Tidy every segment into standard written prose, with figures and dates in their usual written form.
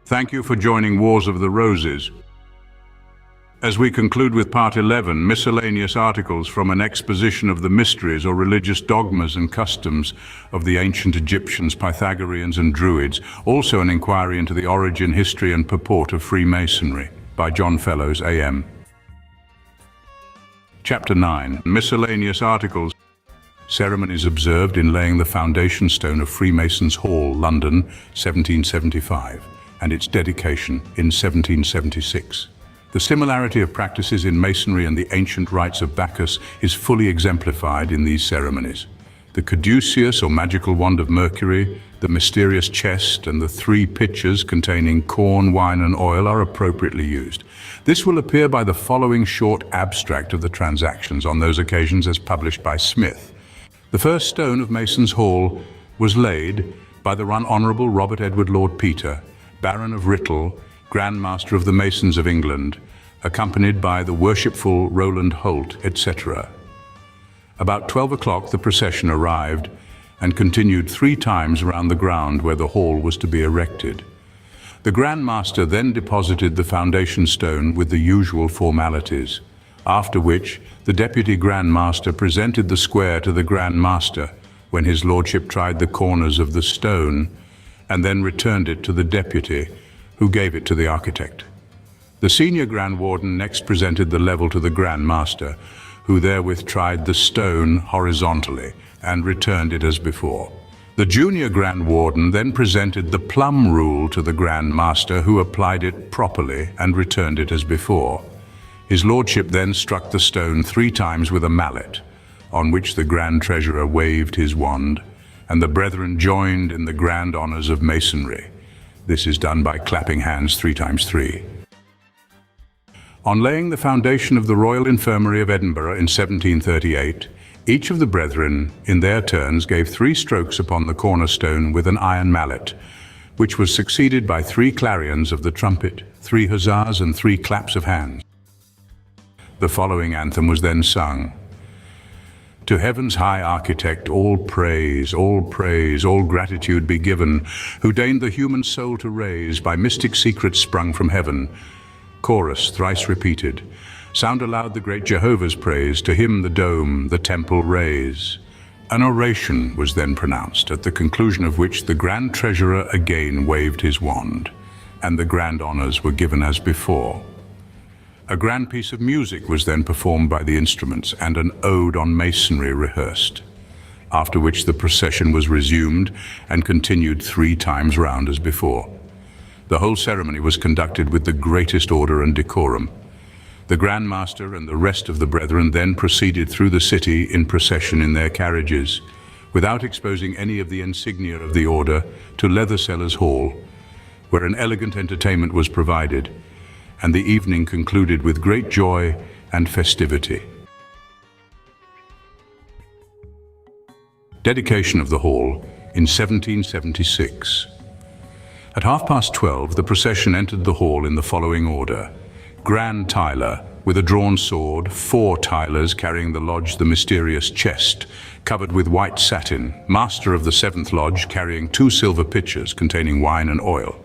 Thank you for joining Wars of the Roses. As we conclude with Part 11, Miscellaneous Articles from an Exposition of the Mysteries or Religious Dogmas and Customs of the Ancient Egyptians, Pythagoreans and Druids, also an inquiry into the origin, history and purport of Freemasonry, by John Fellows, AM. Chapter 9, Miscellaneous Articles. Ceremonies observed in laying the foundation stone of Freemasons' Hall, London, 1775, and its dedication in 1776. The similarity of practices in Masonry and the ancient rites of Bacchus is fully exemplified in these ceremonies. The Caduceus or magical wand of Mercury, the mysterious chest, and the 3 pitchers containing corn, wine, and oil are appropriately used. This will appear by the following short abstract of the transactions on those occasions as published by Smith. The first stone of Mason's Hall was laid by the Honourable Robert Edward Lord Peter, Baron of Writtle, Grand Master of the Masons of England, accompanied by the worshipful Rowland Holt, etc. About 12 o'clock the procession arrived and continued 3 times around the ground where the hall was to be erected. The Grand Master then deposited the foundation stone with the usual formalities, after which the Deputy Grand Master presented the square to the Grand Master when his Lordship tried the corners of the stone and then returned it to the Deputy, who gave it to the architect. The Senior Grand Warden next presented the level to the Grand Master, who therewith tried the stone horizontally and returned it as before. The Junior Grand Warden then presented the plumb rule to the Grand Master, who applied it properly and returned it as before. His Lordship then struck the stone 3 times with a mallet, on which the Grand Treasurer waved his wand, and the brethren joined in the grand honours of Masonry. This is done by clapping hands 3 times 3. On laying the foundation of the Royal Infirmary of Edinburgh in 1738, each of the brethren, in their turns, gave 3 strokes upon the cornerstone with an iron mallet, which was succeeded by 3 clarions of the trumpet, 3 huzzas, and 3 claps of hands. The following anthem was then sung. To heaven's high architect all praise, all gratitude be given, who deigned the human soul to raise, by mystic secrets sprung from heaven. Chorus, thrice repeated. Sound aloud the great Jehovah's praise, to him the dome, the temple raise. An oration was then pronounced, at the conclusion of which the Grand Treasurer again waved his wand, and the grand honours were given as before. A grand piece of music was then performed by the instruments, and an ode on masonry rehearsed, after which the procession was resumed and continued 3 times round as before. The whole ceremony was conducted with the greatest order and decorum. The Grand Master and the rest of the brethren then proceeded through the city in procession in their carriages, without exposing any of the insignia of the order, to Leathersellers Hall, where an elegant entertainment was provided, and the evening concluded with great joy and festivity. Dedication of the hall in 1776. At 12:30, the procession entered the hall in the following order. Grand Tyler, with a drawn sword, 4 Tylers carrying the lodge the mysterious chest, covered with white satin, Master of the 7th Lodge carrying 2 silver pitchers containing wine and oil,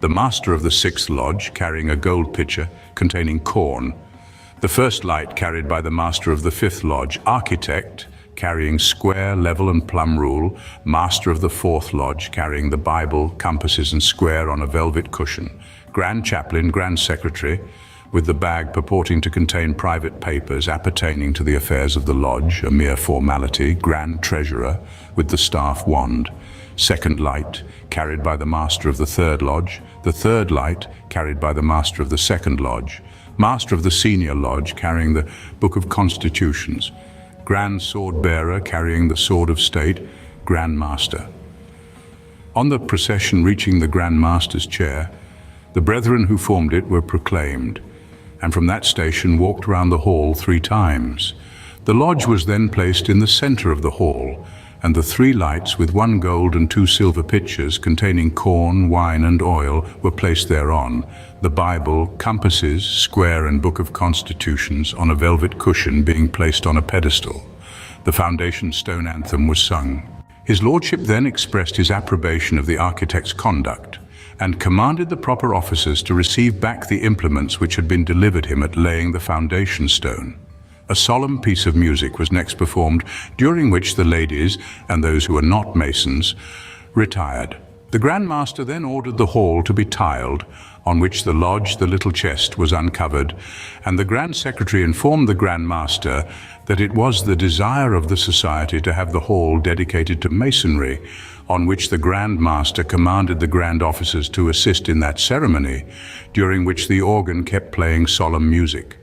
the Master of the 6th Lodge carrying a gold pitcher containing corn, the first light carried by the Master of the 5th Lodge, Architect carrying square, level and plumb rule, Master of the 4th Lodge carrying the Bible, compasses and square on a velvet cushion, Grand Chaplain, Grand Secretary, with the bag purporting to contain private papers appertaining to the affairs of the lodge, a mere formality, Grand Treasurer, with the staff wand, second light carried by the Master of the 3rd Lodge, the 3rd light carried by the Master of the 2nd Lodge, Master of the Senior Lodge carrying the Book of Constitutions, Grand Sword Bearer carrying the Sword of State, Grand Master. On the procession reaching the Grand Master's chair, the brethren who formed it were proclaimed, and from that station walked round the hall 3 times. The lodge was then placed in the centre of the hall, and the 3 lights with 1 gold and 2 silver pitchers containing corn, wine and oil were placed thereon, the Bible, compasses, square and Book of Constitutions on a velvet cushion being placed on a pedestal. The foundation stone anthem was sung. His Lordship then expressed his approbation of the architect's conduct and commanded the proper officers to receive back the implements which had been delivered him at laying the foundation stone. A solemn piece of music was next performed, during which the ladies, and those who were not Masons, retired. The Grand Master then ordered the hall to be tiled, on which the lodge, the little chest, was uncovered, and the Grand Secretary informed the Grand Master that it was the desire of the society to have the hall dedicated to Masonry, on which the Grand Master commanded the Grand Officers to assist in that ceremony, during which the organ kept playing solemn music.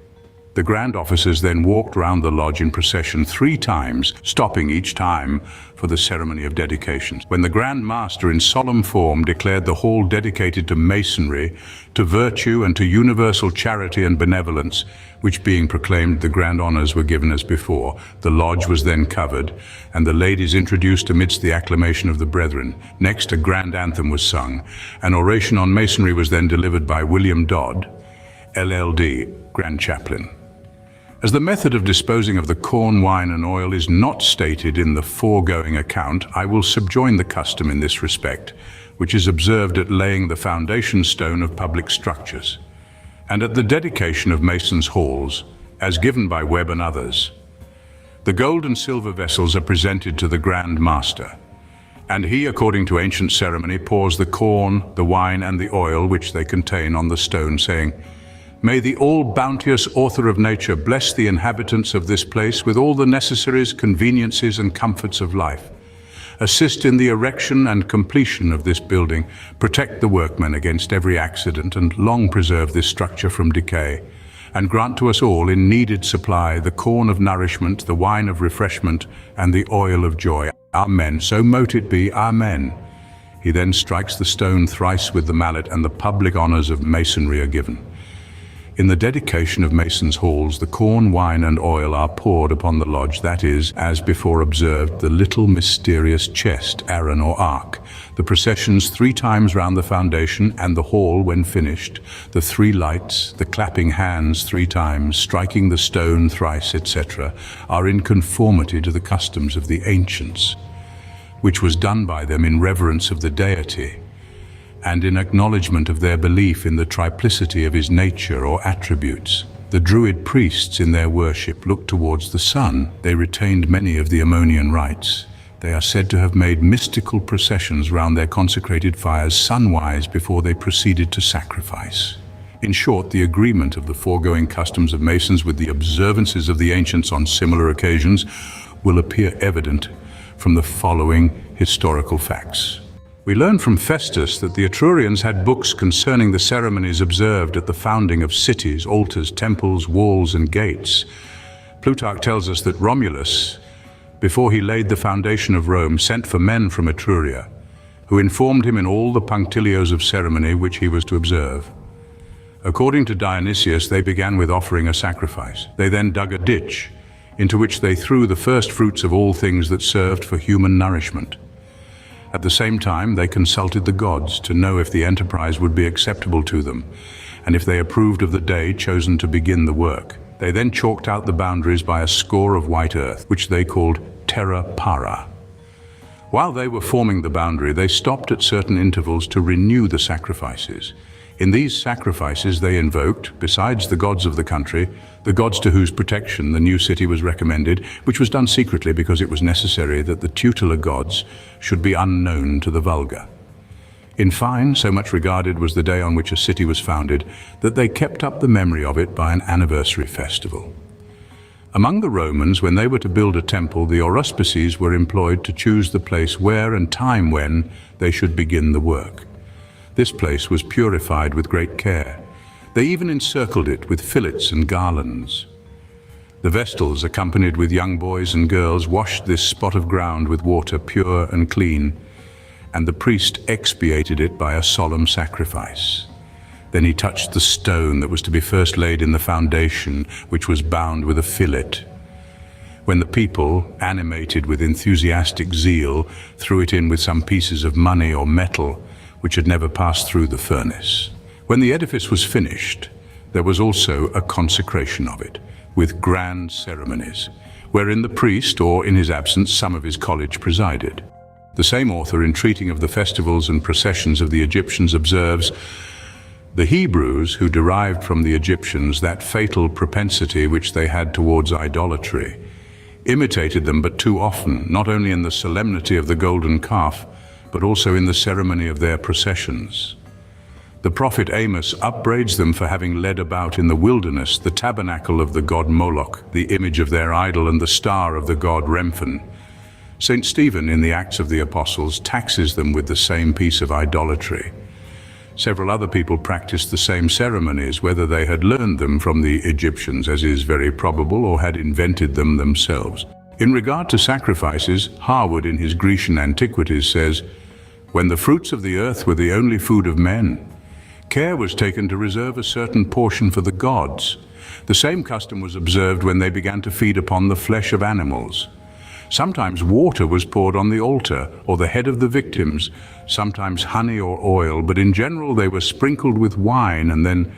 The Grand Officers then walked round the lodge in procession 3 times, stopping each time for the ceremony of dedication, when the Grand Master in solemn form declared the hall dedicated to Masonry, to virtue and to universal charity and benevolence, which being proclaimed, the grand honours were given as before. The lodge was then covered, and the ladies introduced amidst the acclamation of the brethren. Next, a grand anthem was sung. An oration on Masonry was then delivered by William Dodd, LL.D., Grand Chaplain. As the method of disposing of the corn, wine and oil is not stated in the foregoing account, I will subjoin the custom in this respect, which is observed at laying the foundation stone of public structures, and at the dedication of Masons' halls, as given by Webb and others. The gold and silver vessels are presented to the Grand Master, and he, according to ancient ceremony, pours the corn, the wine and the oil which they contain on the stone, saying, "May the all-bounteous Author of Nature bless the inhabitants of this place with all the necessaries, conveniences and comforts of life. Assist in the erection and completion of this building, protect the workmen against every accident, and long preserve this structure from decay. And grant to us all in needed supply the corn of nourishment, the wine of refreshment, and the oil of joy. Amen. So mote it be. Amen." He then strikes the stone thrice with the mallet, and the public honours of Masonry are given. In the dedication of Masons' halls, the corn, wine and oil are poured upon the lodge, that is, as before observed, the little mysterious chest, aron or ark, the processions 3 times round the foundation, and the hall when finished, the 3 lights, the clapping hands 3 times, striking the stone thrice, etc., are in conformity to the customs of the ancients, which was done by them in reverence of the deity, and in acknowledgement of their belief in the triplicity of his nature or attributes. The Druid priests in their worship looked towards the sun. They retained many of the Ammonian rites. They are said to have made mystical processions round their consecrated fires sunwise before they proceeded to sacrifice. In short, the agreement of the foregoing customs of Masons with the observances of the ancients on similar occasions will appear evident from the following historical facts. We learn from Festus that the Etrurians had books concerning the ceremonies observed at the founding of cities, altars, temples, walls and gates. Plutarch tells us that Romulus, before he laid the foundation of Rome, sent for men from Etruria, who informed him in all the punctilios of ceremony which he was to observe. According to Dionysius, they began with offering a sacrifice. They then dug a ditch, into which they threw the first fruits of all things that served for human nourishment. At the same time, they consulted the gods to know if the enterprise would be acceptable to them, and if they approved of the day chosen to begin the work. They then chalked out the boundaries by a score of white earth, which they called terra para. While they were forming the boundary, they stopped at certain intervals to renew the sacrifices. In these sacrifices they invoked, besides the gods of the country, the gods to whose protection the new city was recommended, which was done secretly because it was necessary that the tutelar gods should be unknown to the vulgar. In fine, so much regarded was the day on which a city was founded, that they kept up the memory of it by an anniversary festival. Among the Romans, when they were to build a temple, the auspices were employed to choose the place where and time when they should begin the work. This place was purified with great care. They even encircled it with fillets and garlands. The Vestals, accompanied with young boys and girls, washed this spot of ground with water pure and clean, and the priest expiated it by a solemn sacrifice. Then he touched the stone that was to be first laid in the foundation, which was bound with a fillet. When the people, animated with enthusiastic zeal, threw it in with some pieces of money or metal, which had never passed through the furnace. When the edifice was finished, there was also a consecration of it, with grand ceremonies, wherein the priest, or in his absence, some of his college presided. The same author, in treating of the festivals and processions of the Egyptians, observes, "The Hebrews, who derived from the Egyptians that fatal propensity which they had towards idolatry, imitated them but too often, not only in the solemnity of the golden calf, but also in the ceremony of their processions. The prophet Amos upbraids them for having led about in the wilderness the tabernacle of the god Moloch, the image of their idol, and the star of the god Remphan. St. Stephen, in the Acts of the Apostles, taxes them with the same piece of idolatry. Several other people practiced the same ceremonies, whether they had learned them from the Egyptians, as is very probable, or had invented them themselves. In regard to sacrifices, Harwood, in his Grecian Antiquities, says, "When the fruits of the earth were the only food of men, care was taken to reserve a certain portion for the gods. The same custom was observed when they began to feed upon the flesh of animals. Sometimes water was poured on the altar or the head of the victims, sometimes honey or oil, but in general they were sprinkled with wine, and then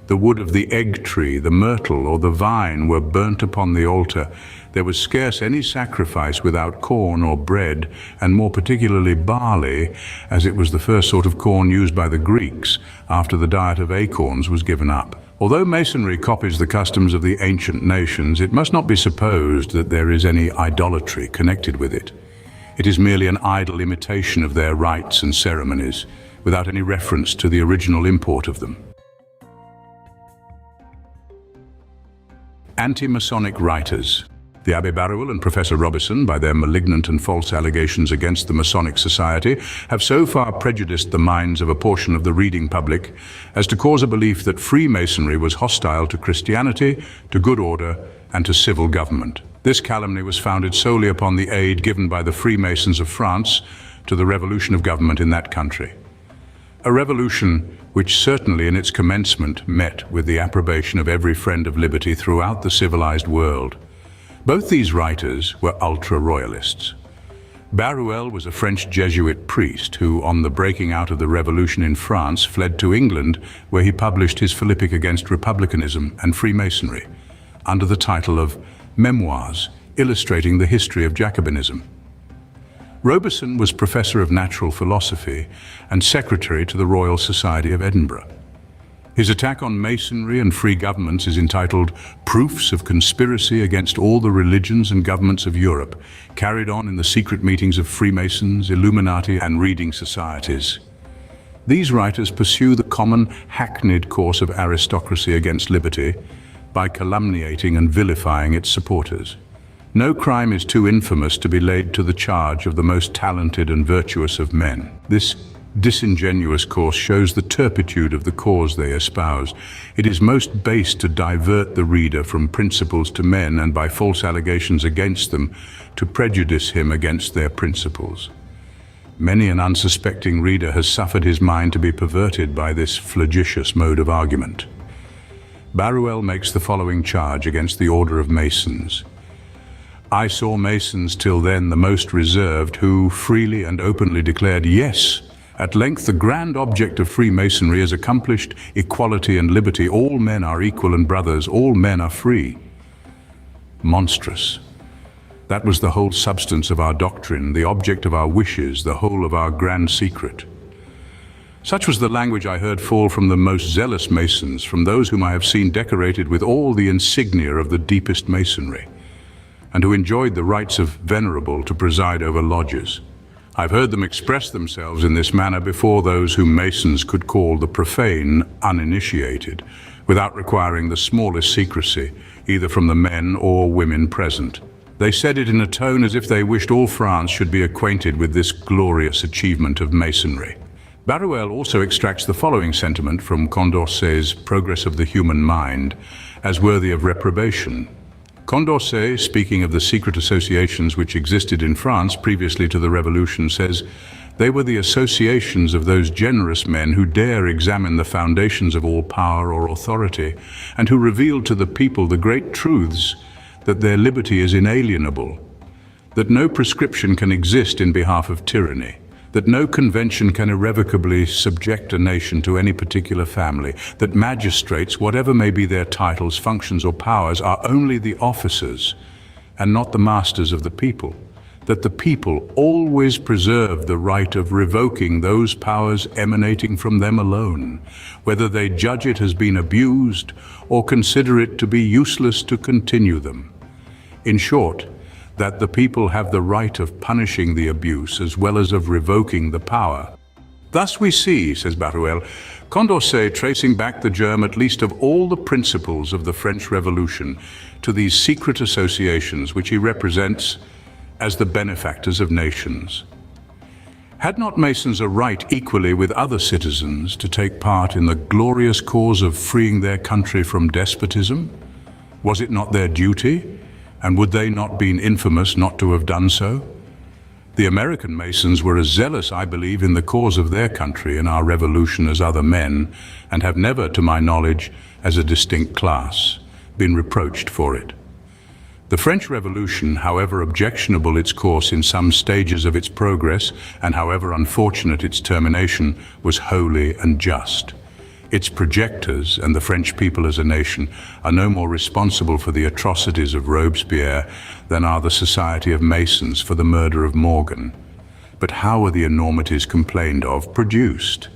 the wood of the egg tree, the myrtle, or the vine were burnt upon the altar. There was scarce any sacrifice without corn or bread, and more particularly barley, as it was the first sort of corn used by the Greeks after the diet of acorns was given up." Although Masonry copies the customs of the ancient nations, it must not be supposed that there is any idolatry connected with it. It is merely an idle imitation of their rites and ceremonies, without any reference to the original import of them. Anti-Masonic writers. The Abbé Barruel and Professor Robison, by their malignant and false allegations against the Masonic Society, have so far prejudiced the minds of a portion of the reading public as to cause a belief that Freemasonry was hostile to Christianity, to good order, and to civil government. This calumny was founded solely upon the aid given by the Freemasons of France to the revolution of government in that country. A revolution which certainly in its commencement met with the approbation of every friend of liberty throughout the civilized world. Both these writers were ultra-royalists. Barruel was a French Jesuit priest who, on the breaking out of the revolution in France, fled to England, where he published his philippic against republicanism and Freemasonry, under the title of Memoirs, illustrating the history of Jacobinism. Robison was Professor of Natural Philosophy and Secretary to the Royal Society of Edinburgh. His attack on Masonry and free governments is entitled Proofs of Conspiracy Against All the Religions and Governments of Europe, carried on in the secret meetings of Freemasons, Illuminati, and reading societies. These writers pursue the common hackneyed course of aristocracy against liberty by calumniating and vilifying its supporters. No crime is too infamous to be laid to the charge of the most talented and virtuous of men. This disingenuous course shows the turpitude of the cause they espouse. It is most base to divert the reader from principles to men, and by false allegations against them, to prejudice him against their principles. Many an unsuspecting reader has suffered his mind to be perverted by this flagitious mode of argument. Barruel makes the following charge against the Order of Masons. "I saw Masons till then the most reserved, who freely and openly declared, yes, at length the grand object of Freemasonry is accomplished, equality and liberty. All men are equal and brothers, all men are free." Monstrous. That was the whole substance of our doctrine, the object of our wishes, the whole of our grand secret. Such was the language I heard fall from the most zealous Masons, from those whom I have seen decorated with all the insignia of the deepest Masonry, and who enjoyed the rights of venerable to preside over lodges. I've heard them express themselves in this manner before those whom Masons could call the profane uninitiated, without requiring the smallest secrecy, either from the men or women present. They said it in a tone as if they wished all France should be acquainted with this glorious achievement of Masonry. Barruel also extracts the following sentiment from Condorcet's Progress of the Human Mind as worthy of reprobation. Condorcet, speaking of the secret associations which existed in France previously to the Revolution, says, "They were the associations of those generous men who dare examine the foundations of all power or authority, and who reveal to the people the great truths that their liberty is inalienable, that no prescription can exist in behalf of tyranny, that no convention can irrevocably subject a nation to any particular family, that magistrates, whatever may be their titles, functions, or powers, are only the officers and not the masters of the people, that the people always preserve the right of revoking those powers emanating from them alone, whether they judge it has been abused or consider it to be useless to continue them. In short, that the people have the right of punishing the abuse as well as of revoking the power. Thus we see, says Barruel, Condorcet tracing back the germ at least of all the principles of the French Revolution to these secret associations which he represents as the benefactors of nations. Had not Masons a right equally with other citizens to take part in the glorious cause of freeing their country from despotism? Was it not their duty? And would they not been infamous not to have done so? The American Masons were as zealous, I believe, in the cause of their country in our revolution as other men, and have never, to my knowledge, as a distinct class, been reproached for it. The French Revolution, however objectionable its course in some stages of its progress, and however unfortunate its termination, was holy and just. Its projectors, and the French people as a nation, are no more responsible for the atrocities of Robespierre than are the Society of Masons for the murder of Morgan. But how are the enormities complained of produced?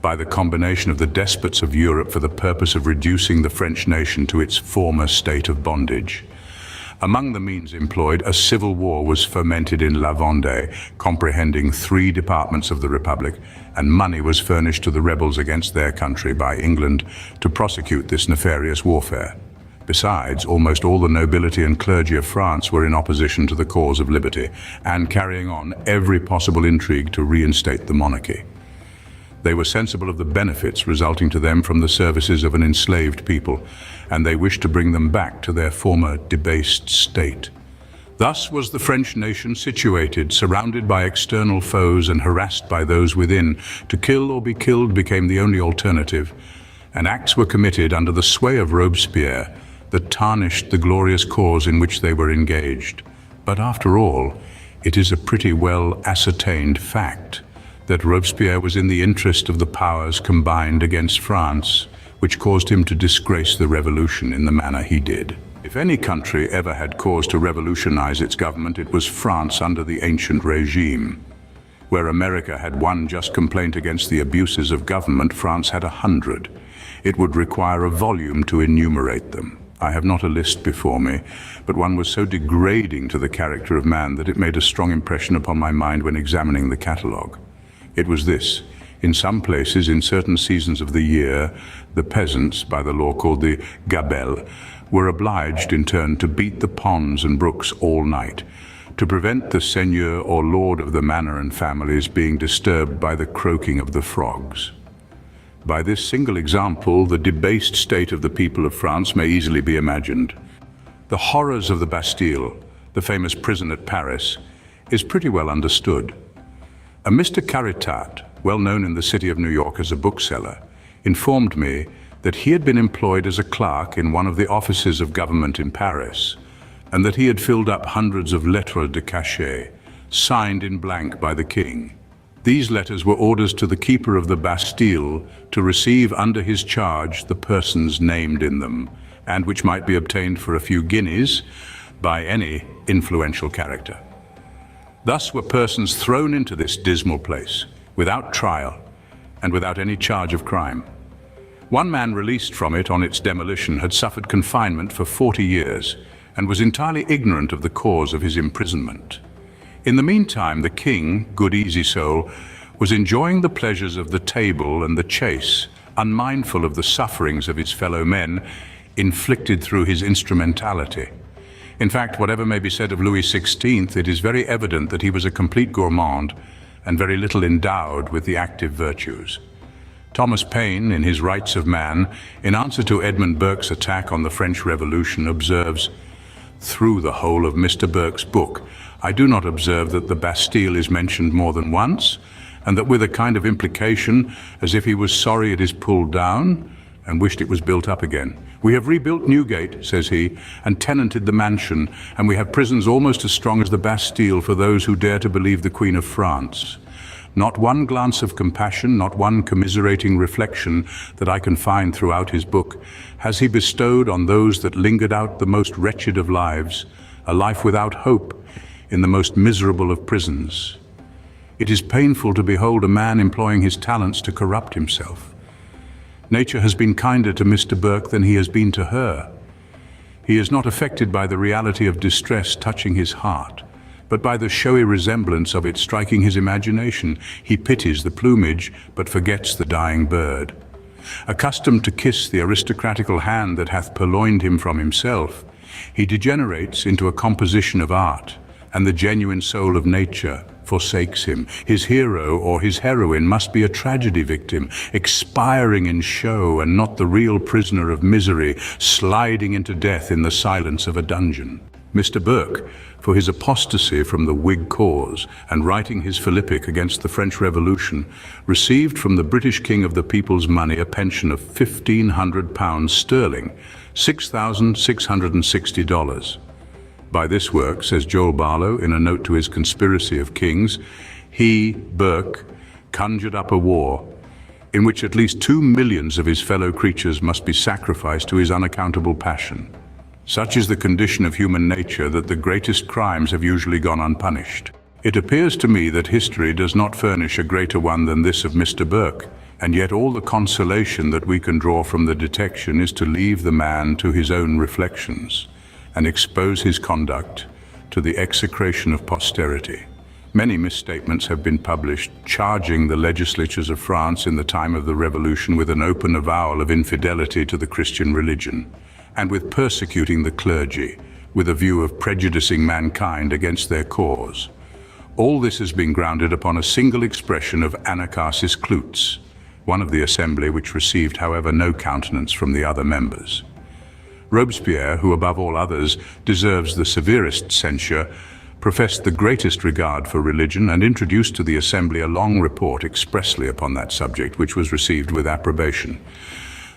By the combination of the despots of Europe for the purpose of reducing the French nation to its former state of bondage. Among the means employed, a civil war was fomented in La Vendée, comprehending 3 departments of the Republic, and money was furnished to the rebels against their country by England to prosecute this nefarious warfare. Besides, almost all the nobility and clergy of France were in opposition to the cause of liberty, and carrying on every possible intrigue to reinstate the monarchy. They were sensible of the benefits resulting to them from the services of an enslaved people, and they wished to bring them back to their former debased state. Thus was the French nation situated, surrounded by external foes and harassed by those within. To kill or be killed became the only alternative, and acts were committed under the sway of Robespierre that tarnished the glorious cause in which they were engaged. But after all, it is a pretty well ascertained fact that Robespierre was in the interest of the powers combined against France, which caused him to disgrace the revolution in the manner he did. If any country ever had cause to revolutionize its government, it was France under the ancient regime. Where America had one just complaint against the abuses of government, France had 100. It would require a volume to enumerate them. I have not a list before me, but one was so degrading to the character of man that it made a strong impression upon my mind when examining the catalogue. It was this: in some places, in certain seasons of the year, the peasants, by the law called the gabelle, were obliged in turn to beat the ponds and brooks all night, to prevent the seigneur or lord of the manor and families being disturbed by the croaking of the frogs. By this single example, the debased state of the people of France may easily be imagined. The horrors of the Bastille, the famous prison at Paris, is pretty well understood. A Mr. Caritat, well known in the city of New York as a bookseller, informed me that he had been employed as a clerk in one of the offices of government in Paris, and that he had filled up hundreds of lettres de cachet, signed in blank by the king. These letters were orders to the keeper of the Bastille to receive under his charge the persons named in them, and which might be obtained for a few guineas by any influential character. Thus were persons thrown into this dismal place, without trial and without any charge of crime. One man released from it on its demolition had suffered confinement for 40 years and was entirely ignorant of the cause of his imprisonment. In the meantime, the king, good easy soul, was enjoying the pleasures of the table and the chase, unmindful of the sufferings of his fellow men, inflicted through his instrumentality. In fact, whatever may be said of Louis XVI, it is very evident that he was a complete gourmand and very little endowed with the active virtues. Thomas Paine, in his Rights of Man, in answer to Edmund Burke's attack on the French Revolution, observes, "Through the whole of Mr. Burke's book, I do not observe that the Bastille is mentioned more than once, and that with a kind of implication, as if he was sorry it is pulled down, and wished it was built up again. We have rebuilt Newgate," says he, "and tenanted the mansion, and we have prisons almost as strong as the Bastille for those who dare to believe the Queen of France. Not one glance of compassion, not one commiserating reflection that I can find throughout his book has he bestowed on those that lingered out the most wretched of lives, a life without hope, in the most miserable of prisons. It is painful to behold a man employing his talents to corrupt himself. Nature has been kinder to Mr. Burke than he has been to her. He is not affected by the reality of distress touching his heart, but by the showy resemblance of it striking his imagination. He pities the plumage, but forgets the dying bird. Accustomed to kiss the aristocratical hand that hath purloined him from himself, he degenerates into a composition of art, and the genuine soul of nature forsakes him. His hero or his heroine must be a tragedy victim, expiring in show and not the real prisoner of misery, sliding into death in the silence of a dungeon. Mr. Burke, for his apostasy from the Whig cause and writing his Philippic against the French Revolution, received from the British King of the People's money a pension of £1,500 sterling, $6,660. By this work, says Joel Barlow in a note to his Conspiracy of Kings, he, Burke, conjured up a war in which at least 2 millions of his fellow creatures must be sacrificed to his unaccountable passion. Such is the condition of human nature that the greatest crimes have usually gone unpunished. It appears to me that history does not furnish a greater one than this of Mr. Burke, and yet all the consolation that we can draw from the detection is to leave the man to his own reflections and expose his conduct to the execration of posterity. Many misstatements have been published charging the legislatures of France in the time of the Revolution with an open avowal of infidelity to the Christian religion, and with persecuting the clergy, with a view of prejudicing mankind against their cause. All this has been grounded upon a single expression of anarchasis clutes, one of the assembly which received, however, no countenance from the other members. Robespierre, who above all others deserves the severest censure, professed the greatest regard for religion and introduced to the assembly a long report expressly upon that subject, which was received with approbation.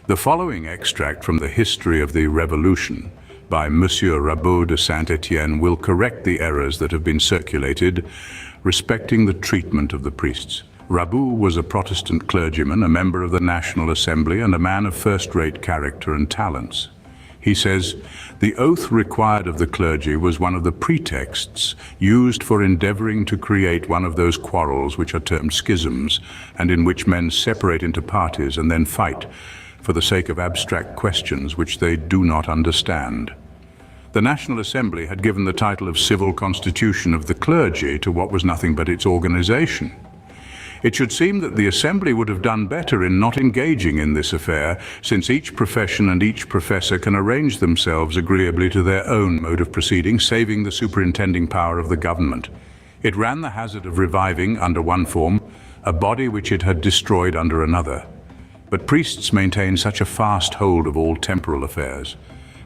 The following extract from the History of the Revolution by Monsieur Rabot de Saint-Étienne will correct the errors that have been circulated respecting the treatment of the priests. Rabot was a Protestant clergyman, a member of the National Assembly, and a man of first-rate character and talents. He says, "The oath required of the clergy was one of the pretexts used for endeavoring to create one of those quarrels which are termed schisms, and in which men separate into parties and then fight for the sake of abstract questions which they do not understand." The National Assembly had given the title of Civil Constitution of the Clergy to what was nothing but its organization. It should seem that the Assembly would have done better in not engaging in this affair, since each profession and each professor can arrange themselves agreeably to their own mode of proceeding, saving the superintending power of the government. It ran the hazard of reviving, under one form, a body which it had destroyed under another. But priests maintain such a fast hold of all temporal affairs,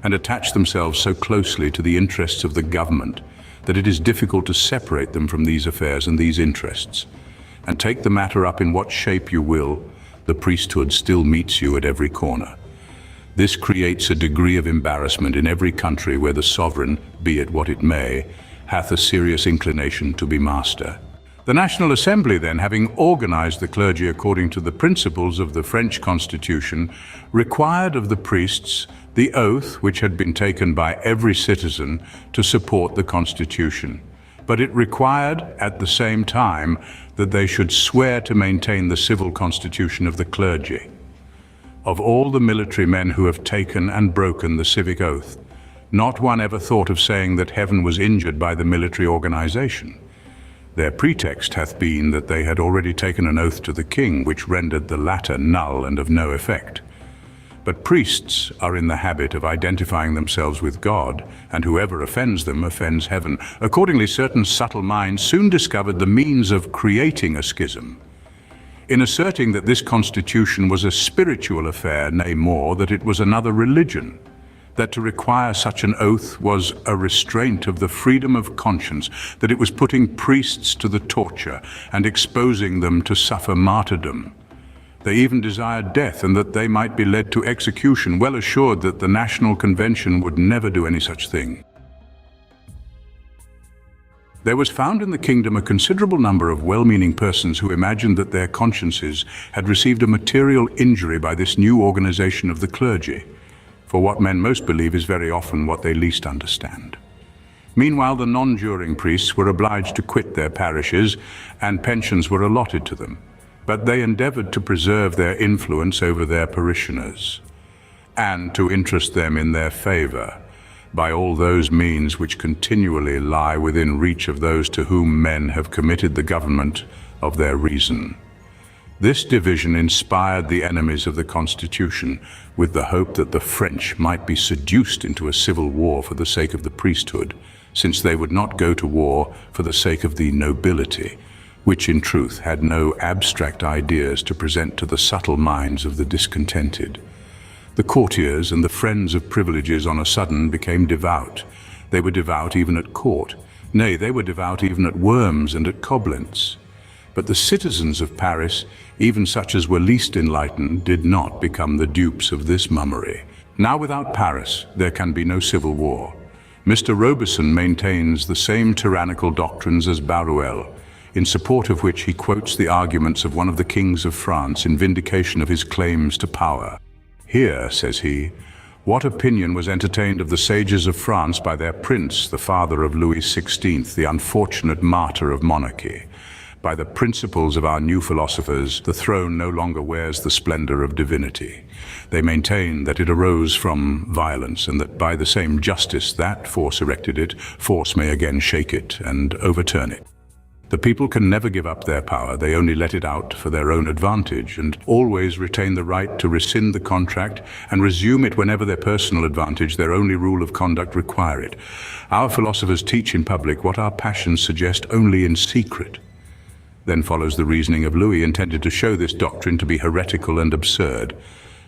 and attach themselves so closely to the interests of the government, that it is difficult to separate them from these affairs and these interests. And take the matter up in what shape you will, the priesthood still meets you at every corner. This creates a degree of embarrassment in every country where the sovereign, be it what it may, hath a serious inclination to be master. The National Assembly then, having organized the clergy according to the principles of the French Constitution, required of the priests the oath which had been taken by every citizen to support the Constitution. But it required, at the same time, that they should swear to maintain the civil constitution of the clergy. Of all the military men who have taken and broken the civic oath, not one ever thought of saying that heaven was injured by the military organization. Their pretext hath been that they had already taken an oath to the king, which rendered the latter null and of no effect. But priests are in the habit of identifying themselves with God, and whoever offends them offends heaven. Accordingly, certain subtle minds soon discovered the means of creating a schism. In asserting that this constitution was a spiritual affair, nay more, that it was another religion, that to require such an oath was a restraint of the freedom of conscience, that it was putting priests to the torture and exposing them to suffer martyrdom. They even desired death, and that they might be led to execution, well assured that the National Convention would never do any such thing. There was found in the kingdom a considerable number of well-meaning persons who imagined that their consciences had received a material injury by this new organization of the clergy, for what men most believe is very often what they least understand. Meanwhile, the non-juring priests were obliged to quit their parishes, and pensions were allotted to them. But they endeavored to preserve their influence over their parishioners, and to interest them in their favor, by all those means which continually lie within reach of those to whom men have committed the government of their reason. This division inspired the enemies of the Constitution with the hope that the French might be seduced into a civil war for the sake of the priesthood, since they would not go to war for the sake of the nobility, which in truth had no abstract ideas to present to the subtle minds of the discontented. The courtiers and the friends of privileges on a sudden became devout. They were devout even at court. Nay, they were devout even at Worms and at Koblenz. But the citizens of Paris, even such as were least enlightened, did not become the dupes of this mummery. Now without Paris, there can be no civil war. Mr. Robison maintains the same tyrannical doctrines as Barruel, in support of which he quotes the arguments of one of the kings of France in vindication of his claims to power. Here, says he, what opinion was entertained of the sages of France by their prince, the father of Louis XVI, the unfortunate martyr of monarchy? By the principles of our new philosophers, the throne no longer wears the splendor of divinity. They maintain that it arose from violence, and that by the same justice that force erected it, force may again shake it and overturn it. The people can never give up their power, they only let it out for their own advantage, and always retain the right to rescind the contract and resume it whenever their personal advantage, their only rule of conduct, require it. Our philosophers teach in public what our passions suggest only in secret. Then follows the reasoning of Louis, intended to show this doctrine to be heretical and absurd.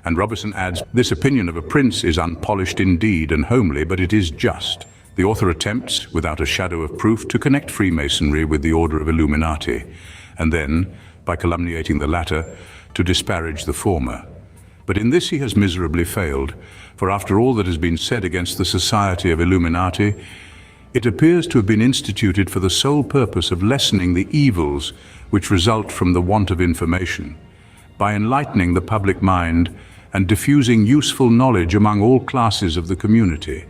And Robison adds, this opinion of a prince is unpolished indeed and homely, but it is just. The author attempts, without a shadow of proof, to connect Freemasonry with the order of Illuminati, and then, by calumniating the latter, to disparage the former. But in this he has miserably failed, for after all that has been said against the Society of Illuminati, it appears to have been instituted for the sole purpose of lessening the evils which result from the want of information, by enlightening the public mind and diffusing useful knowledge among all classes of the community.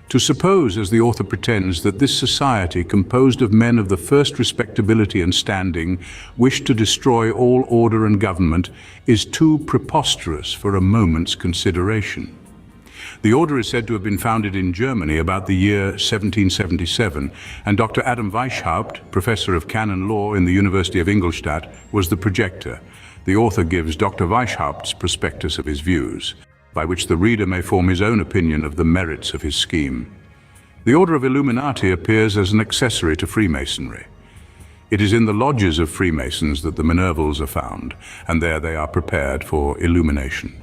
To suppose, as the author pretends, that this society, composed of men of the first respectability and standing, wished to destroy all order and government, is too preposterous for a moment's consideration. The order is said to have been founded in Germany about the year 1777, and Dr. Adam Weishaupt, professor of canon law in the University of Ingolstadt, was the projector. The author gives Dr. Weishaupt's prospectus of his views, by which the reader may form his own opinion of the merits of his scheme. The Order of Illuminati appears as an accessory to Freemasonry. It is in the lodges of Freemasons that the Minervals are found, and there they are prepared for illumination.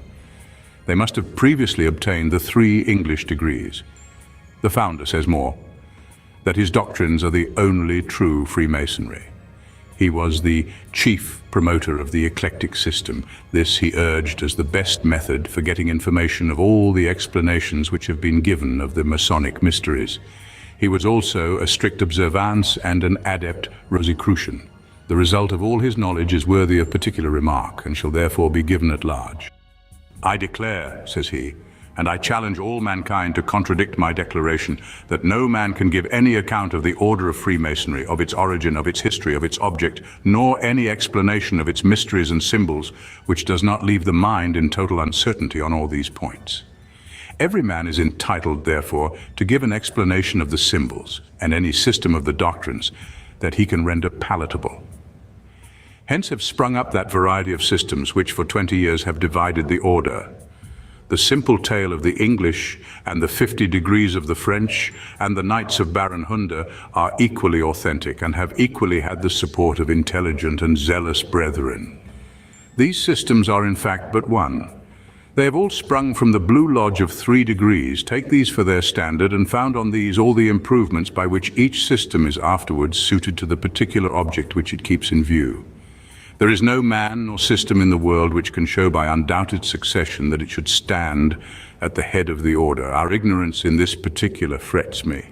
They must have previously obtained the 3 English degrees. The founder says more, that his doctrines are the only true Freemasonry. He was the chief promoter of the eclectic system. This he urged as the best method for getting information of all the explanations which have been given of the Masonic mysteries. He was also a strict observance and an adept Rosicrucian. The result of all his knowledge is worthy of particular remark, and shall therefore be given at large. I declare, says he, and I challenge all mankind to contradict my declaration, that no man can give any account of the order of Freemasonry, of its origin, of its history, of its object, nor any explanation of its mysteries and symbols, which does not leave the mind in total uncertainty on all these points. Every man is entitled, therefore, to give an explanation of the symbols and any system of the doctrines that he can render palatable. Hence have sprung up that variety of systems which for 20 years have divided the order. The simple tale of the English and the 50 degrees of the French and the Knights of Baron Hunde are equally authentic and have equally had the support of intelligent and zealous brethren. These systems are in fact but one. They have all sprung from the Blue Lodge of 3 degrees. Take these for their standard and found on these all the improvements by which each system is afterwards suited to the particular object which it keeps in view. There is no man nor system in the world which can show by undoubted succession that it should stand at the head of the order. Our ignorance in this particular frets me.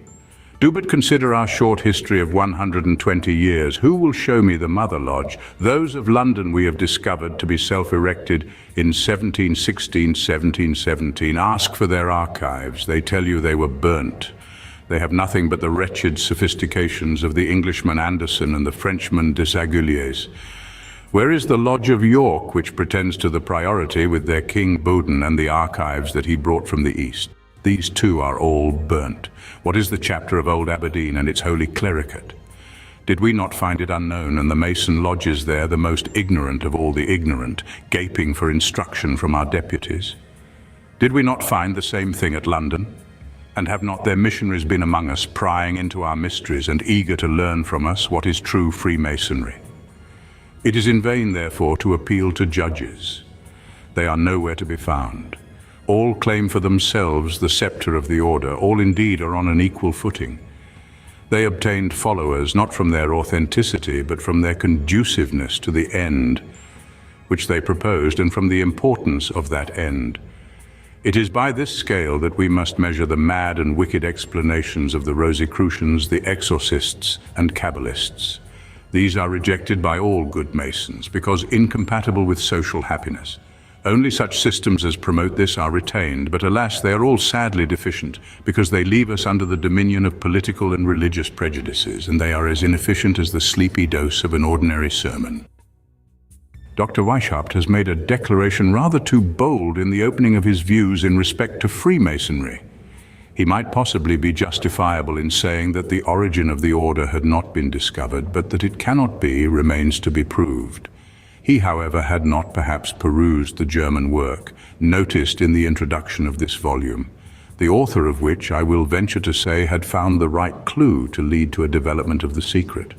Do but consider our short history of 120 years. Who will show me the Mother Lodge? Those of London we have discovered to be self-erected in 1716, 1717. Ask for their archives. They tell you they were burnt. They have nothing but the wretched sophistications of the Englishman Anderson and the Frenchman Desaguliers. Where is the Lodge of York, which pretends to the priority with their King Bodin and the archives that he brought from the East? These too are all burnt. What is the chapter of Old Aberdeen and its holy clericate? Did we not find it unknown, and the Mason lodges there, the most ignorant of all the ignorant, gaping for instruction from our deputies? Did we not find the same thing at London? And have not their missionaries been among us, prying into our mysteries and eager to learn from us what is true Freemasonry? It is in vain, therefore, to appeal to judges. They are nowhere to be found. All claim for themselves the scepter of the order. All indeed are on an equal footing. They obtained followers not from their authenticity, but from their conduciveness to the end which they proposed, and from the importance of that end. It is by this scale that we must measure the mad and wicked explanations of the Rosicrucians, the exorcists, and Kabbalists. These are rejected by all good Masons because incompatible with social happiness. Only such systems as promote this are retained, but alas, they are all sadly deficient because they leave us under the dominion of political and religious prejudices, and they are as inefficient as the sleepy dose of an ordinary sermon. Dr. Weishaupt has made a declaration rather too bold in the opening of his views in respect to Freemasonry. He might possibly be justifiable in saying that the origin of the order had not been discovered, but that it cannot be remains to be proved. He, however, had not perhaps perused the German work, noticed in the introduction of this volume, the author of which, I will venture to say, had found the right clue to lead to a development of the secret.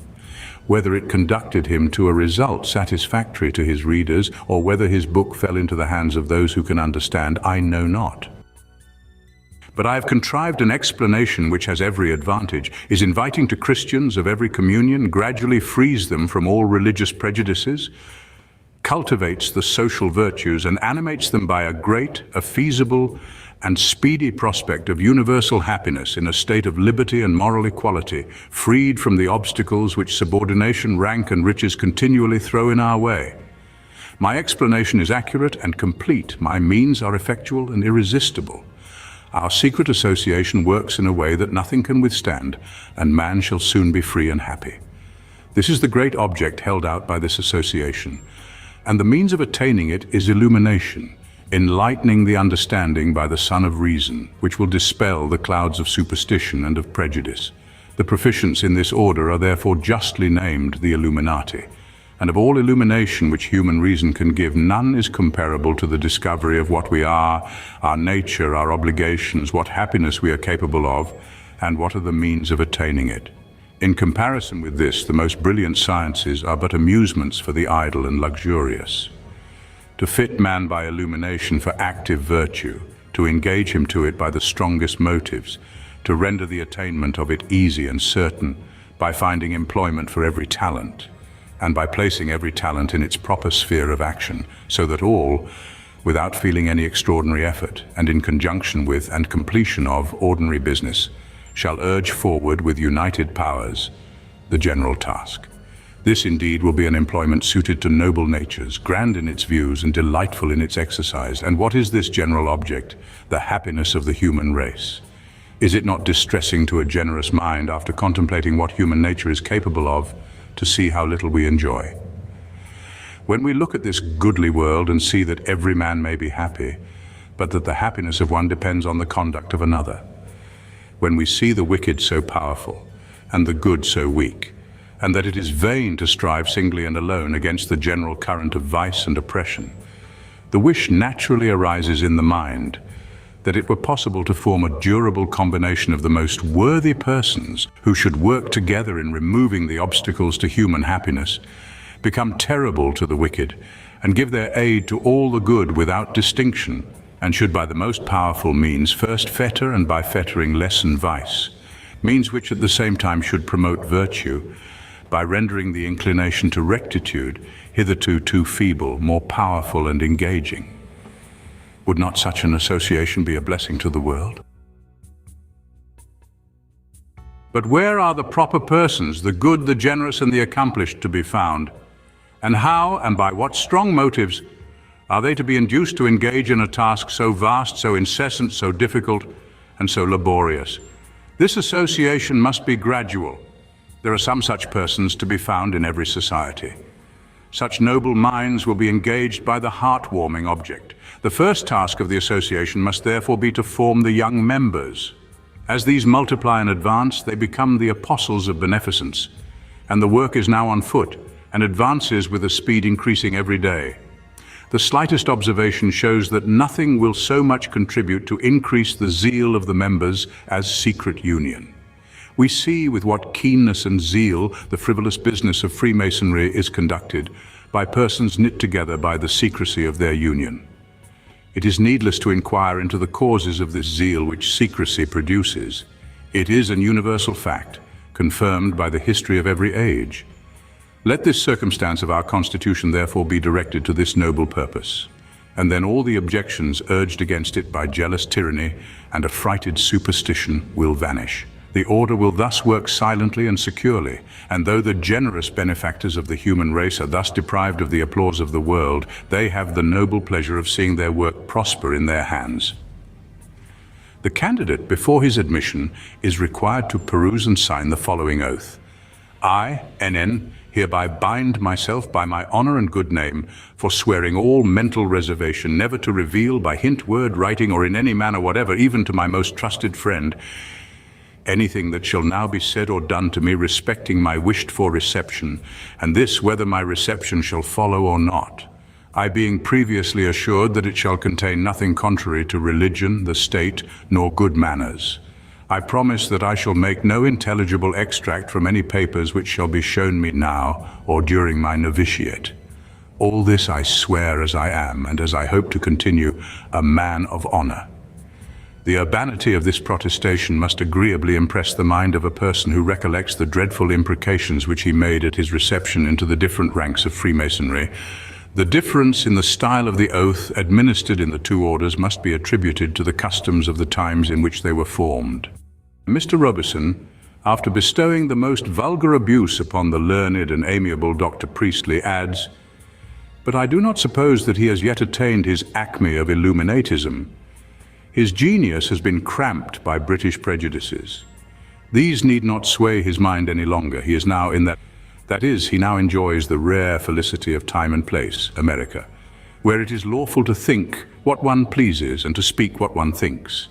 Whether it conducted him to a result satisfactory to his readers, or whether his book fell into the hands of those who can understand, I know not. But I have contrived an explanation which has every advantage, is inviting to Christians of every communion, gradually frees them from all religious prejudices, cultivates the social virtues, and animates them by a great, a feasible, and speedy prospect of universal happiness in a state of liberty and moral equality, freed from the obstacles which subordination, rank, and riches continually throw in our way. My explanation is accurate and complete. My means are effectual and irresistible. Our secret association works in a way that nothing can withstand, and man shall soon be free and happy. This is the great object held out by this association, and the means of attaining it is illumination, enlightening the understanding by the sun of reason, which will dispel the clouds of superstition and of prejudice. The proficients in this order are therefore justly named the Illuminati, and of all illumination which human reason can give, none is comparable to the discovery of what we are, our nature, our obligations, what happiness we are capable of, and what are the means of attaining it. In comparison with this, the most brilliant sciences are but amusements for the idle and luxurious. To fit man by illumination for active virtue, to engage him to it by the strongest motives, to render the attainment of it easy and certain, by finding employment for every talent, and by placing every talent in its proper sphere of action, so that all, without feeling any extraordinary effort, and in conjunction with and completion of ordinary business, shall urge forward with united powers the general task. This indeed will be an employment suited to noble natures, grand in its views and delightful in its exercise. And what is this general object? The happiness of the human race. Is it not distressing to a generous mind, after contemplating what human nature is capable of, to see how little we enjoy? When we look at this goodly world and see that every man may be happy, but that the happiness of one depends on the conduct of another, when we see the wicked so powerful and the good so weak, and that it is vain to strive singly and alone against the general current of vice and oppression, the wish naturally arises in the mind that it were possible to form a durable combination of the most worthy persons who should work together in removing the obstacles to human happiness, become terrible to the wicked, and give their aid to all the good without distinction, and should by the most powerful means first fetter and by fettering lessen vice, means which at the same time should promote virtue, by rendering the inclination to rectitude, hitherto too feeble, more powerful and engaging. Would not such an association be a blessing to the world? But where are the proper persons, the good, the generous, and the accomplished, to be found? And how, and by what strong motives, are they to be induced to engage in a task so vast, so incessant, so difficult, and so laborious? This association must be gradual. There are some such persons to be found in every society. Such noble minds will be engaged by the heartwarming object. The first task of the association must therefore be to form the young members. As these multiply and advance, they become the apostles of beneficence, and the work is now on foot and advances with a speed increasing every day. The slightest observation shows that nothing will so much contribute to increase the zeal of the members as secret union. We see with what keenness and zeal the frivolous business of Freemasonry is conducted by persons knit together by the secrecy of their union. It is needless to inquire into the causes of this zeal which secrecy produces. It is an universal fact, confirmed by the history of every age. Let this circumstance of our Constitution therefore be directed to this noble purpose, and then all the objections urged against it by jealous tyranny and affrighted superstition will vanish. The order will thus work silently and securely, and though the generous benefactors of the human race are thus deprived of the applause of the world, they have the noble pleasure of seeing their work prosper in their hands. The candidate, before his admission, is required to peruse and sign the following oath. I, NN, hereby bind myself by my honor and good name, forswearing all mental reservation, never to reveal by hint, word, writing, or in any manner whatever, even to my most trusted friend, anything that shall now be said or done to me respecting my wished-for reception, and this whether my reception shall follow or not, I being previously assured that it shall contain nothing contrary to religion, the state, nor good manners. I promise that I shall make no intelligible extract from any papers which shall be shown me now or during my novitiate. All this I swear as I am, and as I hope to continue, a man of honor. The urbanity of this protestation must agreeably impress the mind of a person who recollects the dreadful imprecations which he made at his reception into the different ranks of Freemasonry. The difference in the style of the oath administered in the two orders must be attributed to the customs of the times in which they were formed. Mr. Robison, after bestowing the most vulgar abuse upon the learned and amiable Dr. Priestley, adds, "But I do not suppose that he has yet attained his acme of Illuminatism. His genius has been cramped by British prejudices. These need not sway his mind any longer. He is now in that is, he now enjoys the rare felicity of time and place, America, where it is lawful to think what one pleases and to speak what one thinks.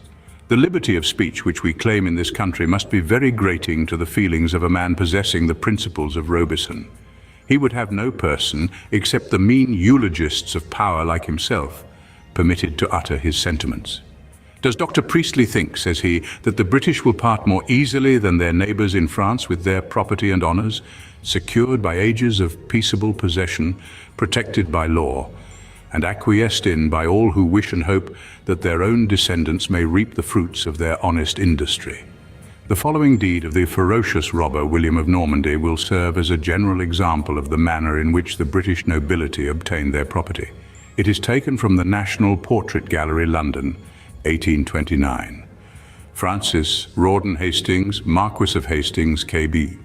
The liberty of speech which we claim in this country must be very grating to the feelings of a man possessing the principles of Robison. He would have no person, except the mean eulogists of power like himself, permitted to utter his sentiments. Does Dr. Priestley think, says he, that the British will part more easily than their neighbors in France with their property and honors, secured by ages of peaceable possession, protected by law, and acquiesced in by all who wish and hope that their own descendants may reap the fruits of their honest industry? The following deed of the ferocious robber William of Normandy will serve as a general example of the manner in which the British nobility obtained their property. It is taken from the National Portrait Gallery, London, 1829. Francis Rawdon Hastings, Marquis of Hastings, KB.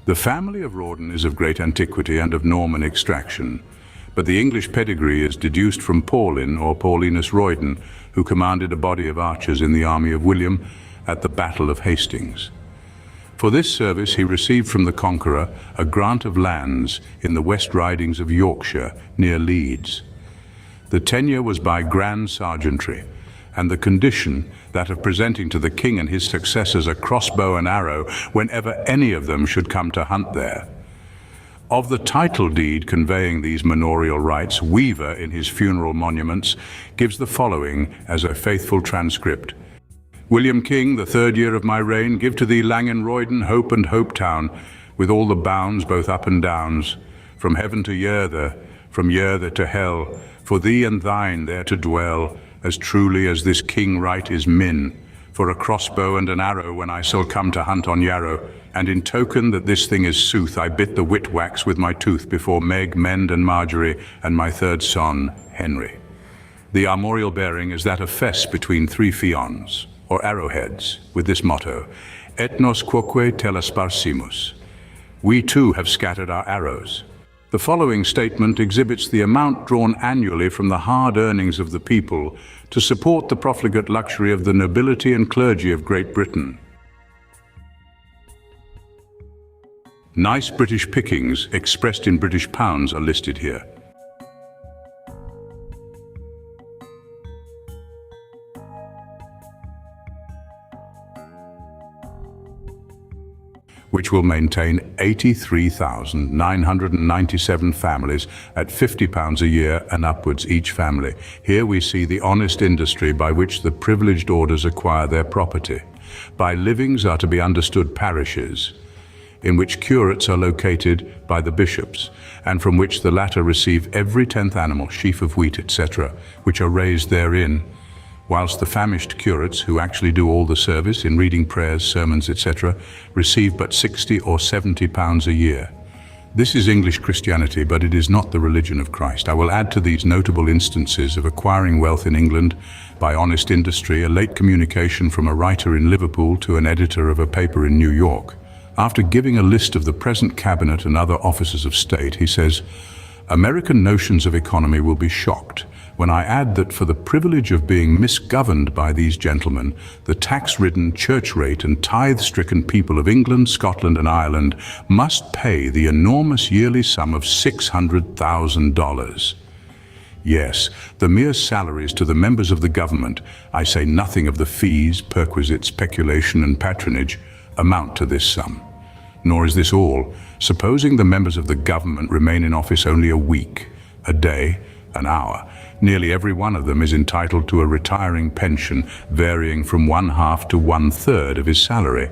The family of Rawdon is of great antiquity and of Norman extraction, but the English pedigree is deduced from Paulin or Paulinus Roydon, who commanded a body of archers in the army of William at the Battle of Hastings. For this service he received from the Conqueror a grant of lands in the West Ridings of Yorkshire near Leeds. The tenure was by grand sergeantry, and the condition that of presenting to the king and his successors a crossbow and arrow whenever any of them should come to hunt there. Of the title deed conveying these manorial rights, Weaver, in his funeral monuments, gives the following as a faithful transcript. William King, the 3rd year of my reign, give to thee Langen, Roydon, Hope and Hopetown, with all the bounds both up and downs, from heaven to Yerther, from Yerther to hell, for thee and thine there to dwell, as truly as this king right is min, for a crossbow and an arrow when I shall come to hunt on Yarrow, and in token that this thing is sooth, I bit the wit wax with my tooth before Meg, Mend and Marjorie, and my 3rd son, Henry. The armorial bearing is that of Fess between 3 fions, or arrowheads, with this motto, Et nos quoque telasparsimus. We too have scattered our arrows. The following statement exhibits the amount drawn annually from the hard earnings of the people to support the profligate luxury of the nobility and clergy of Great Britain. Nice British pickings, expressed in British pounds, are listed here. Which will maintain 83,997 families at £50 a year and upwards each family. Here we see the honest industry by which the privileged orders acquire their property. By livings are to be understood parishes, in which curates are located by the bishops, and from which the latter receive every 10th animal, sheaf of wheat, etc., which are raised therein, whilst the famished curates, who actually do all the service in reading prayers, sermons, etc., receive but £60 or £70 a year. This is English Christianity, but it is not the religion of Christ. I will add to these notable instances of acquiring wealth in England by honest industry a late communication from a writer in Liverpool to an editor of a paper in New York. After giving a list of the present cabinet and other officers of state, he says, "American notions of economy will be shocked when I add that for the privilege of being misgoverned by these gentlemen, the tax-ridden, church-rate and tithe-stricken people of England, Scotland and Ireland must pay the enormous yearly sum of $600,000. Yes, the mere salaries to the members of the government, I say nothing of the fees, perquisites, peculation and patronage, amount to this sum. Nor is this all. Supposing the members of the government remain in office only a week, a day, an hour, nearly every one of them is entitled to a retiring pension varying from 1/2 to 1/3 of his salary.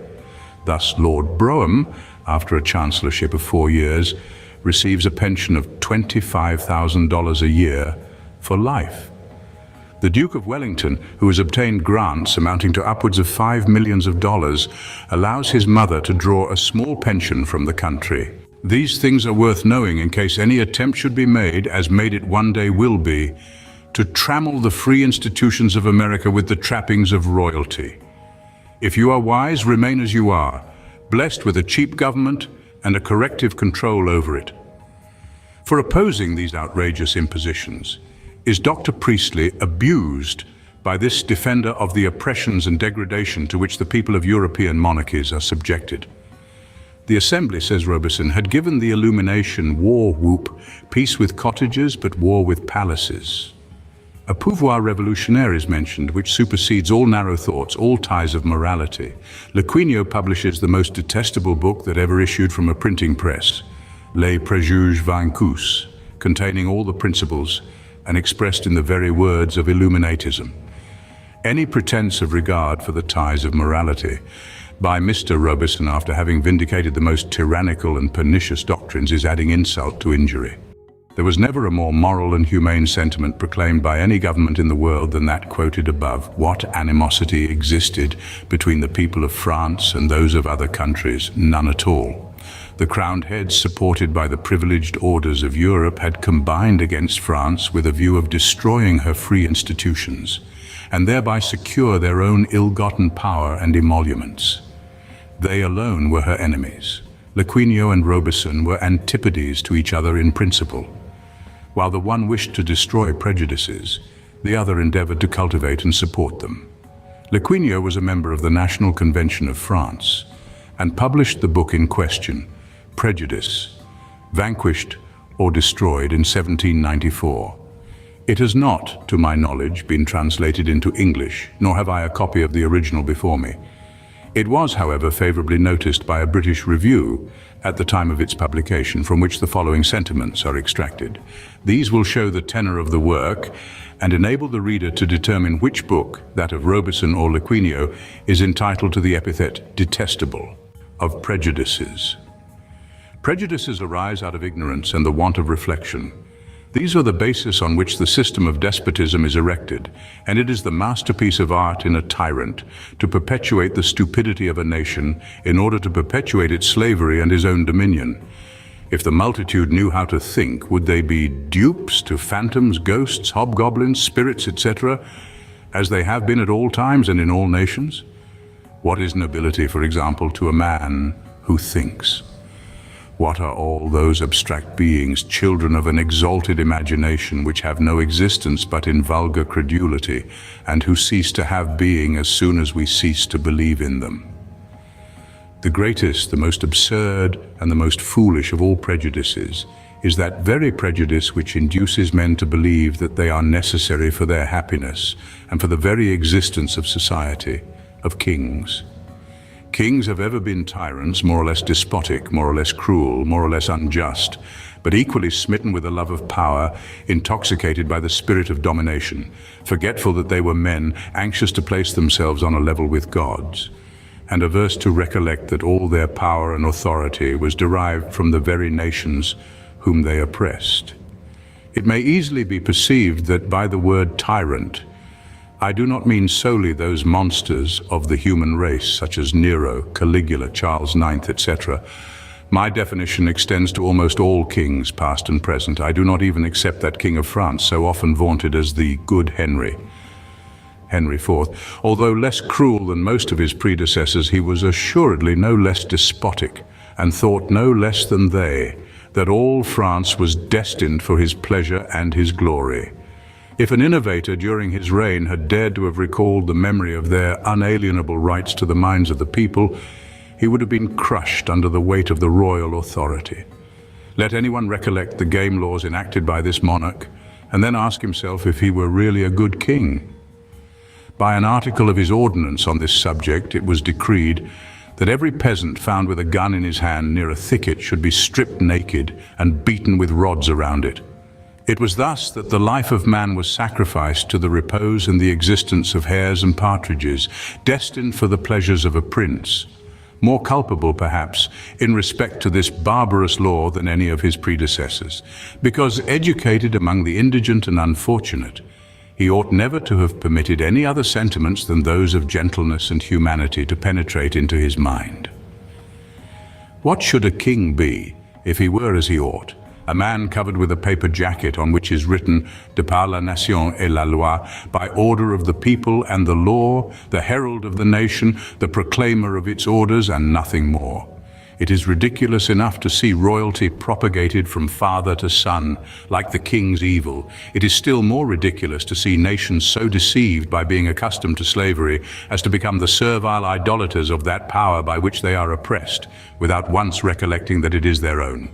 Thus Lord Brougham, after a chancellorship of 4 years, receives a pension of $25,000 a year for life. The Duke of Wellington, who has obtained grants amounting to upwards of $5 million, allows his mother to draw a small pension from the country. These things are worth knowing in case any attempt should be made, as made it one day will be, to trammel the free institutions of America with the trappings of royalty. If you are wise, remain as you are, blessed with a cheap government and a corrective control over it." For opposing these outrageous impositions, is Dr. Priestley abused by this defender of the oppressions and degradation to which the people of European monarchies are subjected? The Assembly, says Robison, had given the illumination war whoop, peace with cottages but war with palaces. A pouvoir revolutionnaire is mentioned, which supersedes all narrow thoughts, all ties of morality. Lequinio publishes the most detestable book that ever issued from a printing press, Les Préjugés Vaincus, containing all the principles and expressed in the very words of Illuminatism. Any pretense of regard for the ties of morality by Mr. Robison, after having vindicated the most tyrannical and pernicious doctrines, is adding insult to injury. There was never a more moral and humane sentiment proclaimed by any government in the world than that quoted above. What animosity existed between the people of France and those of other countries? None at all. The crowned heads, supported by the privileged orders of Europe, had combined against France with a view of destroying her free institutions, and thereby secure their own ill-gotten power and emoluments. They alone were her enemies. Lequinio and Robison were antipodes to each other in principle. While the one wished to destroy prejudices, the other endeavored to cultivate and support them. Lequinio was a member of the National Convention of France and published the book in question, Prejudice, Vanquished or Destroyed, in 1794. It has not, to my knowledge, been translated into English, nor have I a copy of the original before me. It was, however, favorably noticed by a British review at the time of its publication, from which the following sentiments are extracted. These will show the tenor of the work and enable the reader to determine which book, that of Robison or Lequinio, is entitled to the epithet detestable of prejudices. Prejudices arise out of ignorance and the want of reflection. These are the basis on which the system of despotism is erected, and it is the masterpiece of art in a tyrant to perpetuate the stupidity of a nation in order to perpetuate its slavery and his own dominion. If the multitude knew how to think, would they be dupes to phantoms, ghosts, hobgoblins, spirits, etc., as they have been at all times and in all nations? What is nobility, for example, to a man who thinks? What are all those abstract beings, children of an exalted imagination, which have no existence but in vulgar credulity, and who cease to have being as soon as we cease to believe in them? The greatest, the most absurd, and the most foolish of all prejudices is that very prejudice which induces men to believe that they are necessary for their happiness and for the very existence of society, of kings. Kings have ever been tyrants, more or less despotic, more or less cruel, more or less unjust, but equally smitten with the love of power, intoxicated by the spirit of domination, forgetful that they were men, anxious to place themselves on a level with gods, and averse to recollect that all their power and authority was derived from the very nations whom they oppressed. It may easily be perceived that by the word tyrant, I do not mean solely those monsters of the human race, such as Nero, Caligula, Charles IX, etc. My definition extends to almost all kings, past and present. I do not even accept that King of France, so often vaunted as the good Henry IV. Although less cruel than most of his predecessors, he was assuredly no less despotic, and thought no less than they that all France was destined for his pleasure and his glory. If an innovator during his reign had dared to have recalled the memory of their unalienable rights to the minds of the people, he would have been crushed under the weight of the royal authority. Let anyone recollect the game laws enacted by this monarch, and then ask himself if he were really a good king. By an article of his ordinance on this subject, it was decreed that every peasant found with a gun in his hand near a thicket should be stripped naked and beaten with rods around it. It was thus that the life of man was sacrificed to the repose and the existence of hares and partridges, destined for the pleasures of a prince, more culpable perhaps in respect to this barbarous law than any of his predecessors, because educated among the indigent and unfortunate, he ought never to have permitted any other sentiments than those of gentleness and humanity to penetrate into his mind. What should a king be if he were as he ought? A man covered with a paper jacket on which is written "De par la nation et la loi," by order of the people and the law, the herald of the nation, the proclaimer of its orders, and nothing more. It is ridiculous enough to see royalty propagated from father to son, like the king's evil. It is still more ridiculous to see nations so deceived by being accustomed to slavery as to become the servile idolaters of that power by which they are oppressed, without once recollecting that it is their own.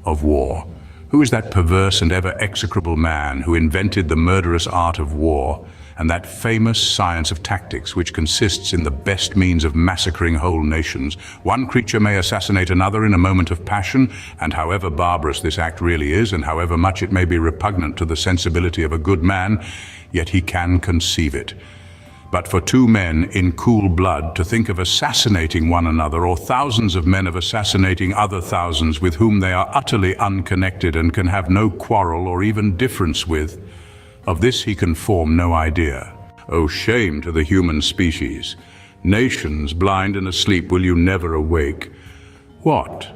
Of war. Who is that perverse and ever execrable man who invented the murderous art of war and that famous science of tactics which consists in the best means of massacring whole nations? One creature may assassinate another in a moment of passion, and however barbarous this act really is, and however much it may be repugnant to the sensibility of a good man, yet he can conceive it. But for two men in cool blood to think of assassinating one another, or thousands of men of assassinating other thousands with whom they are utterly unconnected and can have no quarrel or even difference with, of this he can form no idea. Oh, shame to the human species! Nations blind and asleep, will you never awake? What?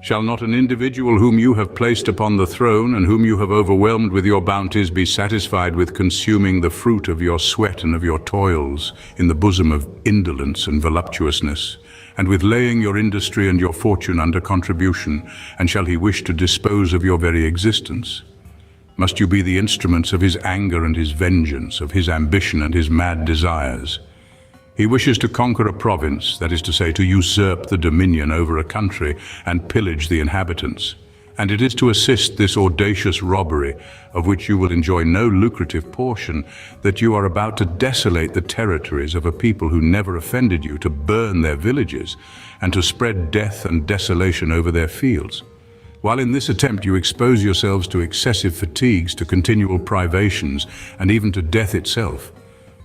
Shall not an individual whom you have placed upon the throne and whom you have overwhelmed with your bounties be satisfied with consuming the fruit of your sweat and of your toils in the bosom of indolence and voluptuousness, and with laying your industry and your fortune under contribution, and shall he wish to dispose of your very existence? Must you be the instruments of his anger and his vengeance, of his ambition and his mad desires? He wishes to conquer a province, that is to say, to usurp the dominion over a country and pillage the inhabitants. And it is to assist this audacious robbery, of which you will enjoy no lucrative portion, that you are about to desolate the territories of a people who never offended you, to burn their villages, and to spread death and desolation over their fields. While in this attempt you expose yourselves to excessive fatigues, to continual privations, and even to death itself,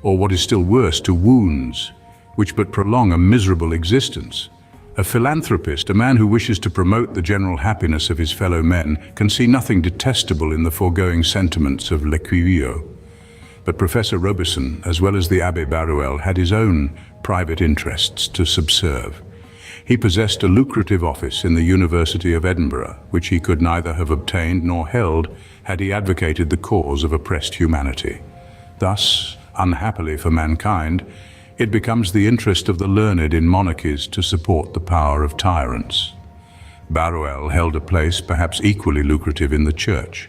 or what is still worse, to wounds, which but prolong a miserable existence. A philanthropist, a man who wishes to promote the general happiness of his fellow men, can see nothing detestable in the foregoing sentiments of Lequeuille. But Professor Robison, as well as the Abbé Barruel, had his own private interests to subserve. He possessed a lucrative office in the University of Edinburgh, which he could neither have obtained nor held had he advocated the cause of oppressed humanity. Thus, unhappily for mankind, it becomes the interest of the learned in monarchies to support the power of tyrants. Barruel held a place perhaps equally lucrative in the church.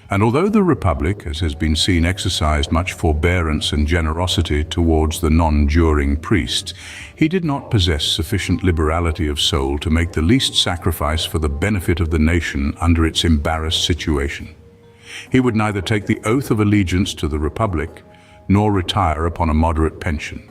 And although the Republic, as has been seen, exercised much forbearance and generosity towards the non-juring priests, he did not possess sufficient liberality of soul to make the least sacrifice for the benefit of the nation under its embarrassed situation. He would neither take the oath of allegiance to the Republic, nor retire upon a moderate pension.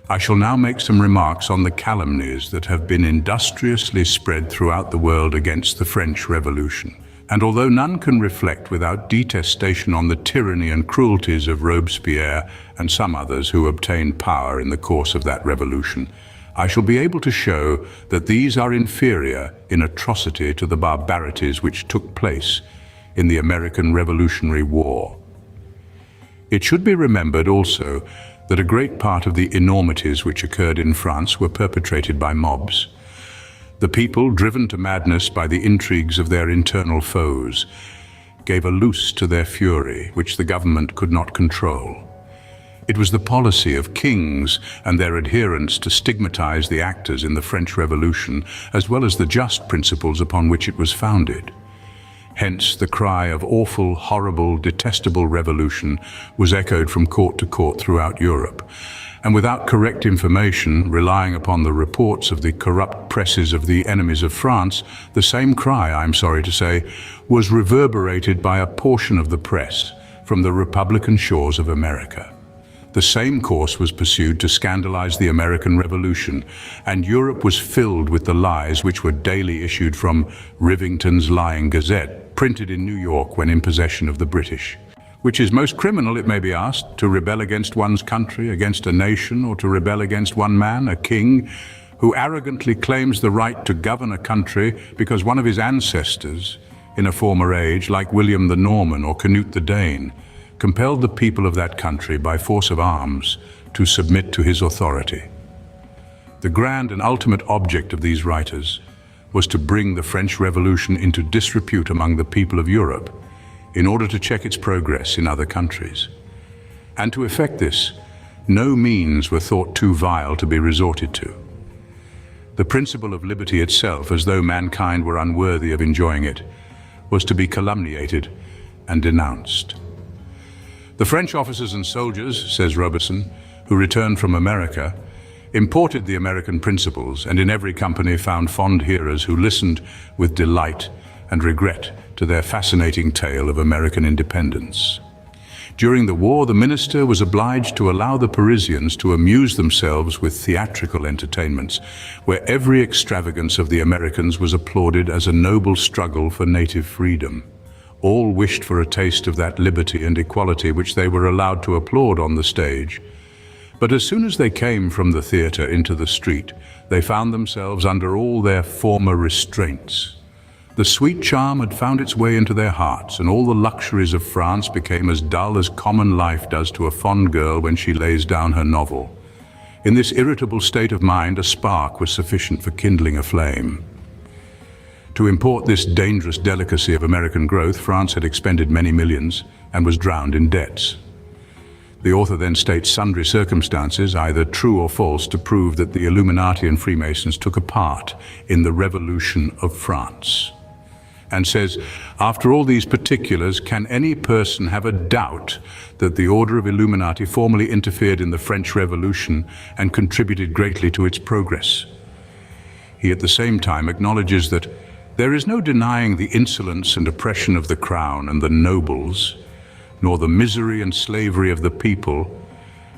I shall now make some remarks on the calumnies that have been industriously spread throughout the world against the French Revolution. And although none can reflect without detestation on the tyranny and cruelties of Robespierre and some others who obtained power in the course of that revolution, I shall be able to show that these are inferior in atrocity to the barbarities which took place in the American Revolutionary War. It should be remembered also that a great part of the enormities which occurred in France were perpetrated by mobs. The people, driven to madness by the intrigues of their internal foes, gave a loose to their fury which the government could not control. It was the policy of kings and their adherents to stigmatize the actors in the French Revolution, as well as the just principles upon which it was founded. Hence, the cry of awful, horrible, detestable revolution was echoed from court to court throughout Europe. And without correct information, relying upon the reports of the corrupt presses of the enemies of France, the same cry, I'm sorry to say, was reverberated by a portion of the press from the Republican shores of America. The same course was pursued to scandalize the American Revolution, and Europe was filled with the lies which were daily issued from Rivington's lying Gazette, printed in New York when in possession of the British. Which is most criminal, it may be asked, to rebel against one's country, against a nation, or to rebel against one man, a king, who arrogantly claims the right to govern a country because one of his ancestors, in a former age, like William the Norman or Canute the Dane, compelled the people of that country by force of arms to submit to his authority. The grand and ultimate object of these writers was to bring the French Revolution into disrepute among the people of Europe, in order to check its progress in other countries. And to effect this, no means were thought too vile to be resorted to. The principle of liberty itself, as though mankind were unworthy of enjoying it, was to be calumniated and denounced. The French officers and soldiers, says Robison, who returned from America, imported the American principles, and in every company found fond hearers who listened with delight and regret to their fascinating tale of American independence. During the war, the minister was obliged to allow the Parisians to amuse themselves with theatrical entertainments, where every extravagance of the Americans was applauded as a noble struggle for native freedom. All wished for a taste of that liberty and equality which they were allowed to applaud on the stage. But as soon as they came from the theater into the street, they found themselves under all their former restraints. The sweet charm had found its way into their hearts, and all the luxuries of France became as dull as common life does to a fond girl when she lays down her novel. In this irritable state of mind, a spark was sufficient for kindling a flame. To import this dangerous delicacy of American growth, France had expended many millions and was drowned in debts. The author then states sundry circumstances, either true or false, to prove that the Illuminati and Freemasons took a part in the Revolution of France. And says, after all these particulars, can any person have a doubt that the Order of Illuminati formally interfered in the French Revolution and contributed greatly to its progress? He at the same time acknowledges that there is no denying the insolence and oppression of the crown and the nobles, nor the misery and slavery of the people,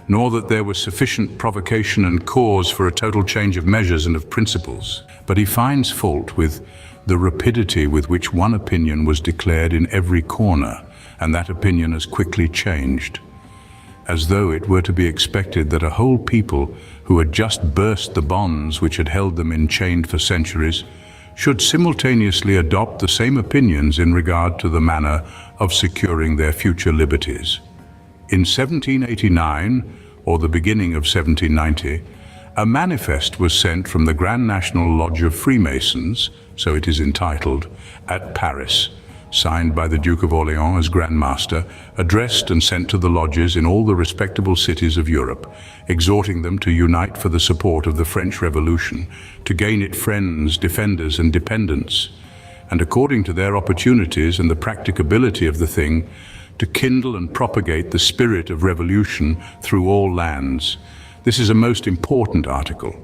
nor that there was sufficient provocation and cause for a total change of measures and of principles. But he finds fault with the rapidity with which one opinion was declared in every corner, and that opinion as quickly changed, as though it were to be expected that a whole people who had just burst the bonds which had held them enchained for centuries should simultaneously adopt the same opinions in regard to the manner of securing their future liberties. In 1789, or the beginning of 1790, a manifest was sent from the Grand National Lodge of Freemasons, so it is entitled, at Paris, signed by the Duke of Orleans as Grand Master, addressed and sent to the lodges in all the respectable cities of Europe, exhorting them to unite for the support of the French Revolution, to gain it friends, defenders and dependents, and according to their opportunities and the practicability of the thing, to kindle and propagate the spirit of revolution through all lands. This is a most important article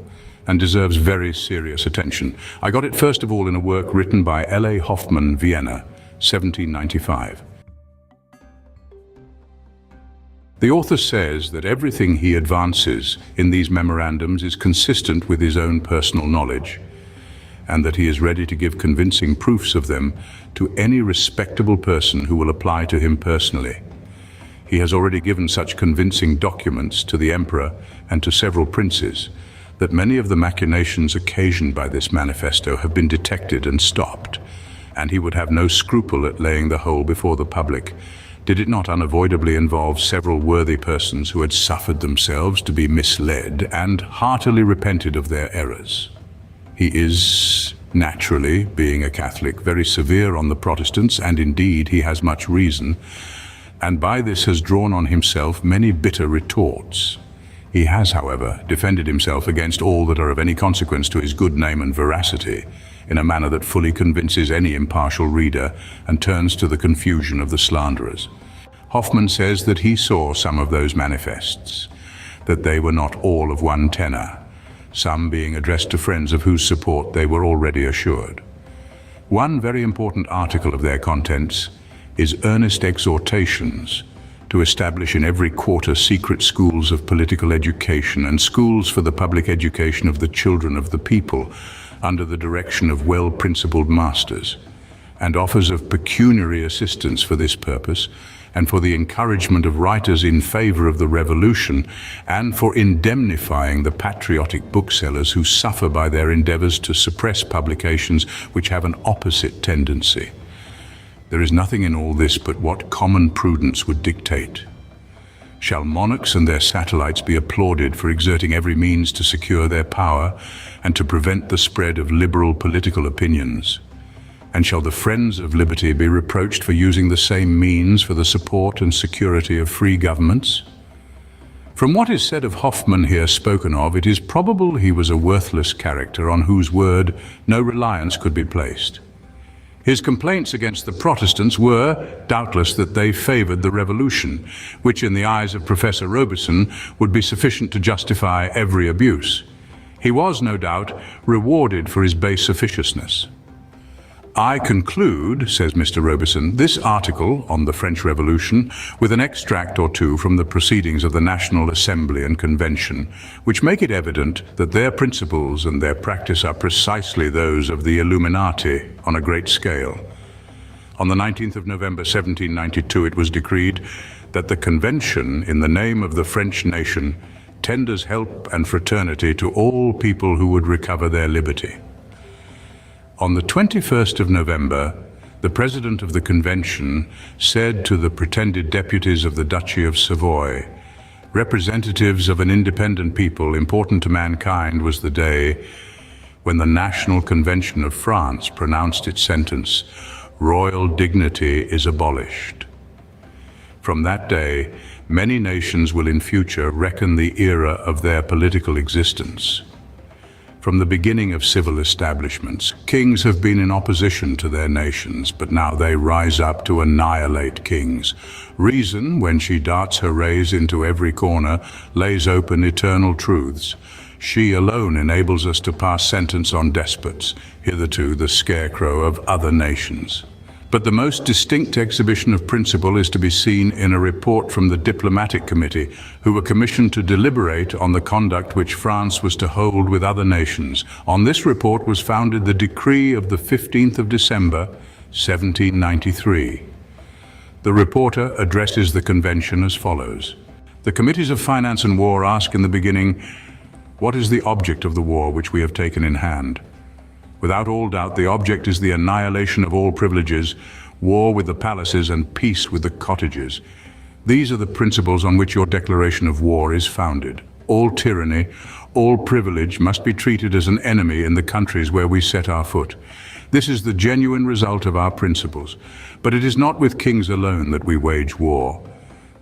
and deserves very serious attention. I got it first of all in a work written by L.A. Hoffman, Vienna, 1795. The author says that everything he advances in these memorandums is consistent with his own personal knowledge, and that he is ready to give convincing proofs of them to any respectable person who will apply to him personally. He has already given such convincing documents to the Emperor and to several princes that many of the machinations occasioned by this manifesto have been detected and stopped, and he would have no scruple at laying the whole before the public, did it not unavoidably involve several worthy persons who had suffered themselves to be misled and heartily repented of their errors. He is, naturally, being a Catholic, very severe on the Protestants, and indeed he has much reason, and by this has drawn on himself many bitter retorts. He has, however, defended himself against all that are of any consequence to his good name and veracity, in a manner that fully convinces any impartial reader and turns to the confusion of the slanderers. Hoffman says that he saw some of those manifests, that they were not all of one tenor, some being addressed to friends of whose support they were already assured. One very important article of their contents is earnest exhortations to establish in every quarter secret schools of political education and schools for the public education of the children of the people under the direction of well-principled masters, and offers of pecuniary assistance for this purpose, and for the encouragement of writers in favor of the revolution, and for indemnifying the patriotic booksellers who suffer by their endeavors to suppress publications which have an opposite tendency. There is nothing in all this but what common prudence would dictate. Shall monarchs and their satellites be applauded for exerting every means to secure their power and to prevent the spread of liberal political opinions? And shall the friends of liberty be reproached for using the same means for the support and security of free governments? From what is said of Hoffman here spoken of, it is probable he was a worthless character on whose word no reliance could be placed. His complaints against the Protestants were, doubtless, that they favored the revolution, which in the eyes of Professor Robison would be sufficient to justify every abuse. He was, no doubt, rewarded for his base officiousness. I conclude, says Mr. Robison, this article on the French Revolution with an extract or two from the proceedings of the National Assembly and Convention, which make it evident that their principles and their practice are precisely those of the Illuminati on a great scale. On the 19th of November 1792 it was decreed that the Convention, in the name of the French nation, tenders help and fraternity to all people who would recover their liberty. On the 21st of November, the President of the Convention said to the pretended deputies of the Duchy of Savoy, representatives of an independent people important to mankind was the day when the National Convention of France pronounced its sentence, royal dignity is abolished. From that day, many nations will in future reckon the era of their political existence. From the beginning of civil establishments, kings have been in opposition to their nations, but now they rise up to annihilate kings. Reason, when she darts her rays into every corner, lays open eternal truths. She alone enables us to pass sentence on despots, hitherto the scarecrow of other nations. But the most distinct exhibition of principle is to be seen in a report from the Diplomatic Committee, who were commissioned to deliberate on the conduct which France was to hold with other nations. On this report was founded the decree of the 15th of December, 1793. The reporter addresses the convention as follows. The Committees of Finance and War ask in the beginning, what is the object of the war which we have taken in hand? Without all doubt, the object is the annihilation of all privileges, war with the palaces and peace with the cottages. These are the principles on which your declaration of war is founded. All tyranny, all privilege must be treated as an enemy in the countries where we set our foot. This is the genuine result of our principles. But it is not with kings alone that we wage war.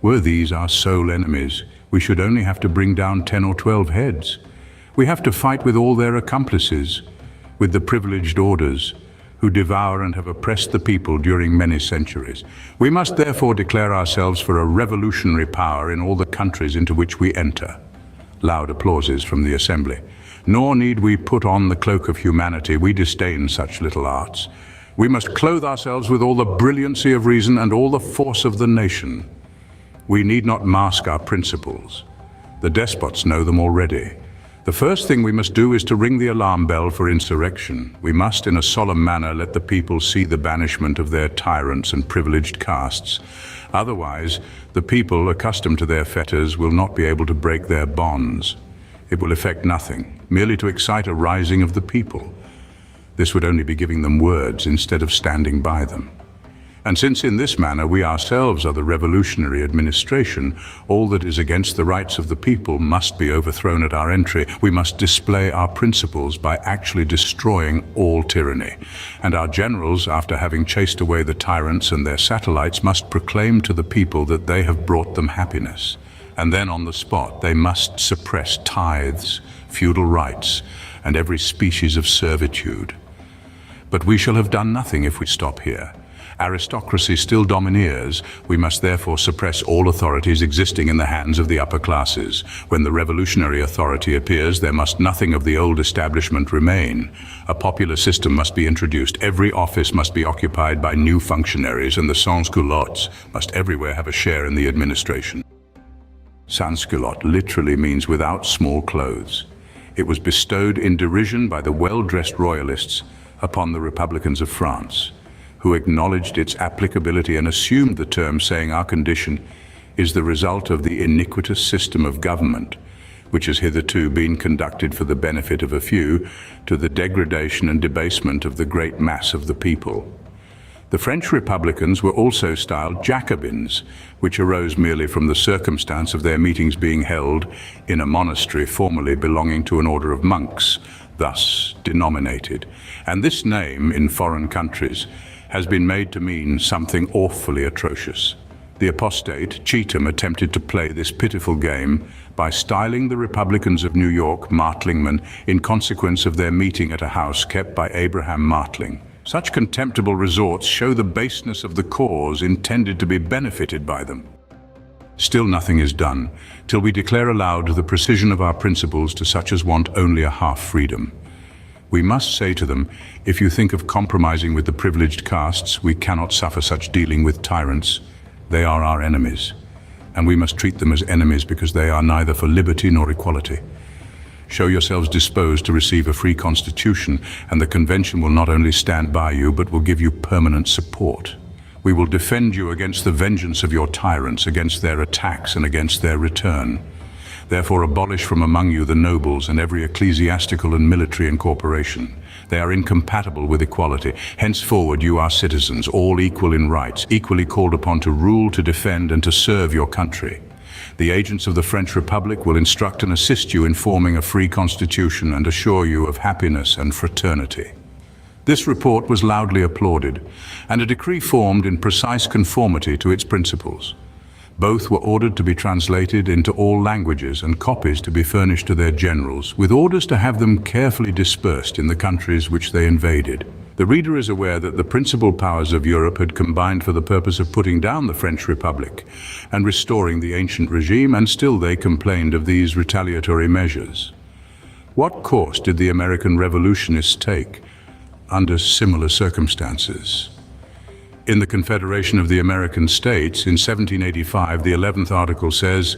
Were these our sole enemies, we should only have to bring down 10 or 12 heads. We have to fight with all their accomplices, with the privileged orders, who devour and have oppressed the people during many centuries. We must therefore declare ourselves for a revolutionary power in all the countries into which we enter. Loud applauses from the assembly. Nor need we put on the cloak of humanity. We disdain such little arts. We must clothe ourselves with all the brilliancy of reason and all the force of the nation. We need not mask our principles. The despots know them already. The first thing we must do is to ring the alarm bell for insurrection. We must, in a solemn manner, let the people see the banishment of their tyrants and privileged castes. Otherwise, the people, accustomed to their fetters, will not be able to break their bonds. It will effect nothing, merely to excite a rising of the people. This would only be giving them words instead of standing by them. And since in this manner we ourselves are the revolutionary administration, all that is against the rights of the people must be overthrown at our entry. We must display our principles by actually destroying all tyranny. And our generals, after having chased away the tyrants and their satellites, must proclaim to the people that they have brought them happiness. And then on the spot they must suppress tithes, feudal rights, and every species of servitude. But we shall have done nothing if we stop here. Aristocracy still domineers. We must therefore suppress all authorities existing in the hands of the upper classes. When the revolutionary authority appears, there must nothing of the old establishment remain. A popular system must be introduced. Every office must be occupied by new functionaries, and the sans-culottes must everywhere have a share in the administration. Sans-culotte literally means without small clothes. It was bestowed in derision by the well-dressed royalists upon the Republicans of France, who acknowledged its applicability and assumed the term, saying our condition is the result of the iniquitous system of government, which has hitherto been conducted for the benefit of a few, to the degradation and debasement of the great mass of the people. The French Republicans were also styled Jacobins, which arose merely from the circumstance of their meetings being held in a monastery formerly belonging to an order of monks, thus denominated. And this name in foreign countries has been made to mean something awfully atrocious. The apostate Cheetham attempted to play this pitiful game by styling the Republicans of New York Martlingmen in consequence of their meeting at a house kept by Abraham Martling. Such contemptible resorts show the baseness of the cause intended to be benefited by them. Still nothing is done till we declare aloud the precision of our principles to such as want only a half freedom. We must say to them, if you think of compromising with the privileged castes, we cannot suffer such dealing with tyrants. They are our enemies, and we must treat them as enemies because they are neither for liberty nor equality. Show yourselves disposed to receive a free constitution, and the convention will not only stand by you, but will give you permanent support. We will defend you against the vengeance of your tyrants, against their attacks and against their return. Therefore abolish from among you the nobles and every ecclesiastical and military incorporation. They are incompatible with equality. Henceforward you are citizens, all equal in rights, equally called upon to rule, to defend, and to serve your country. The agents of the French Republic will instruct and assist you in forming a free constitution and assure you of happiness and fraternity. This report was loudly applauded, and a decree formed in precise conformity to its principles. Both were ordered to be translated into all languages and copies to be furnished to their generals, with orders to have them carefully dispersed in the countries which they invaded. The reader is aware that the principal powers of Europe had combined for the purpose of putting down the French Republic and restoring the ancient regime, and still they complained of these retaliatory measures. What course did the American revolutionists take under similar circumstances? In the Confederation of the American States, in 1785, the 11th article says,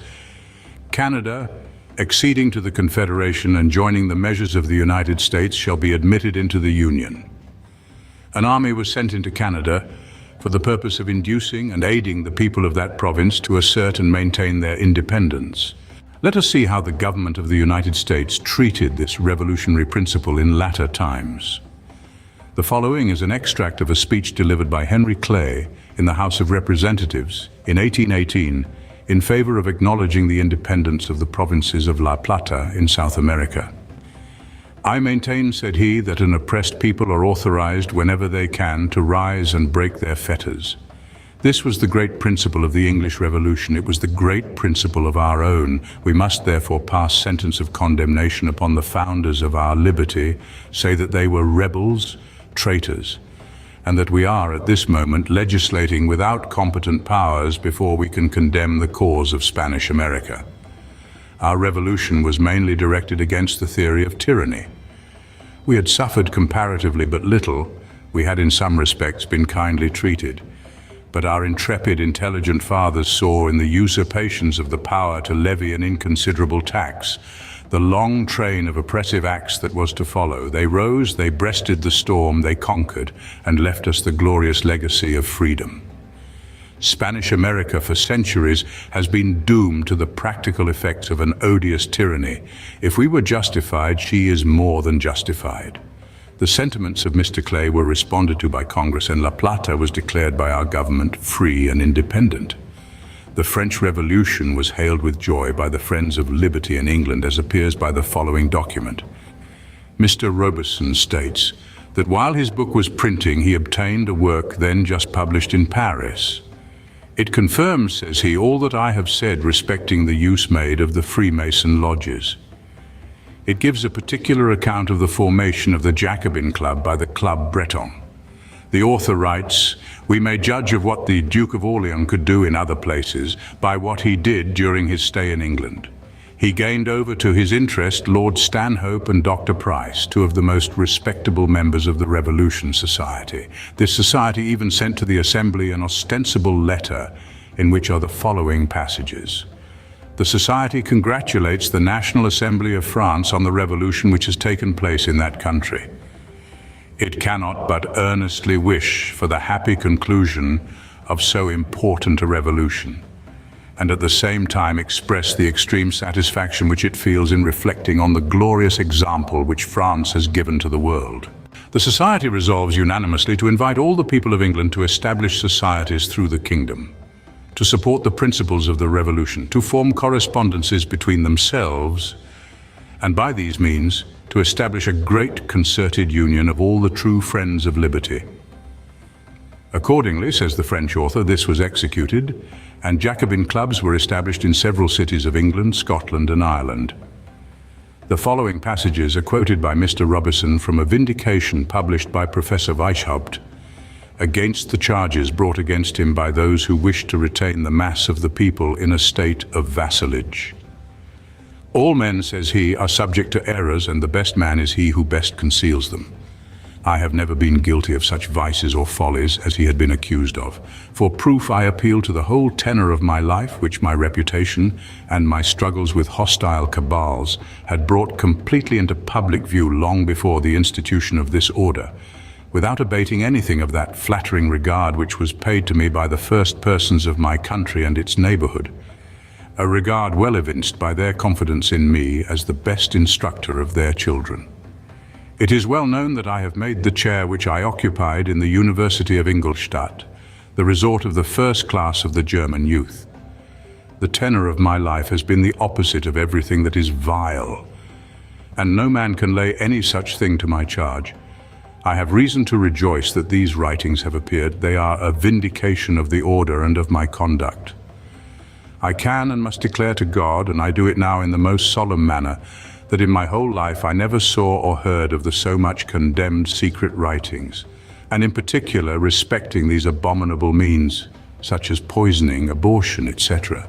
Canada, acceding to the Confederation and joining the measures of the United States, shall be admitted into the Union. An army was sent into Canada for the purpose of inducing and aiding the people of that province to assert and maintain their independence. Let us see how the government of the United States treated this revolutionary principle in latter times. The following is an extract of a speech delivered by Henry Clay in the House of Representatives in 1818 in favor of acknowledging the independence of the provinces of La Plata in South America. I maintain, said he, that an oppressed people are authorized whenever they can to rise and break their fetters. This was the great principle of the English Revolution. It was the great principle of our own. We must therefore pass sentence of condemnation upon the founders of our liberty, say that they were rebels, traitors, and that we are at this moment legislating without competent powers before we can condemn the cause of Spanish America. Our revolution was mainly directed against the theory of tyranny. We had suffered comparatively but little. We had in some respects been kindly treated. But our intrepid, intelligent fathers saw in the usurpations of the power to levy an inconsiderable tax the long train of oppressive acts that was to follow. They rose, they breasted the storm, they conquered, and left us the glorious legacy of freedom. Spanish America for centuries has been doomed to the practical effects of an odious tyranny. If we were justified, she is more than justified. The sentiments of Mr. Clay were responded to by Congress, and La Plata was declared by our government free and independent. The French Revolution was hailed with joy by the friends of liberty in England, as appears by the following document. Mr. Robison states that while his book was printing, he obtained a work then just published in Paris. It confirms, says he, all that I have said respecting the use made of the Freemason lodges. It gives a particular account of the formation of the Jacobin Club by the Club Breton. The author writes, "We may judge of what the Duke of Orleans could do in other places by what he did during his stay in England. He gained over to his interest Lord Stanhope and Dr. Price, two of the most respectable members of the Revolution Society. This society even sent to the Assembly an ostensible letter in which are the following passages. The Society congratulates the National Assembly of France on the revolution which has taken place in that country. It cannot but earnestly wish for the happy conclusion of so important a revolution, and at the same time express the extreme satisfaction which it feels in reflecting on the glorious example which France has given to the world. The Society resolves unanimously to invite all the people of England to establish societies through the kingdom, to support the principles of the revolution, to form correspondences between themselves, and by these means to establish a great concerted union of all the true friends of liberty. Accordingly, says the French author, this was executed, and Jacobin clubs were established in several cities of England, Scotland, and Ireland." The following passages are quoted by Mr. Robison from a vindication published by Professor Weishaupt against the charges brought against him by those who wished to retain the mass of the people in a state of vassalage. "All men," says he, "are subject to errors, and the best man is he who best conceals them. I have never been guilty of such vices or follies as he had been accused of. For proof I appeal to the whole tenor of my life, which my reputation and my struggles with hostile cabals had brought completely into public view long before the institution of this order, without abating anything of that flattering regard which was paid to me by the first persons of my country and its neighborhood, a regard well evinced by their confidence in me as the best instructor of their children. It is well known that I have made the chair which I occupied in the University of Ingolstadt the resort of the first class of the German youth. The tenor of my life has been the opposite of everything that is vile, and no man can lay any such thing to my charge. I have reason to rejoice that these writings have appeared. They are a vindication of the order and of my conduct. I can and must declare to God, and I do it now in the most solemn manner, that in my whole life I never saw or heard of the so much condemned secret writings, and in particular respecting these abominable means, such as poisoning, abortion, etc.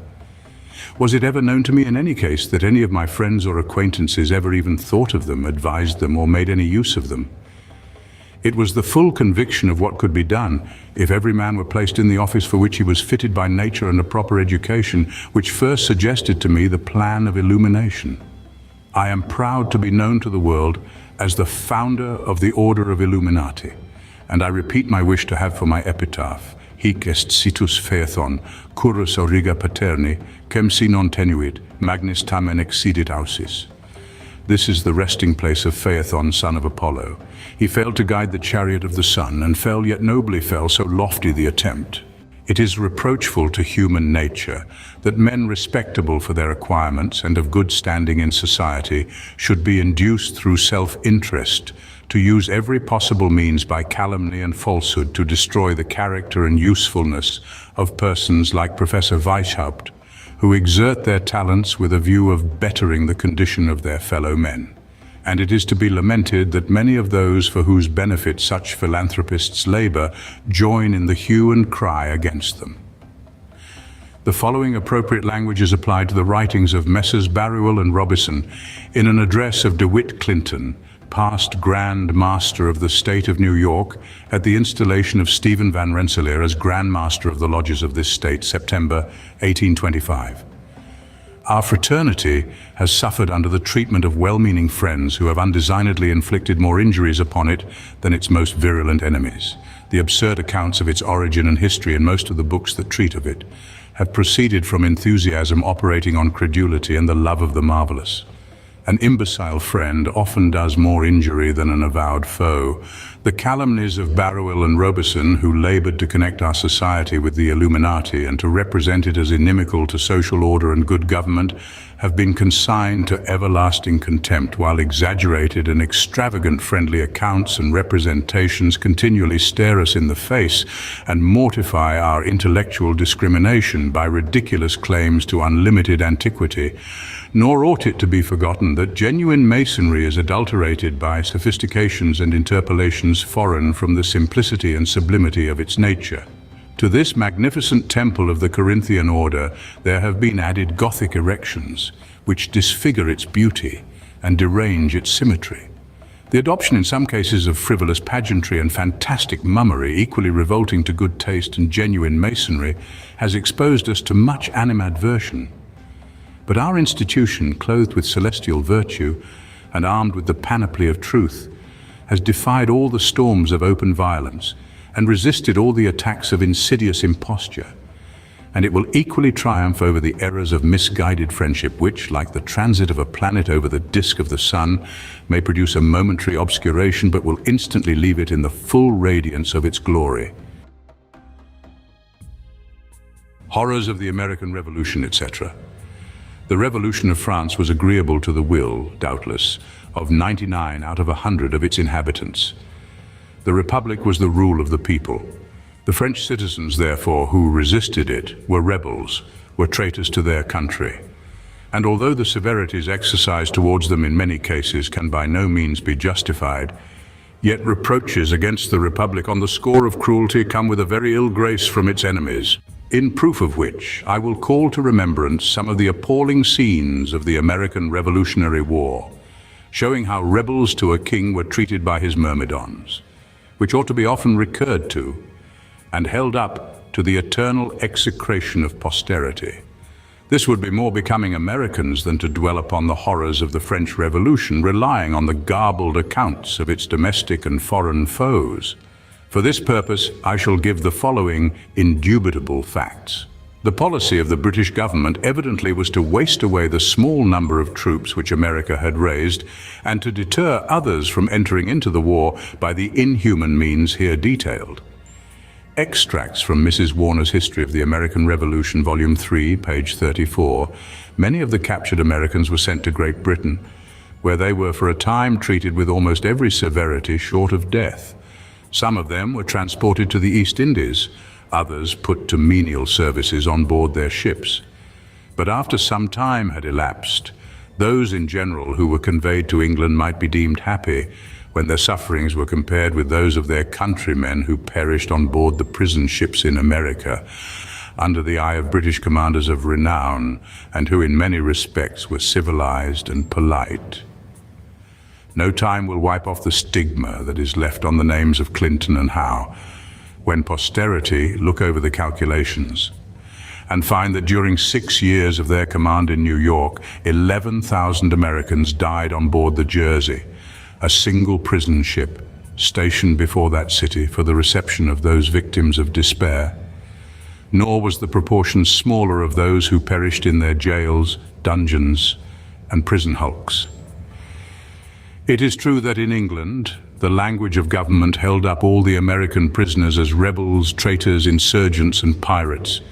Was it ever known to me in any case that any of my friends or acquaintances ever even thought of them, advised them, or made any use of them? It was the full conviction of what could be done if every man were placed in the office for which he was fitted by nature and a proper education, which first suggested to me the plan of illumination. I am proud to be known to the world as the founder of the Order of Illuminati, and I repeat my wish to have for my epitaph, hic est situs Phaethon, currus auriga paterni, quem si non tenuit, magnis tamen excidit ausis. This is the resting place of Phaethon, son of Apollo. He failed to guide the chariot of the sun, and fell, yet nobly fell, so lofty the attempt. It is reproachful to human nature that men respectable for their acquirements and of good standing in society should be induced through self-interest to use every possible means by calumny and falsehood to destroy the character and usefulness of persons like Professor Weishaupt, who exert their talents with a view of bettering the condition of their fellow men. And it is to be lamented that many of those for whose benefit such philanthropists labor join in the hue and cry against them. The following appropriate language is applied to the writings of Messrs. Barruel and Robison in an address of DeWitt Clinton, past Grand Master of the State of New York, at the installation of Stephen Van Rensselaer as Grand Master of the Lodges of this state, September 1825. Our fraternity has suffered under the treatment of well-meaning friends who have undesignedly inflicted more injuries upon it than its most virulent enemies. The absurd accounts of its origin and history in most of the books that treat of it have proceeded from enthusiasm operating on credulity and the love of the marvelous. An imbecile friend often does more injury than an avowed foe. The calumnies of Barruel and Robison, who labored to connect our society with the Illuminati and to represent it as inimical to social order and good government, have been consigned to everlasting contempt, while exaggerated and extravagant friendly accounts and representations continually stare us in the face and mortify our intellectual discrimination by ridiculous claims to unlimited antiquity. Nor ought it to be forgotten that genuine Masonry is adulterated by sophistications and interpolations foreign from the simplicity and sublimity of its nature. To this magnificent temple of the Corinthian order there have been added Gothic erections, which disfigure its beauty and derange its symmetry. The adoption in some cases of frivolous pageantry and fantastic mummery, equally revolting to good taste and genuine Masonry, has exposed us to much animadversion. But our institution, clothed with celestial virtue and armed with the panoply of truth, has defied all the storms of open violence and resisted all the attacks of insidious imposture. And it will equally triumph over the errors of misguided friendship which, like the transit of a planet over the disk of the sun, may produce a momentary obscuration but will instantly leave it in the full radiance of its glory. Horrors of the American Revolution, etc. The Revolution of France was agreeable to the will, doubtless, of 99 out of 100 of its inhabitants. The Republic was the rule of the people. The French citizens, therefore, who resisted it, were rebels, were traitors to their country. And although the severities exercised towards them in many cases can by no means be justified, yet reproaches against the Republic on the score of cruelty come with a very ill grace from its enemies. In proof of which, I will call to remembrance some of the appalling scenes of the American Revolutionary War, showing how rebels to a king were treated by his myrmidons, which ought to be often recurred to and held up to the eternal execration of posterity. This would be more becoming Americans than to dwell upon the horrors of the French Revolution, relying on the garbled accounts of its domestic and foreign foes. For this purpose, I shall give the following indubitable facts. The policy of the British government evidently was to waste away the small number of troops which America had raised and to deter others from entering into the war by the inhuman means here detailed. Extracts from Mrs. Warner's History of the American Revolution, Volume 3, page 34. Many of the captured Americans were sent to Great Britain, where they were for a time treated with almost every severity short of death. Some of them were transported to the East Indies, others put to menial services on board their ships. But after some time had elapsed, those in general who were conveyed to England might be deemed happy when their sufferings were compared with those of their countrymen who perished on board the prison ships in America, under the eye of British commanders of renown, and who in many respects were civilized and polite. No time will wipe off the stigma that is left on the names of Clinton and Howe, when posterity look over the calculations and find that during 6 years of their command in New York, 11,000 Americans died on board the Jersey, a single prison ship stationed before that city for the reception of those victims of despair. Nor was the proportion smaller of those who perished in their jails, dungeons, and prison hulks. It is true that in England, the language of government held up all the American prisoners as rebels, traitors, insurgents, and pirates.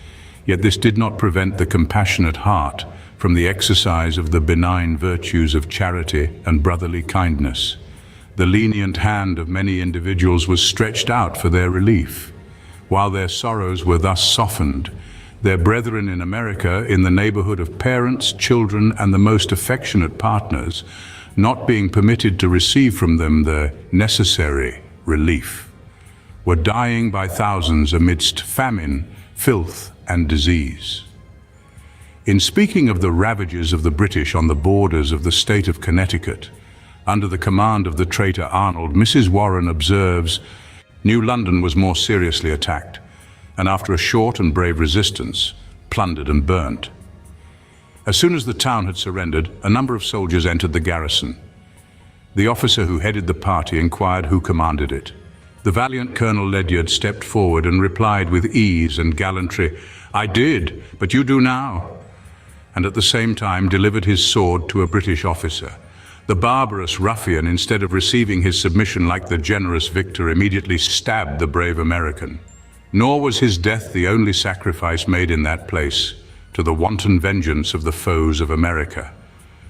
Yet this did not prevent the compassionate heart from the exercise of the benign virtues of charity and brotherly kindness. The lenient hand of many individuals was stretched out for their relief. While their sorrows were thus softened, their brethren in America, in the neighborhood of parents, children, and the most affectionate partners, not being permitted to receive from them the necessary relief, were dying by thousands amidst famine, filth, and disease. In speaking of the ravages of the British on the borders of the state of Connecticut, under the command of the traitor Arnold, Mrs. Warren observes, New London was more seriously attacked, and after a short and brave resistance, plundered and burnt. As soon as the town had surrendered, a number of soldiers entered the garrison. The officer who headed the party inquired who commanded it. The valiant Colonel Ledyard stepped forward and replied with ease and gallantry, "I did, but you do now," and at the same time delivered his sword to a British officer. The barbarous ruffian, instead of receiving his submission like the generous victor, immediately stabbed the brave American. Nor was his death the only sacrifice made in that place to the wanton vengeance of the foes of America.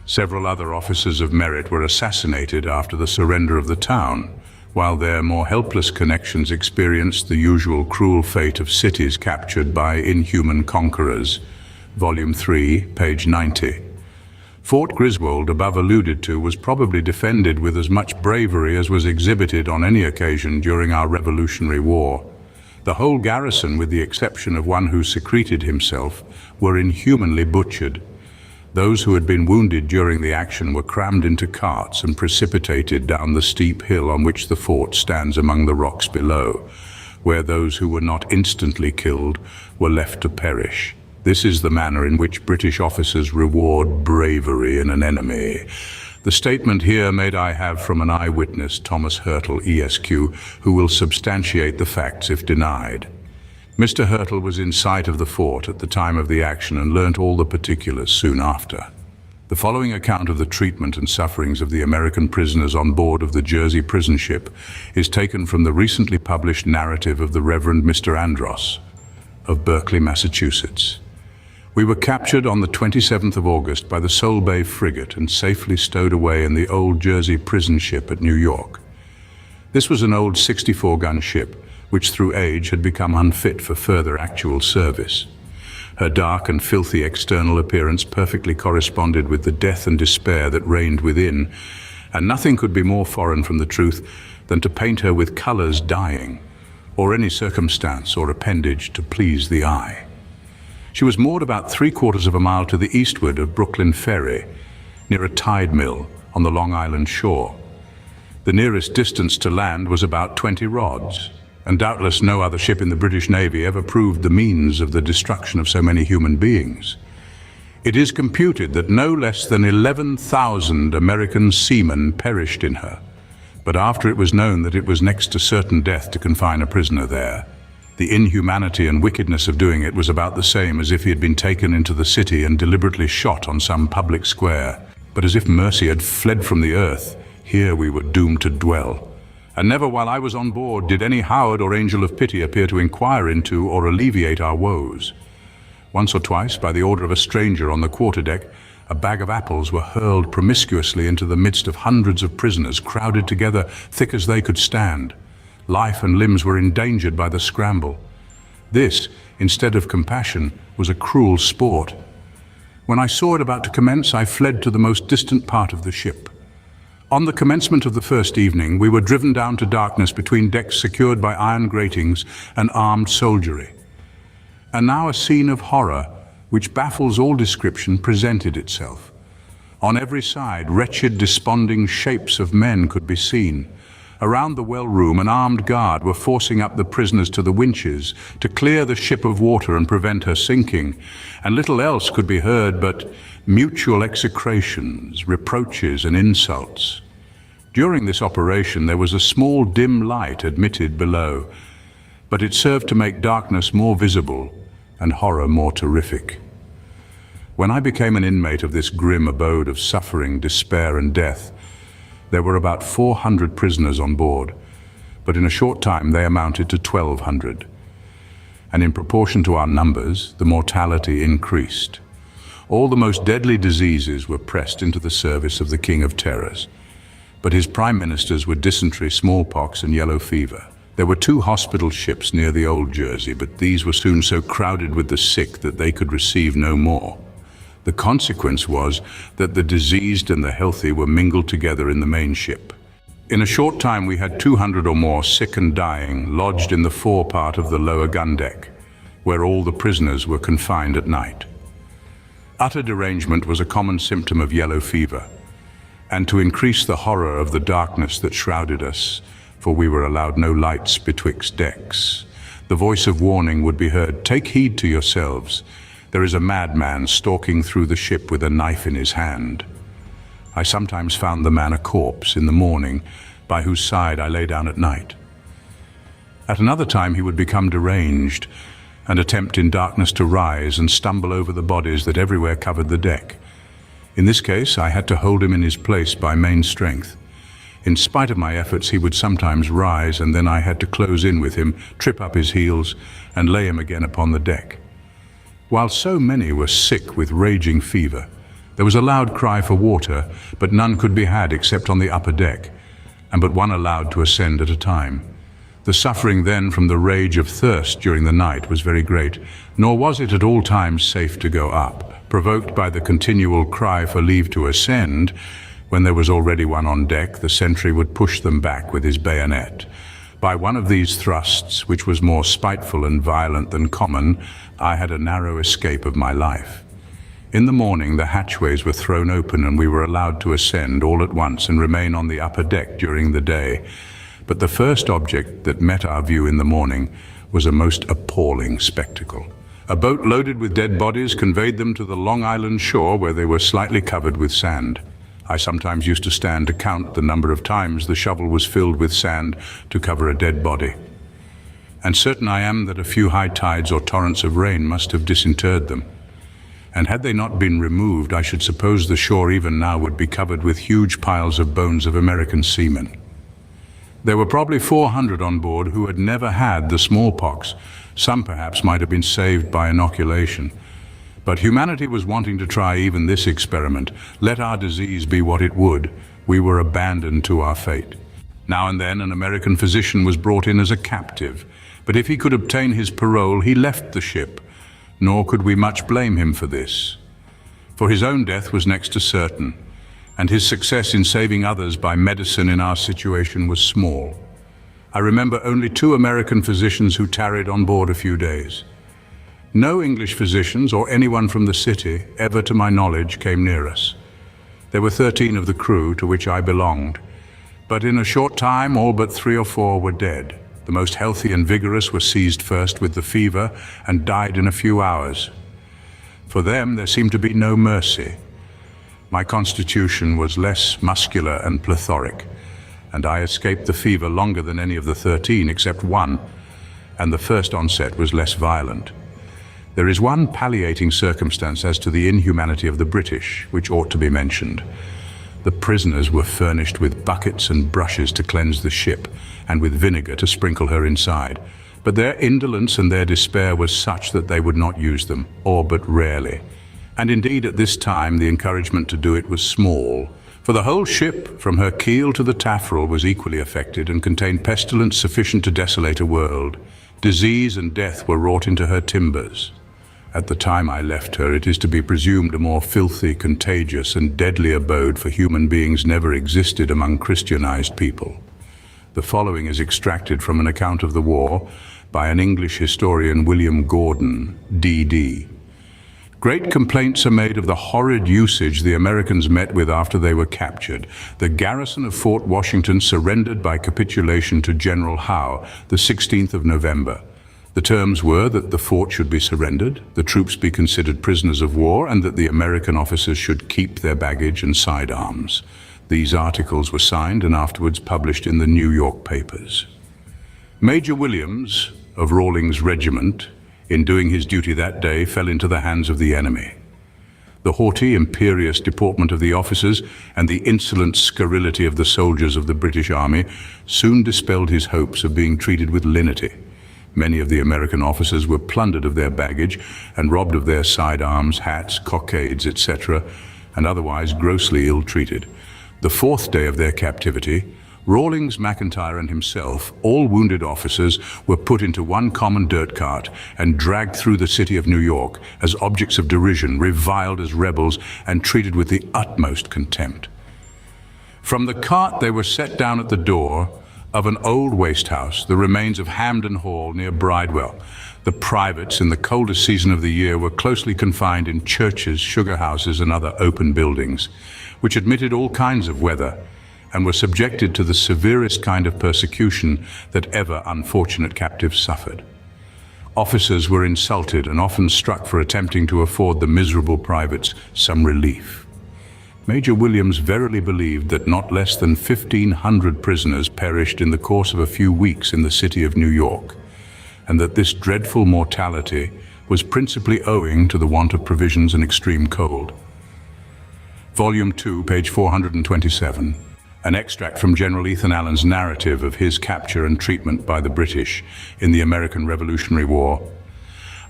Several other officers of merit were assassinated after the surrender of the town, while their more helpless connections experienced the usual cruel fate of cities captured by inhuman conquerors. Volume 3, page 90. Fort Griswold, above alluded to, was probably defended with as much bravery as was exhibited on any occasion during our Revolutionary War. The whole garrison, with the exception of one who secreted himself, were inhumanly butchered. Those who had been wounded during the action were crammed into carts and precipitated down the steep hill on which the fort stands among the rocks below, where those who were not instantly killed were left to perish. This is the manner in which British officers reward bravery in an enemy. The statement here made I have from an eyewitness, Thomas Hurtle, ESQ, who will substantiate the facts if denied. Mr. Hurtle was in sight of the fort at the time of the action and learnt all the particulars soon after. The following account of the treatment and sufferings of the American prisoners on board of the Jersey prison ship is taken from the recently published narrative of the Reverend Mr. Andros of Berkeley, Massachusetts. We were captured on the 27th of August by the Soul Bay frigate and safely stowed away in the old Jersey prison ship at New York. This was an old 64-gun ship, which through age had become unfit for further actual service. Her dark and filthy external appearance perfectly corresponded with the death and despair that reigned within, and nothing could be more foreign from the truth than to paint her with colors dying, or any circumstance or appendage to please the eye. She was moored about 3/4 of a mile to the eastward of Brooklyn Ferry, near a tide mill on the Long Island shore. The nearest distance to land was about 20 rods, and doubtless no other ship in the British Navy ever proved the means of the destruction of so many human beings. It is computed that no less than 11,000 American seamen perished in her, but after it was known that it was next to certain death to confine a prisoner there, the inhumanity and wickedness of doing it was about the same as if he had been taken into the city and deliberately shot on some public square. But as if mercy had fled from the earth, here we were doomed to dwell. And never while I was on board did any Howard or angel of pity appear to inquire into or alleviate our woes. Once or twice, by the order of a stranger on the quarterdeck, a bag of apples were hurled promiscuously into the midst of hundreds of prisoners crowded together thick as they could stand. Life and limbs were endangered by the scramble. This, instead of compassion, was a cruel sport. When I saw it about to commence, I fled to the most distant part of the ship. On the commencement of the first evening, we were driven down to darkness between decks secured by iron gratings and armed soldiery. And now a scene of horror, which baffles all description, presented itself. On every side, wretched, desponding shapes of men could be seen. Around the well room, an armed guard were forcing up the prisoners to the winches to clear the ship of water and prevent her sinking, and little else could be heard but mutual execrations, reproaches, and insults. During this operation, there was a small dim light admitted below, but it served to make darkness more visible and horror more terrific. When I became an inmate of this grim abode of suffering, despair, and death, There were about 400 prisoners on board, but in a short time they amounted to 1,200. And in proportion to our numbers, the mortality increased. All the most deadly diseases were pressed into the service of the King of Terrors, but his prime ministers were dysentery, smallpox, and yellow fever. There were 2 hospital ships near the Old Jersey, but these were soon so crowded with the sick that they could receive no more. The consequence was that the diseased and the healthy were mingled together in the main ship. In a short time we had 200 or more sick and dying lodged in the fore part of the lower gun deck, where all the prisoners were confined at night. Utter derangement was a common symptom of yellow fever, and to increase the horror of the darkness that shrouded us, for we were allowed no lights betwixt decks, the voice of warning would be heard, "Take heed to yourselves. There is a madman stalking through the ship with a knife in his hand." I sometimes found the man a corpse in the morning, by whose side I lay down at night. At another time he would become deranged, and attempt in darkness to rise and stumble over the bodies that everywhere covered the deck. In this case, I had to hold him in his place by main strength. In spite of my efforts, he would sometimes rise, and then I had to close in with him, trip up his heels, and lay him again upon the deck. While so many were sick with raging fever, there was a loud cry for water, but none could be had except on the upper deck, and but one allowed to ascend at a time. The suffering then from the rage of thirst during the night was very great, nor was it at all times safe to go up. Provoked by the continual cry for leave to ascend, when there was already one on deck, the sentry would push them back with his bayonet. By one of these thrusts, which was more spiteful and violent than common, I had a narrow escape of my life. In the morning the hatchways were thrown open and we were allowed to ascend all at once and remain on the upper deck during the day. But the first object that met our view in the morning was a most appalling spectacle. A boat loaded with dead bodies conveyed them to the Long Island shore, where they were slightly covered with sand. I sometimes used to stand to count the number of times the shovel was filled with sand to cover a dead body. And certain I am that a few high tides or torrents of rain must have disinterred them. And had they not been removed, I should suppose the shore even now would be covered with huge piles of bones of American seamen. There were probably 400 on board who had never had the smallpox. Some perhaps might have been saved by inoculation. But humanity was wanting to try even this experiment. Let our disease be what it would, we were abandoned to our fate. Now and then an American physician was brought in as a captive, but if he could obtain his parole, he left the ship, nor could we much blame him for this. For his own death was next to certain, and his success in saving others by medicine in our situation was small. I remember only 2 American physicians who tarried on board a few days. No English physicians or anyone from the city, ever to my knowledge, came near us. There were 13 of the crew, to which I belonged, but in a short time all but 3 or 4 were dead. The most healthy and vigorous were seized first with the fever and died in a few hours. For them there seemed to be no mercy. My constitution was less muscular and plethoric, and I escaped the fever longer than any of the 13 except one, and the first onset was less violent. There is one palliating circumstance as to the inhumanity of the British, which ought to be mentioned. The prisoners were furnished with buckets and brushes to cleanse the ship, and with vinegar to sprinkle her inside. But their indolence and their despair was such that they would not use them, or but rarely. And indeed at this time the encouragement to do it was small, for the whole ship, from her keel to the taffrail, was equally affected and contained pestilence sufficient to desolate a world. Disease and death were wrought into her timbers. At the time I left her, it is to be presumed a more filthy, contagious, and deadly abode for human beings never existed among Christianized people. The following is extracted from an account of the war by an English historian, William Gordon, D.D. Great complaints are made of the horrid usage the Americans met with after they were captured. The garrison of Fort Washington surrendered by capitulation to General Howe, the 16th of November. The terms were that the fort should be surrendered, the troops be considered prisoners of war, and that the American officers should keep their baggage and sidearms. These articles were signed and afterwards published in the New York papers. Major Williams of Rawlings Regiment, in doing his duty that day, fell into the hands of the enemy. The haughty, imperious deportment of the officers and the insolent scurrility of the soldiers of the British Army soon dispelled his hopes of being treated with lenity. Many of the American officers were plundered of their baggage and robbed of their sidearms, hats, cockades, etc., and otherwise grossly ill-treated. The fourth day of their captivity, Rawlings, McIntyre and himself, all wounded officers, were put into one common dirt cart and dragged through the city of New York as objects of derision, reviled as rebels, and treated with the utmost contempt. From the cart they were set down at the door of an old waste house, the remains of Hampden Hall near Bridewell. The privates in the coldest season of the year were closely confined in churches, sugar houses and other open buildings, which admitted all kinds of weather, and were subjected to the severest kind of persecution that ever unfortunate captives suffered. Officers were insulted and often struck for attempting to afford the miserable privates some relief. Major Williams verily believed that not less than 1,500 prisoners perished in the course of a few weeks in the city of New York, and that this dreadful mortality was principally owing to the want of provisions and extreme cold. Volume 2, page 427. An extract from General Ethan Allen's narrative of his capture and treatment by the British in the American Revolutionary War.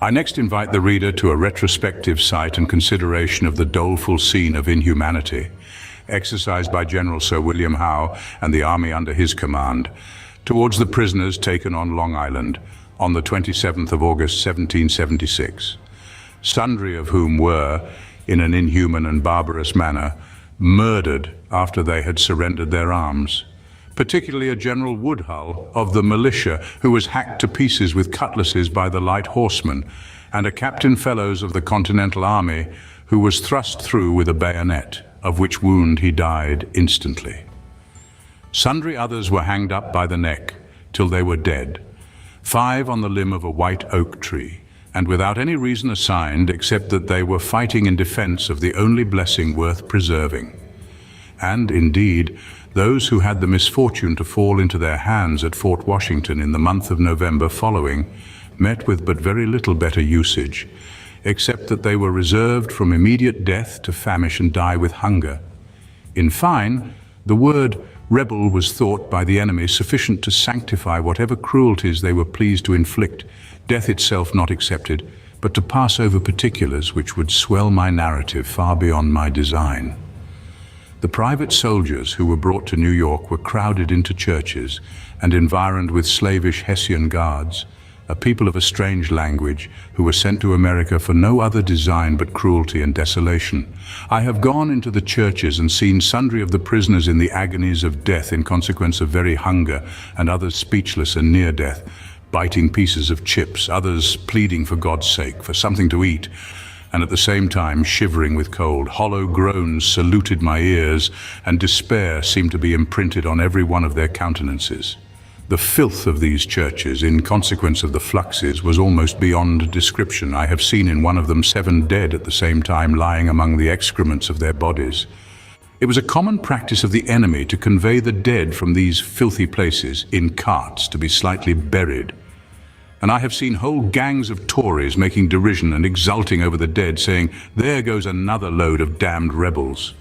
I next invite the reader to a retrospective sight and consideration of the doleful scene of inhumanity exercised by General Sir William Howe and the army under his command towards the prisoners taken on Long Island on the 27th of August 1776, sundry of whom were, in an inhuman and barbarous manner, murdered after they had surrendered their arms, particularly a General Woodhull of the militia, who was hacked to pieces with cutlasses by the light horsemen, and a Captain Fellows of the Continental Army, who was thrust through with a bayonet, of which wound he died instantly. Sundry others were hanged up by the neck till they were dead, 5 on the limb of a white oak tree, and without any reason assigned except that they were fighting in defense of the only blessing worth preserving. And, indeed, those who had the misfortune to fall into their hands at Fort Washington in the month of November following met with but very little better usage, except that they were reserved from immediate death to famish and die with hunger. In fine, the word rebel was thought by the enemy sufficient to sanctify whatever cruelties they were pleased to inflict, death itself not excepted, but to pass over particulars which would swell my narrative far beyond my design. The private soldiers who were brought to New York were crowded into churches and environed with slavish Hessian guards, a people of a strange language who were sent to America for no other design but cruelty and desolation. I have gone into the churches and seen sundry of the prisoners in the agonies of death in consequence of very hunger, and others speechless and near death, biting pieces of chips, others pleading for God's sake for something to eat, and at the same time shivering with cold. Hollow groans saluted my ears, and despair seemed to be imprinted on every one of their countenances. The filth of these churches, in consequence of the fluxes, was almost beyond description. I have seen in one of them 7 dead at the same time lying among the excrements of their bodies. It was a common practice of the enemy to convey the dead from these filthy places in carts to be slightly buried. And I have seen whole gangs of Tories making derision and exulting over the dead, saying, "There goes another load of damned rebels."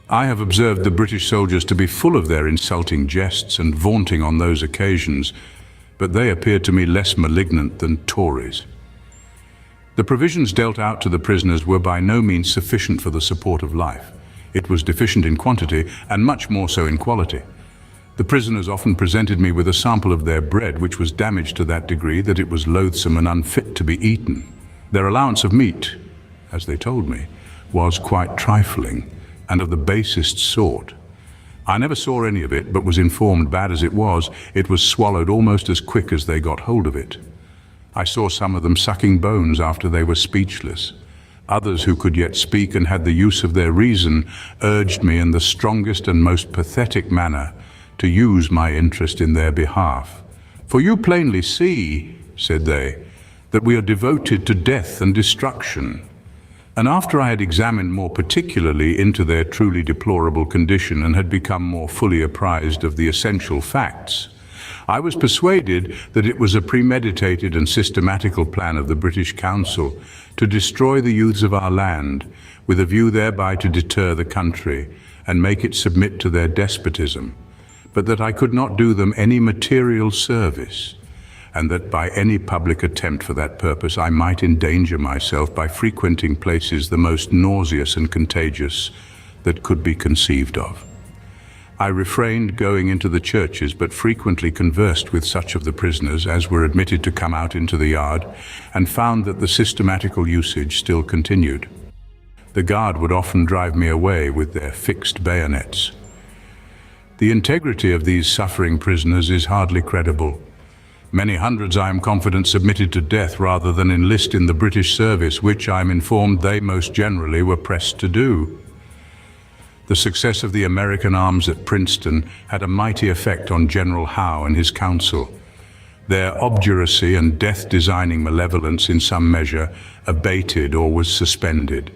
I have observed the British soldiers to be full of their insulting jests and vaunting on those occasions, but they appeared to me less malignant than Tories. The provisions dealt out to the prisoners were by no means sufficient for the support of life. It was deficient in quantity and much more so in quality. The prisoners often presented me with a sample of their bread, which was damaged to that degree that it was loathsome and unfit to be eaten. Their allowance of meat, as they told me, was quite trifling and of the basest sort. I never saw any of it, but was informed, bad as it was swallowed almost as quick as they got hold of it. I saw some of them sucking bones after they were speechless. Others who could yet speak and had the use of their reason urged me in the strongest and most pathetic manner to use my interest in their behalf. "For you plainly see," said they, "that we are devoted to death and destruction." And after I had examined more particularly into their truly deplorable condition and had become more fully apprised of the essential facts, I was persuaded that it was a premeditated and systematical plan of the British Council to destroy the youths of our land, with a view thereby to deter the country and make it submit to their despotism, but that I could not do them any material service, and that by any public attempt for that purpose I might endanger myself by frequenting places the most nauseous and contagious that could be conceived of. I refrained going into the churches, but frequently conversed with such of the prisoners as were admitted to come out into the yard, and found that the systematical usage still continued. The guard would often drive me away with their fixed bayonets. The integrity of these suffering prisoners is hardly credible. Many hundreds, I am confident, submitted to death rather than enlist in the British service, which I am informed they most generally were pressed to do. The success of the American arms at Princeton had a mighty effect on General Howe and his council. Their obduracy and death-designing malevolence in some measure abated or was suspended.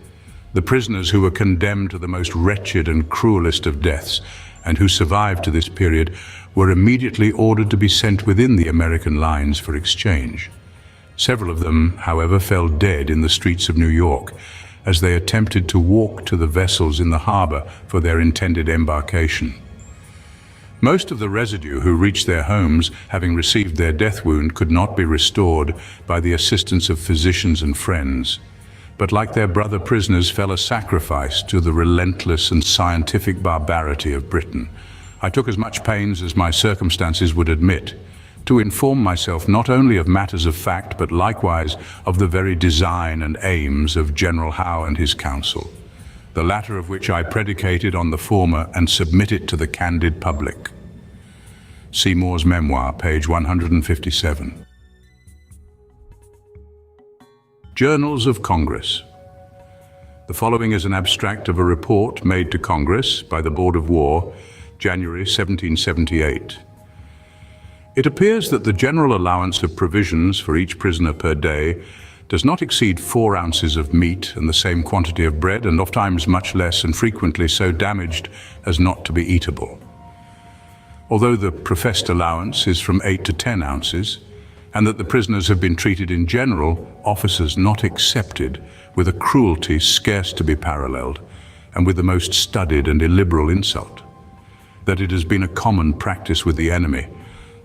The prisoners who were condemned to the most wretched and cruelest of deaths, and who survived to this period, were immediately ordered to be sent within the American lines for exchange. Several of them, however, fell dead in the streets of New York, as they attempted to walk to the vessels in the harbor for their intended embarkation. Most of the residue who reached their homes, having received their death wound, could not be restored by the assistance of physicians and friends, but like their brother prisoners fell a sacrifice to the relentless and scientific barbarity of Britain. I took as much pains as my circumstances would admit to inform myself not only of matters of fact, but likewise of the very design and aims of General Howe and his council, the latter of which I predicated on the former and submit it to the candid public. Seymour's Memoir, page 157. Journals of Congress. The following is an abstract of a report made to Congress by the Board of War, January 1778. It appears that the general allowance of provisions for each prisoner per day does not exceed 4 ounces of meat and the same quantity of bread, and ofttimes much less, and frequently so damaged as not to be eatable. Although the professed allowance is from 8 to 10 ounces, and that the prisoners have been treated in general, officers not excepted, with a cruelty scarce to be paralleled, and with the most studied and illiberal insult. That it has been a common practice with the enemy,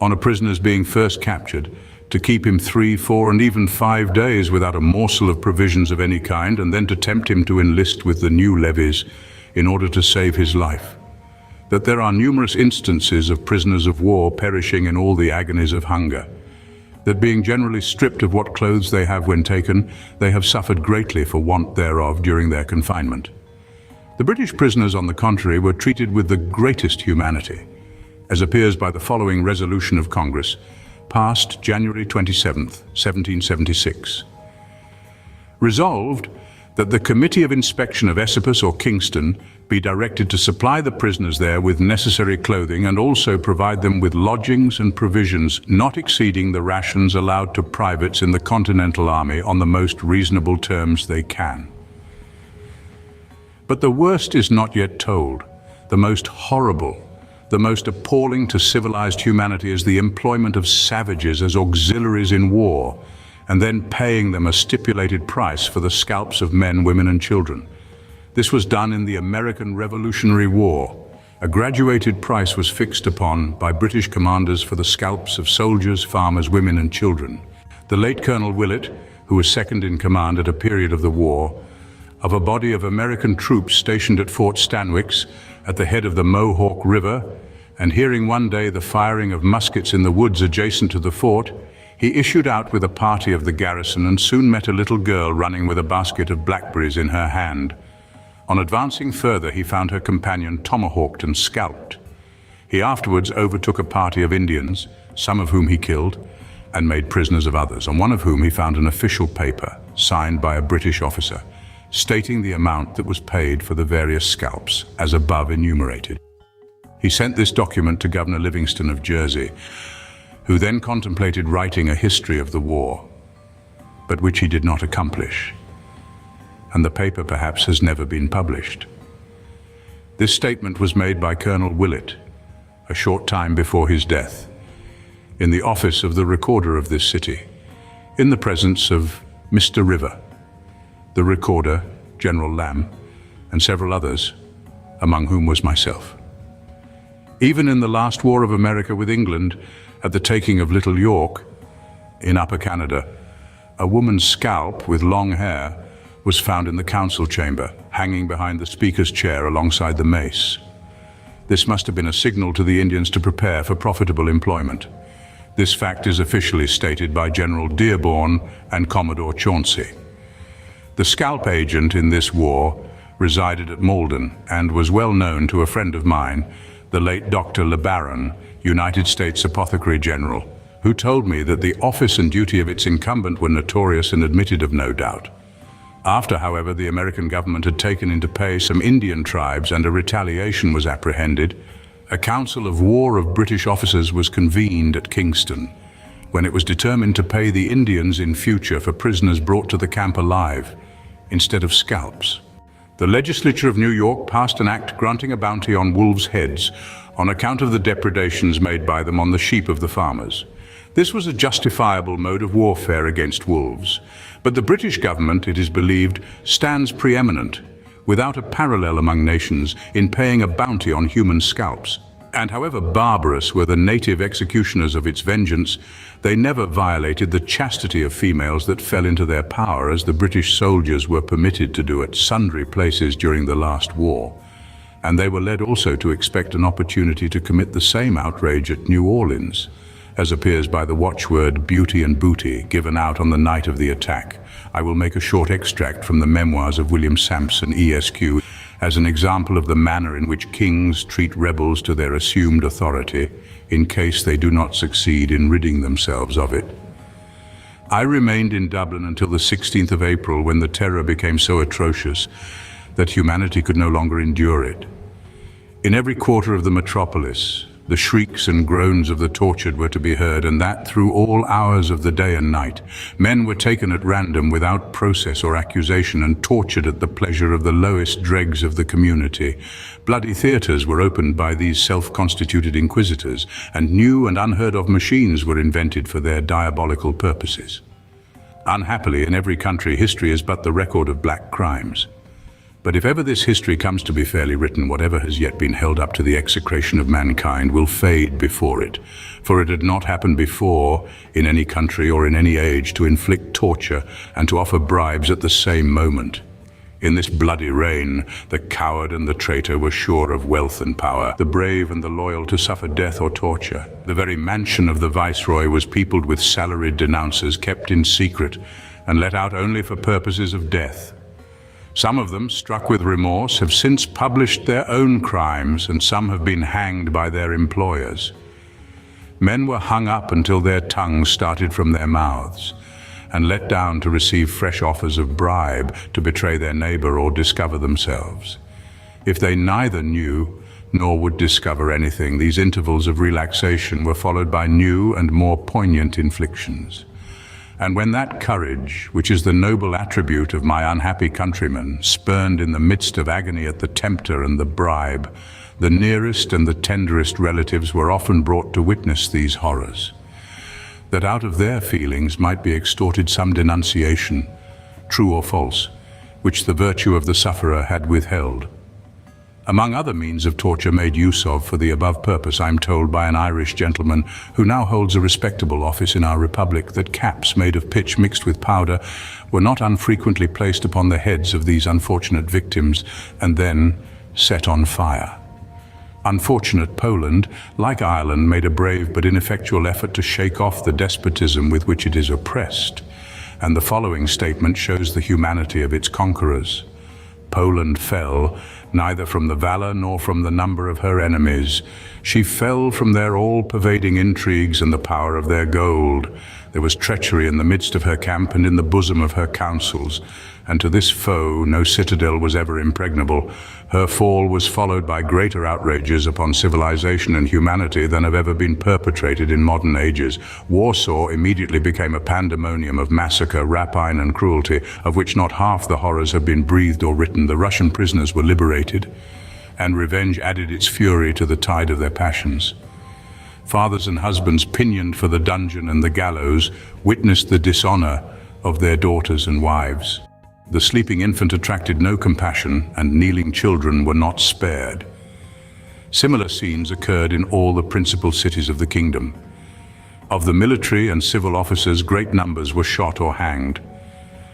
on a prisoner's being first captured, to keep him 3, 4, and even 5 days without a morsel of provisions of any kind, and then to tempt him to enlist with the new levies in order to save his life. That there are numerous instances of prisoners of war perishing in all the agonies of hunger. That being generally stripped of what clothes they have when taken, they have suffered greatly for want thereof during their confinement. The British prisoners, on the contrary, were treated with the greatest humanity, as appears by the following resolution of Congress, passed January 27, 1776. Resolved, that the Committee of Inspection of Esopus or Kingston be directed to supply the prisoners there with necessary clothing, and also provide them with lodgings and provisions not exceeding the rations allowed to privates in the Continental Army on the most reasonable terms they can. But the worst is not yet told. The most horrible, the most appalling to civilized humanity, is the employment of savages as auxiliaries in war, and then paying them a stipulated price for the scalps of men, women, and children. This was done in the American Revolutionary War. A graduated price was fixed upon by British commanders for the scalps of soldiers, farmers, women, and children. The late Colonel Willett, who was second in command at a period of the war, of a body of American troops stationed at Fort Stanwix at the head of the Mohawk River, and hearing one day the firing of muskets in the woods adjacent to the fort, he issued out with a party of the garrison and soon met a little girl running with a basket of blackberries in her hand. On advancing further, he found her companion tomahawked and scalped. He afterwards overtook a party of Indians, some of whom he killed, and made prisoners of others, on one of whom he found an official paper signed by a British officer, stating the amount that was paid for the various scalps, as above enumerated. He sent this document to Governor Livingston of Jersey, who then contemplated writing a history of the war, but which he did not accomplish, and the paper perhaps has never been published. This statement was made by Colonel Willett a short time before his death. in the office of the recorder of this city, in the presence of Mr. River, the recorder, General Lamb, and several others, among whom was myself. Even in the last war of America with England, at the taking of Little York, in Upper Canada, a woman's scalp with long hair was found in the council chamber, hanging behind the speaker's chair alongside the mace. This must have been a signal to the Indians to prepare for profitable employment. This fact is officially stated by General Dearborn and Commodore Chauncey. The scalp agent in this war resided at Malden and was well known to a friend of mine, the late Dr. LeBaron, United States Apothecary General, who told me that the office and duty of its incumbent were notorious and admitted of no doubt. After, however, the American government had taken into pay some Indian tribes and a retaliation was apprehended, a council of war of British officers was convened at Kingston, when it was determined to pay the Indians in future for prisoners brought to the camp alive, instead of scalps. The legislature of New York passed an act granting a bounty on wolves' heads on account of the depredations made by them on the sheep of the farmers. This was a justifiable mode of warfare against wolves, but the British government, it is believed, stands preeminent, without a parallel among nations, in paying a bounty on human scalps. And however barbarous were the native executioners of its vengeance, they never violated the chastity of females that fell into their power, as the British soldiers were permitted to do at sundry places during the last war. And they were led also to expect an opportunity to commit the same outrage at New Orleans, as appears by the watchword "beauty and booty" given out on the night of the attack. I will make a short extract from the memoirs of William Sampson, ESQ, as an example of the manner in which kings treat rebels to their assumed authority, in case they do not succeed in ridding themselves of it. I remained in Dublin until the 16th of April, when the terror became so atrocious that humanity could no longer endure it. In every quarter of the metropolis, the shrieks and groans of the tortured were to be heard, and that through all hours of the day and night. Men were taken at random without process or accusation and tortured at the pleasure of the lowest dregs of the community. Bloody theatres were opened by these self-constituted inquisitors, and new and unheard-of machines were invented for their diabolical purposes. Unhappily, in every country, history is but the record of black crimes. But if ever this history comes to be fairly written, whatever has yet been held up to the execration of mankind will fade before it, for it had not happened before in any country or in any age to inflict torture and to offer bribes at the same moment. In this bloody reign, the coward and the traitor were sure of wealth and power, the brave and the loyal to suffer death or torture. The very mansion of the viceroy was peopled with salaried denouncers kept in secret and let out only for purposes of death. Some of them, struck with remorse, have since published their own crimes, and some have been hanged by their employers. Men were hung up until their tongues started from their mouths, and let down to receive fresh offers of bribe to betray their neighbor or discover themselves. If they neither knew nor would discover anything, these intervals of relaxation were followed by new and more poignant inflictions. And when that courage, which is the noble attribute of my unhappy countrymen, spurned in the midst of agony at the tempter and the bribe, the nearest and the tenderest relatives were often brought to witness these horrors, that out of their feelings might be extorted some denunciation, true or false, which the virtue of the sufferer had withheld. Among other means of torture made use of for the above purpose, I am told by an Irish gentleman who now holds a respectable office in our republic, that caps made of pitch mixed with powder were not unfrequently placed upon the heads of these unfortunate victims and then set on fire. Unfortunate Poland, like Ireland, made a brave but ineffectual effort to shake off the despotism with which it is oppressed, and the following statement shows the humanity of its conquerors. Poland fell, neither from the valor nor from the number of her enemies. She fell from their all-pervading intrigues and the power of their gold. There was treachery in the midst of her camp and in the bosom of her councils, and to this foe no citadel was ever impregnable. Her fall was followed by greater outrages upon civilization and humanity than have ever been perpetrated in modern ages. Warsaw immediately became a pandemonium of massacre, rapine, and cruelty, of which not half the horrors have been breathed or written. The Russian prisoners were liberated, and revenge added its fury to the tide of their passions. Fathers and husbands pinioned for the dungeon and the gallows witnessed the dishonor of their daughters and wives. The sleeping infant attracted no compassion, and kneeling children were not spared. Similar scenes occurred in all the principal cities of the kingdom. Of the military and civil officers, great numbers were shot or hanged.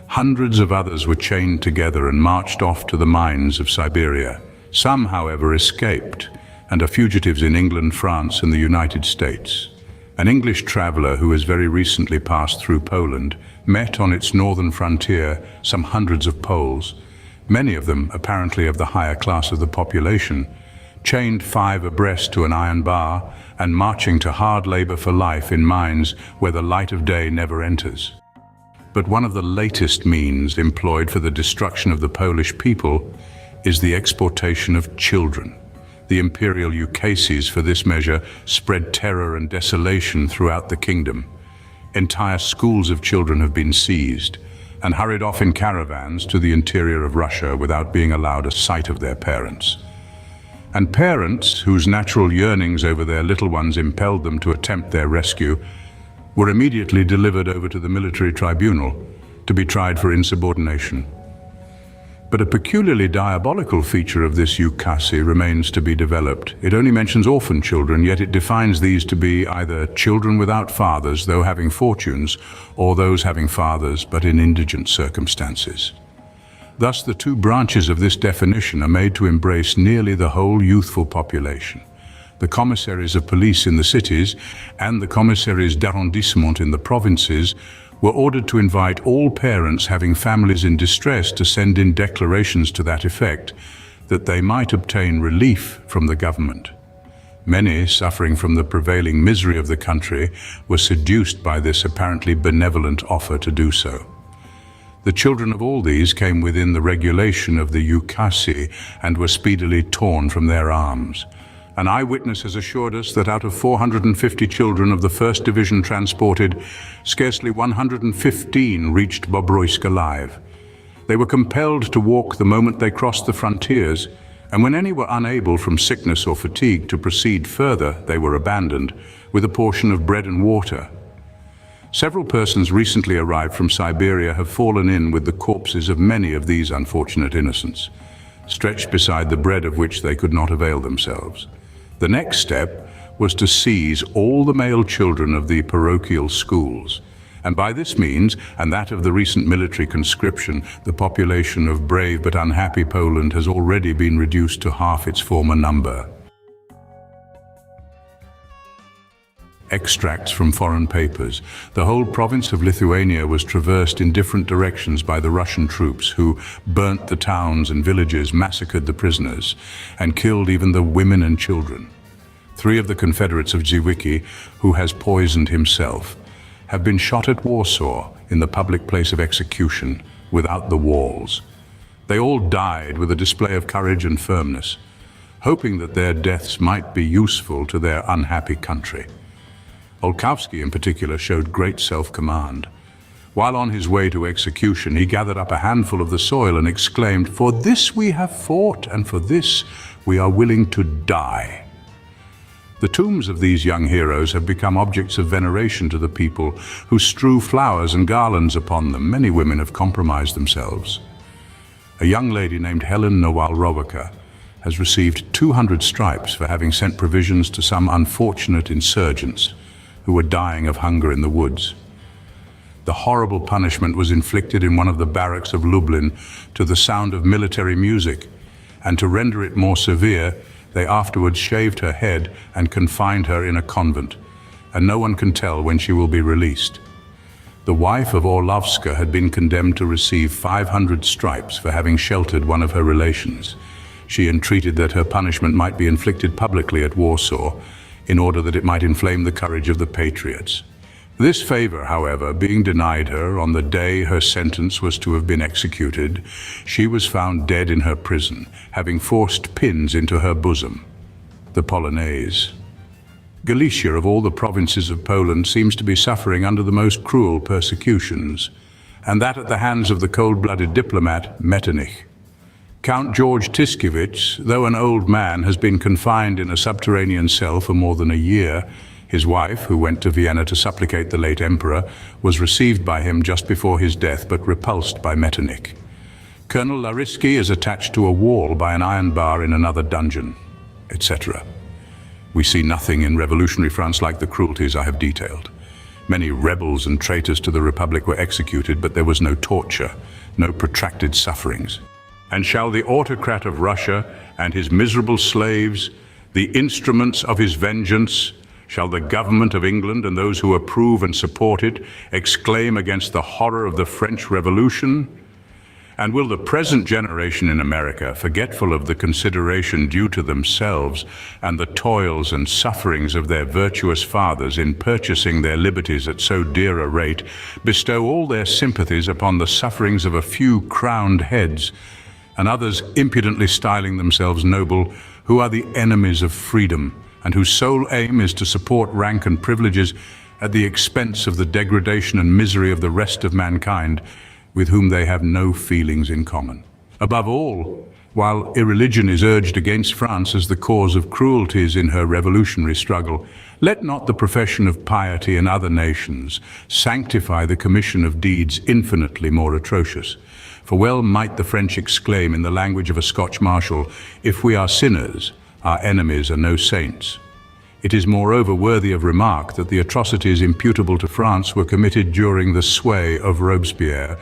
Hundreds of others were chained together and marched off to the mines of Siberia. Some, however, escaped and are fugitives in England, France, and the United States. An English traveller who has very recently passed through Poland met on its northern frontier some hundreds of Poles, many of them apparently of the higher class of the population, chained 5 abreast to an iron bar and marching to hard labor for life in mines where the light of day never enters. But one of the latest means employed for the destruction of the Polish people is the exportation of children. The imperial ukases for this measure spread terror and desolation throughout the kingdom. Entire schools of children have been seized and hurried off in caravans to the interior of Russia without being allowed a sight of their parents. And parents, whose natural yearnings over their little ones impelled them to attempt their rescue, were immediately delivered over to the military tribunal to be tried for insubordination. But a peculiarly diabolical feature of this ukase remains to be developed. It only mentions orphan children, yet it defines these to be either children without fathers, though having fortunes, or those having fathers but in indigent circumstances. Thus, the 2 branches of this definition are made to embrace nearly the whole youthful population. The commissaries of police in the cities and the commissaries d'arrondissement in the provinces were ordered to invite all parents having families in distress to send in declarations to that effect, that they might obtain relief from the government. Many, suffering from the prevailing misery of the country, were seduced by this apparently benevolent offer to do so. The children of all these came within the regulation of the ukase and were speedily torn from their arms. An eyewitness has assured us that out of 450 children of the 1st Division transported, scarcely 115 reached Bobruisk alive. They were compelled to walk the moment they crossed the frontiers, and when any were unable from sickness or fatigue to proceed further, they were abandoned, with a portion of bread and water. Several persons recently arrived from Siberia have fallen in with the corpses of many of these unfortunate innocents, stretched beside the bread of which they could not avail themselves. The next step was to seize all the male children of the parochial schools, and by this means, and that of the recent military conscription, the population of brave but unhappy Poland has already been reduced to half its former number. Extracts from foreign papers. The whole province of Lithuania was traversed in different directions by the Russian troops, who burnt the towns and villages, massacred the prisoners, and killed even the women and children. 3 of the Confederates of Zwickau, who has poisoned himself, have been shot at Warsaw in the public place of execution, without the walls. They all died with a display of courage and firmness, hoping that their deaths might be useful to their unhappy country. Olkowski in particular showed great self-command. While on his way to execution, he gathered up a handful of the soil and exclaimed, "For this we have fought, and for this we are willing to die." The tombs of these young heroes have become objects of veneration to the people, who strew flowers and garlands upon them. Many women have compromised themselves. A young lady named Helen Nowal-Rowica has received 200 stripes for having sent provisions to some unfortunate insurgents who were dying of hunger in the woods. The horrible punishment was inflicted in one of the barracks of Lublin to the sound of military music, and to render it more severe, they afterwards shaved her head and confined her in a convent, and no one can tell when she will be released. The wife of Orlovska had been condemned to receive 500 stripes for having sheltered one of her relations. She entreated that her punishment might be inflicted publicly at Warsaw, in order that it might inflame the courage of the patriots. This favor, however, being denied her on the day her sentence was to have been executed, she was found dead in her prison, having forced pins into her bosom. The Polonaise. Galicia, of all the provinces of Poland, seems to be suffering under the most cruel persecutions, and that at the hands of the cold-blooded diplomat Metternich. Count George Tiskiewicz, though an old man, has been confined in a subterranean cell for more than a year, His wife, who went to Vienna to supplicate the late emperor, was received by him just before his death but repulsed by Metternich. Colonel Larisky is attached to a wall by an iron bar in another dungeon, etc. We see nothing in revolutionary France like the cruelties I have detailed. Many rebels and traitors to the Republic were executed, but there was no torture, no protracted sufferings. And shall the autocrat of Russia and his miserable slaves, the instruments of his vengeance, shall the government of England and those who approve and support it exclaim against the horror of the French Revolution? And will the present generation in America, forgetful of the consideration due to themselves and the toils and sufferings of their virtuous fathers in purchasing their liberties at so dear a rate, bestow all their sympathies upon the sufferings of a few crowned heads, and others impudently styling themselves noble, who are the enemies of freedom, and whose sole aim is to support rank and privileges at the expense of the degradation and misery of the rest of mankind, with whom they have no feelings in common. Above all, while irreligion is urged against France as the cause of cruelties in her revolutionary struggle, let not the profession of piety in other nations sanctify the commission of deeds infinitely more atrocious. For well might the French exclaim in the language of a Scotch marshal, "If we are sinners, our enemies are no saints." It is moreover worthy of remark that the atrocities imputable to France were committed during the sway of Robespierre,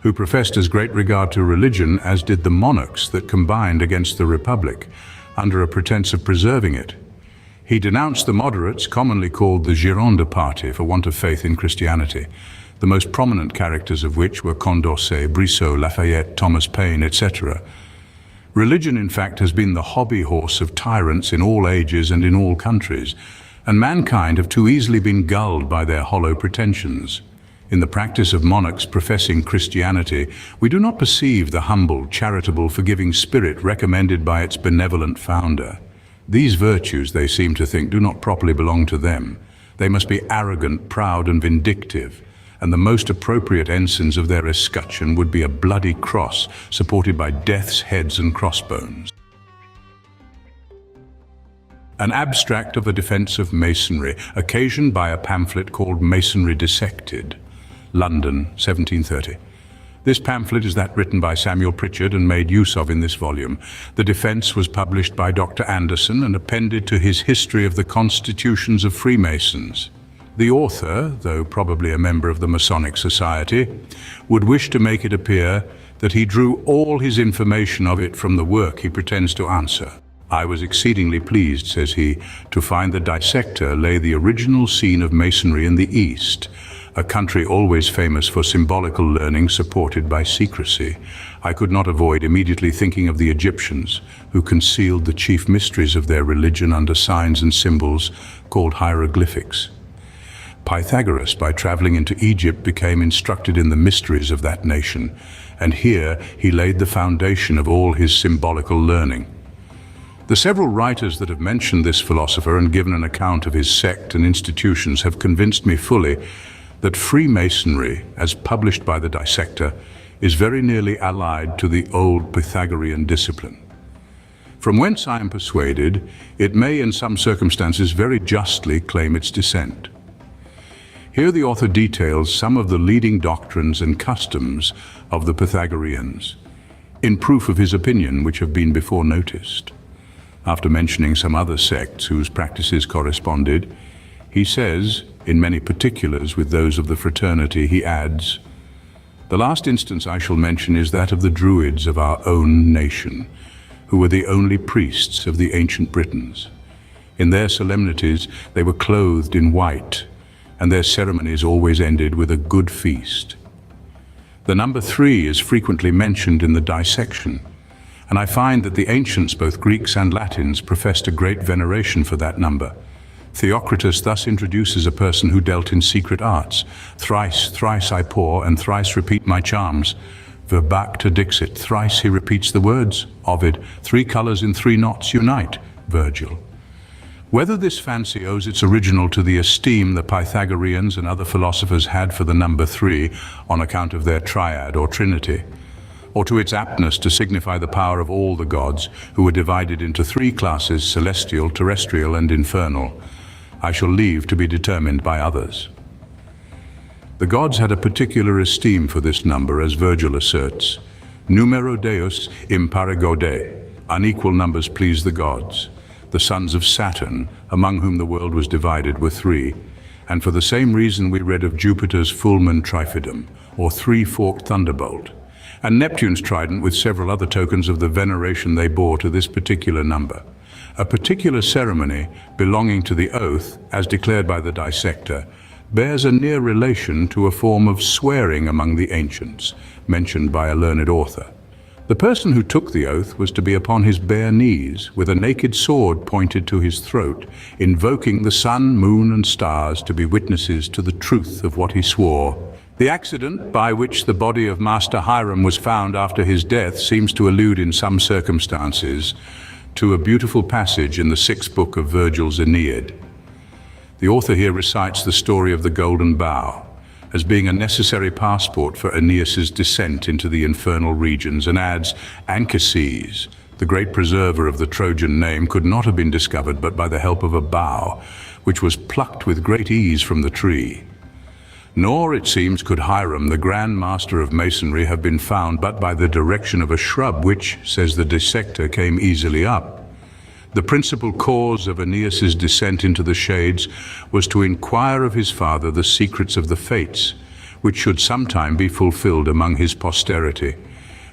who professed as great regard to religion as did the monarchs that combined against the Republic, under a pretense of preserving it. He denounced the moderates, commonly called the Gironde party, for want of faith in Christianity, the most prominent characters of which were Condorcet, Brissot, Lafayette, Thomas Paine, etc. Religion, in fact, has been the hobby horse of tyrants in all ages and in all countries, and mankind have too easily been gulled by their hollow pretensions. In the practice of monarchs professing Christianity, we do not perceive the humble, charitable, forgiving spirit recommended by its benevolent founder. These virtues, they seem to think, do not properly belong to them. They must be arrogant, proud, and vindictive, and the most appropriate ensigns of their escutcheon would be a bloody cross supported by death's heads and crossbones. An abstract of the defense of Masonry, occasioned by a pamphlet called Masonry Dissected, London, 1730. This pamphlet is that written by Samuel Pritchard and made use of in this volume. The defense was published by Dr. Anderson and appended to his History of the Constitutions of Freemasons. The author, though probably a member of the Masonic Society, would wish to make it appear that he drew all his information of it from the work he pretends to answer. "I was exceedingly pleased," says he, "to find the dissector lay the original scene of Masonry in the East, a country always famous for symbolical learning supported by secrecy. I could not avoid immediately thinking of the Egyptians, who concealed the chief mysteries of their religion under signs and symbols called hieroglyphics. Pythagoras, by traveling into Egypt, became instructed in the mysteries of that nation, and here he laid the foundation of all his symbolical learning." The several writers that have mentioned this philosopher and given an account of his sect and institutions have convinced me fully that Freemasonry, as published by the dissector, is very nearly allied to the old Pythagorean discipline. From whence I am persuaded, it may in some circumstances very justly claim its descent. Here the author details some of the leading doctrines and customs of the Pythagoreans, in proof of his opinion, which have been before noticed. After mentioning some other sects whose practices corresponded, he says, in many particulars with those of the fraternity, he adds, "The last instance I shall mention is that of the Druids of our own nation, who were the only priests of the ancient Britons. In their solemnities they were clothed in white, and their ceremonies always ended with a good feast. The number 3 is frequently mentioned in the dissection, and I find that the ancients, both Greeks and Latins, professed a great veneration for that number. Theocritus thus introduces a person who dealt in secret arts. Thrice, thrice I pour, and thrice repeat my charms. Verbacta dixit, thrice he repeats the words. Ovid, 3 colors in 3 knots unite. Virgil. Whether this fancy owes its original to the esteem the Pythagoreans and other philosophers had for the number 3 on account of their triad or trinity, or to its aptness to signify the power of all the gods, who were divided into 3 classes, celestial, terrestrial, and infernal, I shall leave to be determined by others. The gods had a particular esteem for this number, as Virgil asserts, numero deus impare gaude, unequal numbers please the gods. The sons of Saturn, among whom the world was divided, were three, and for the same reason we read of Jupiter's fulmen trifidum, or three-forked thunderbolt, and Neptune's trident, with several other tokens of the veneration they bore to this particular number. A particular ceremony belonging to the oath, as declared by the dissector, bears a near relation to a form of swearing among the ancients, mentioned by a learned author. The person who took the oath was to be upon his bare knees, with a naked sword pointed to his throat, invoking the sun, moon, and stars to be witnesses to the truth of what he swore. The accident by which the body of Master Hiram was found after his death seems to allude in some circumstances to a beautiful passage in the 6th book of Virgil's Aeneid. The author here recites the story of the Golden Bough as being a necessary passport for Aeneas's descent into the infernal regions, and adds, Anchises, the great preserver of the Trojan name, could not have been discovered but by the help of a bough, which was plucked with great ease from the tree. Nor, it seems, could Hiram, the Grand Master of Masonry, have been found but by the direction of a shrub which, says the dissector, came easily up. The principal cause of Aeneas's descent into the shades was to inquire of his father the secrets of the fates, which should sometime be fulfilled among his posterity.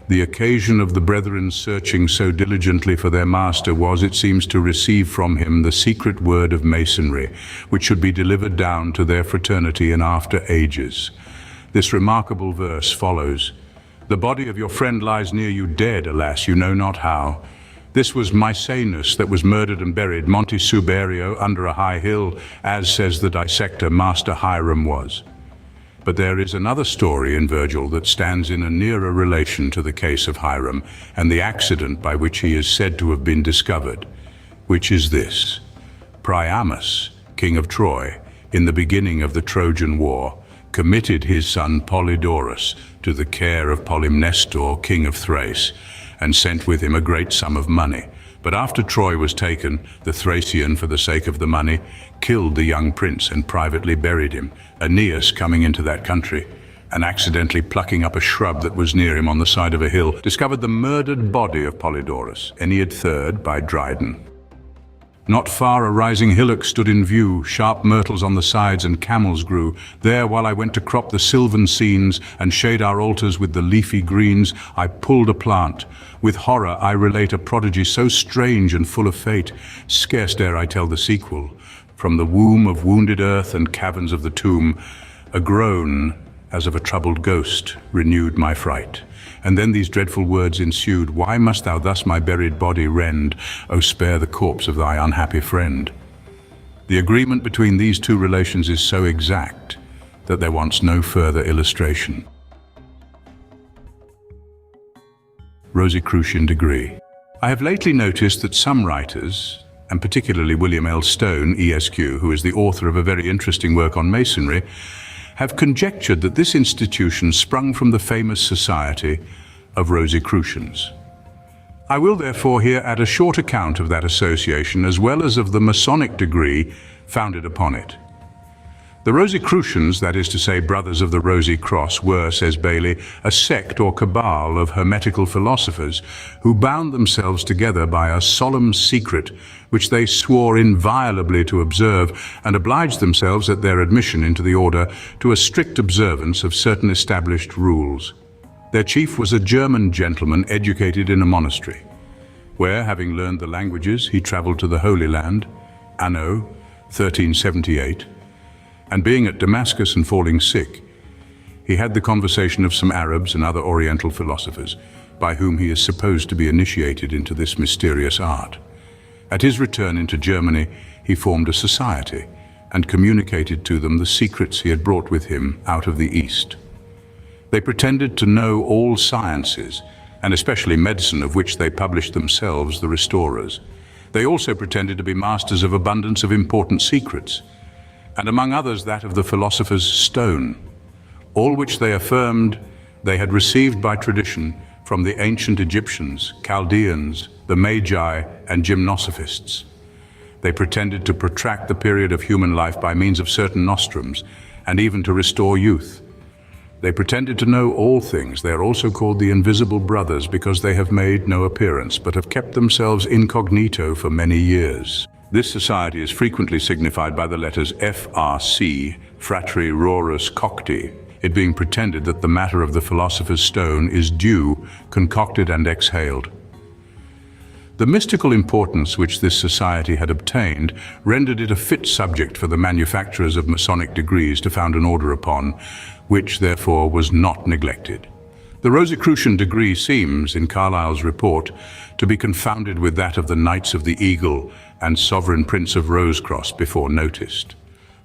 The occasion of the brethren searching so diligently for their master was, it seems, to receive from him the secret word of Masonry, which should be delivered down to their fraternity in after ages. This remarkable verse follows, "The body of your friend lies near you dead, alas, you know not how. This was Miscellaneous that was murdered and buried Monte Suberio under a high hill, as, says the dissector, Master Hiram was." But there is another story in Virgil that stands in a nearer relation to the case of Hiram and the accident by which he is said to have been discovered, which is this. Priamus, king of Troy, in the beginning of the Trojan War, committed his son Polydorus to the care of Polymnestor, king of Thrace, and sent with him a great sum of money. But after Troy was taken, the Thracian, for the sake of the money, killed the young prince and privately buried him. Aeneas, coming into that country, and accidentally plucking up a shrub that was near him on the side of a hill, discovered the murdered body of Polydorus, Aeneid 3rd, by Dryden. Not far a rising hillock stood in view, sharp myrtles on the sides and camels grew. There, while I went to crop the sylvan scenes and shade our altars with the leafy greens, I pulled a plant. With horror I relate a prodigy so strange and full of fate, scarce dare I tell the sequel. From the womb of wounded earth and caverns of the tomb, a groan, as of a troubled ghost, renewed my fright. And then these dreadful words ensued, "Why must thou thus my buried body rend? O spare the corpse of thy unhappy friend." The agreement between these two relations is so exact that there wants no further illustration. Rosicrucian degree. I have lately noticed that some writers, and particularly William L. Stone, ESQ, who is the author of a very interesting work on Masonry, have conjectured that this institution sprung from the famous society of Rosicrucians. I will therefore here add a short account of that association as well as of the Masonic degree founded upon it. The Rosicrucians, that is to say Brothers of the Rosy Cross, were, says Bailey, a sect or cabal of hermetical philosophers who bound themselves together by a solemn secret which they swore inviolably to observe, and obliged themselves at their admission into the order to a strict observance of certain established rules. Their chief was a German gentleman educated in a monastery, where, having learned the languages, he traveled to the Holy Land, anno 1378, and being at Damascus and falling sick, he had the conversation of some Arabs and other Oriental philosophers, by whom he is supposed to be initiated into this mysterious art. At his return into Germany, he formed a society and communicated to them the secrets he had brought with him out of the East. They pretended to know all sciences, and especially medicine, of which they published themselves the restorers. They also pretended to be masters of abundance of important secrets, and among others that of the philosopher's stone, all which they affirmed they had received by tradition from the ancient Egyptians, Chaldeans, the Magi, and Gymnosophists. They pretended to protract the period of human life by means of certain nostrums, and even to restore youth. They pretended to know all things. They are also called the Invisible Brothers because they have made no appearance, but have kept themselves incognito for many years. This society is frequently signified by the letters FRC, Fratri Rorus Cocti, it being pretended that the matter of the philosopher's stone is dew, concocted and exhaled. The mystical importance which this society had obtained rendered it a fit subject for the manufacturers of Masonic degrees to found an order upon, which therefore was not neglected. The Rosicrucian degree seems, in Carlyle's report, to be confounded with that of the Knights of the Eagle and Sovereign Prince of Rosecross before noticed.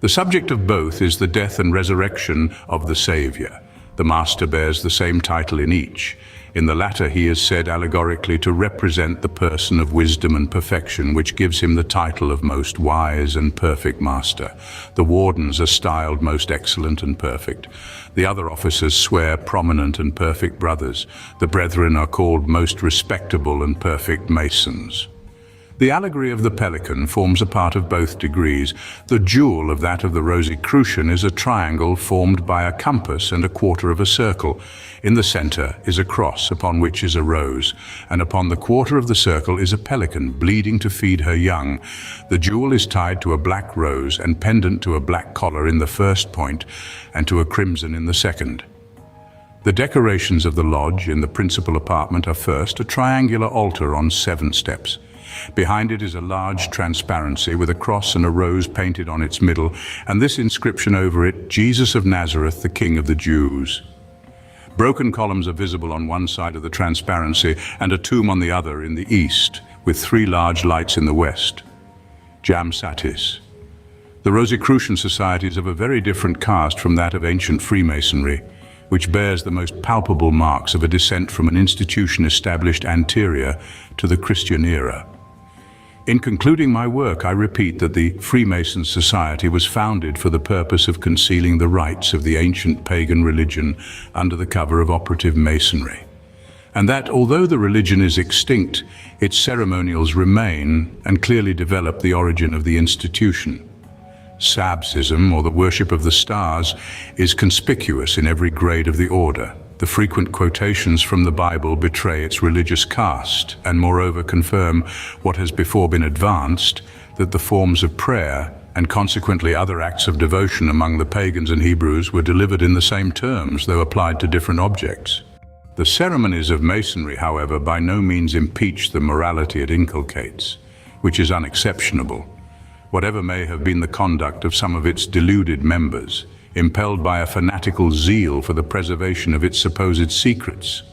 The subject of both is the death and resurrection of the Saviour. The Master bears the same title in each. In the latter he is said allegorically to represent the person of wisdom and perfection, which gives him the title of most wise and perfect Master. The wardens are styled most excellent and perfect. The other officers swear prominent and perfect brothers. The brethren are called most respectable and perfect Masons. The allegory of the pelican forms a part of both degrees. The jewel of that of the Rosicrucian is a triangle formed by a compass and a quarter of a circle. In the center is a cross upon which is a rose, and upon the quarter of the circle is a pelican bleeding to feed her young. The jewel is tied to a black rose and pendant to a black collar in the first point and to a crimson in the second. The decorations of the lodge in the principal apartment are first a triangular altar on 7 steps. Behind it is a large transparency with a cross and a rose painted on its middle, and this inscription over it, Jesus of Nazareth, the King of the Jews. Broken columns are visible on one side of the transparency and a tomb on the other in the east, with 3 large lights in the west. Jam Satis. The Rosicrucian society is of a very different caste from that of ancient Freemasonry, which bears the most palpable marks of a descent from an institution established anterior to the Christian era. In concluding my work, I repeat that the Freemason Society was founded for the purpose of concealing the rites of the ancient pagan religion under the cover of operative Masonry, and that, although the religion is extinct, its ceremonials remain and clearly develop the origin of the institution. Sabsism, or the worship of the stars, is conspicuous in every grade of the order. The frequent quotations from the Bible betray its religious caste and moreover confirm what has before been advanced, that the forms of prayer and consequently other acts of devotion among the pagans and Hebrews were delivered in the same terms, though applied to different objects. The ceremonies of Masonry, however, by no means impeach the morality it inculcates, which is unexceptionable, whatever may have been the conduct of some of its deluded members, impelled by a fanatical zeal for the preservation of its supposed secrets,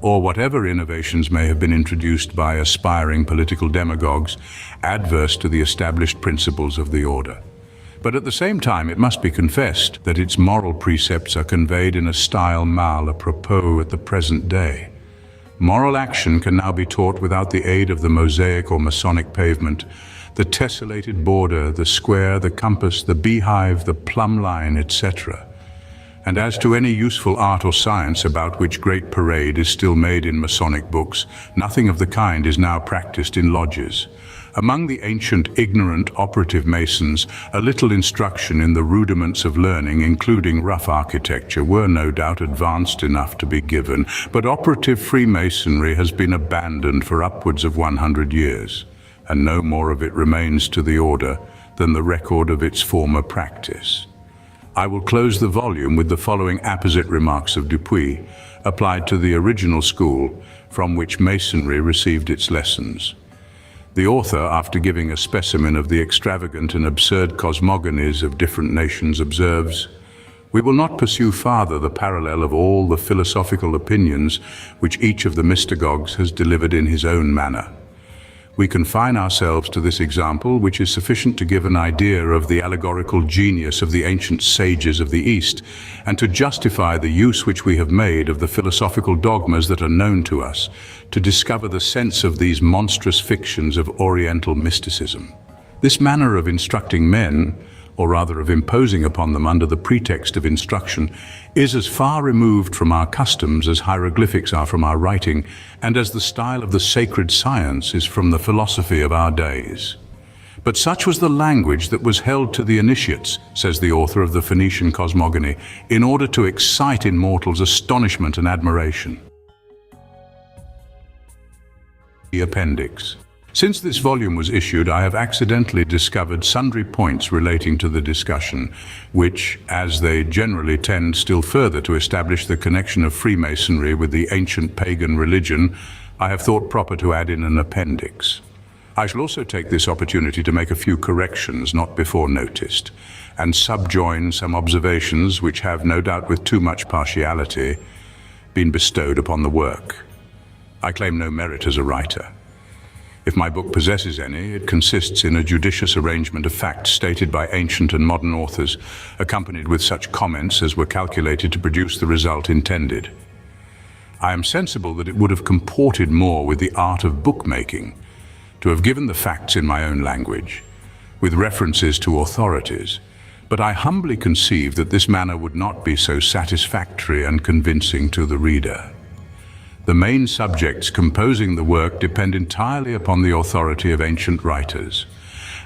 or whatever innovations may have been introduced by aspiring political demagogues adverse to the established principles of the order. But at the same time, it must be confessed that its moral precepts are conveyed in a style mal apropos at the present day. Moral action can now be taught without the aid of the mosaic or Masonic pavement, the tessellated border, the square, the compass, the beehive, the plumb line, etc. And as to any useful art or science about which great parade is still made in Masonic books, nothing of the kind is now practiced in lodges. Among the ancient, ignorant, operative Masons, a little instruction in the rudiments of learning, including rough architecture, were no doubt advanced enough to be given, but operative Freemasonry has been abandoned for upwards of 100 years. And no more of it remains to the order than the record of its former practice. I will close the volume with the following apposite remarks of Dupuy, applied to the original school from which Masonry received its lessons. The author, after giving a specimen of the extravagant and absurd cosmogonies of different nations, observes, "We will not pursue farther the parallel of all the philosophical opinions which each of the mystagogues has delivered in his own manner. We confine ourselves to this example, which is sufficient to give an idea of the allegorical genius of the ancient sages of the East, and to justify the use which we have made of the philosophical dogmas that are known to us, to discover the sense of these monstrous fictions of Oriental mysticism. This manner of instructing men, or rather of imposing upon them under the pretext of instruction, is as far removed from our customs as hieroglyphics are from our writing, and as the style of the sacred science is from the philosophy of our days. But such was the language that was held to the initiates, says the author of the Phoenician cosmogony, in order to excite in mortals astonishment and admiration. The appendix. Since this volume was issued, I have accidentally discovered sundry points relating to the discussion, which, as they generally tend still further to establish the connection of Freemasonry with the ancient pagan religion, I have thought proper to add in an appendix. I shall also take this opportunity to make a few corrections not before noticed, and subjoin some observations which have, no doubt with too much partiality, been bestowed upon the work. I claim no merit as a writer. If my book possesses any, it consists in a judicious arrangement of facts stated by ancient and modern authors, accompanied with such comments as were calculated to produce the result intended. I am sensible that it would have comported more with the art of bookmaking to have given the facts in my own language, with references to authorities, but I humbly conceive that this manner would not be so satisfactory and convincing to the reader. The main subjects composing the work depend entirely upon the authority of ancient writers,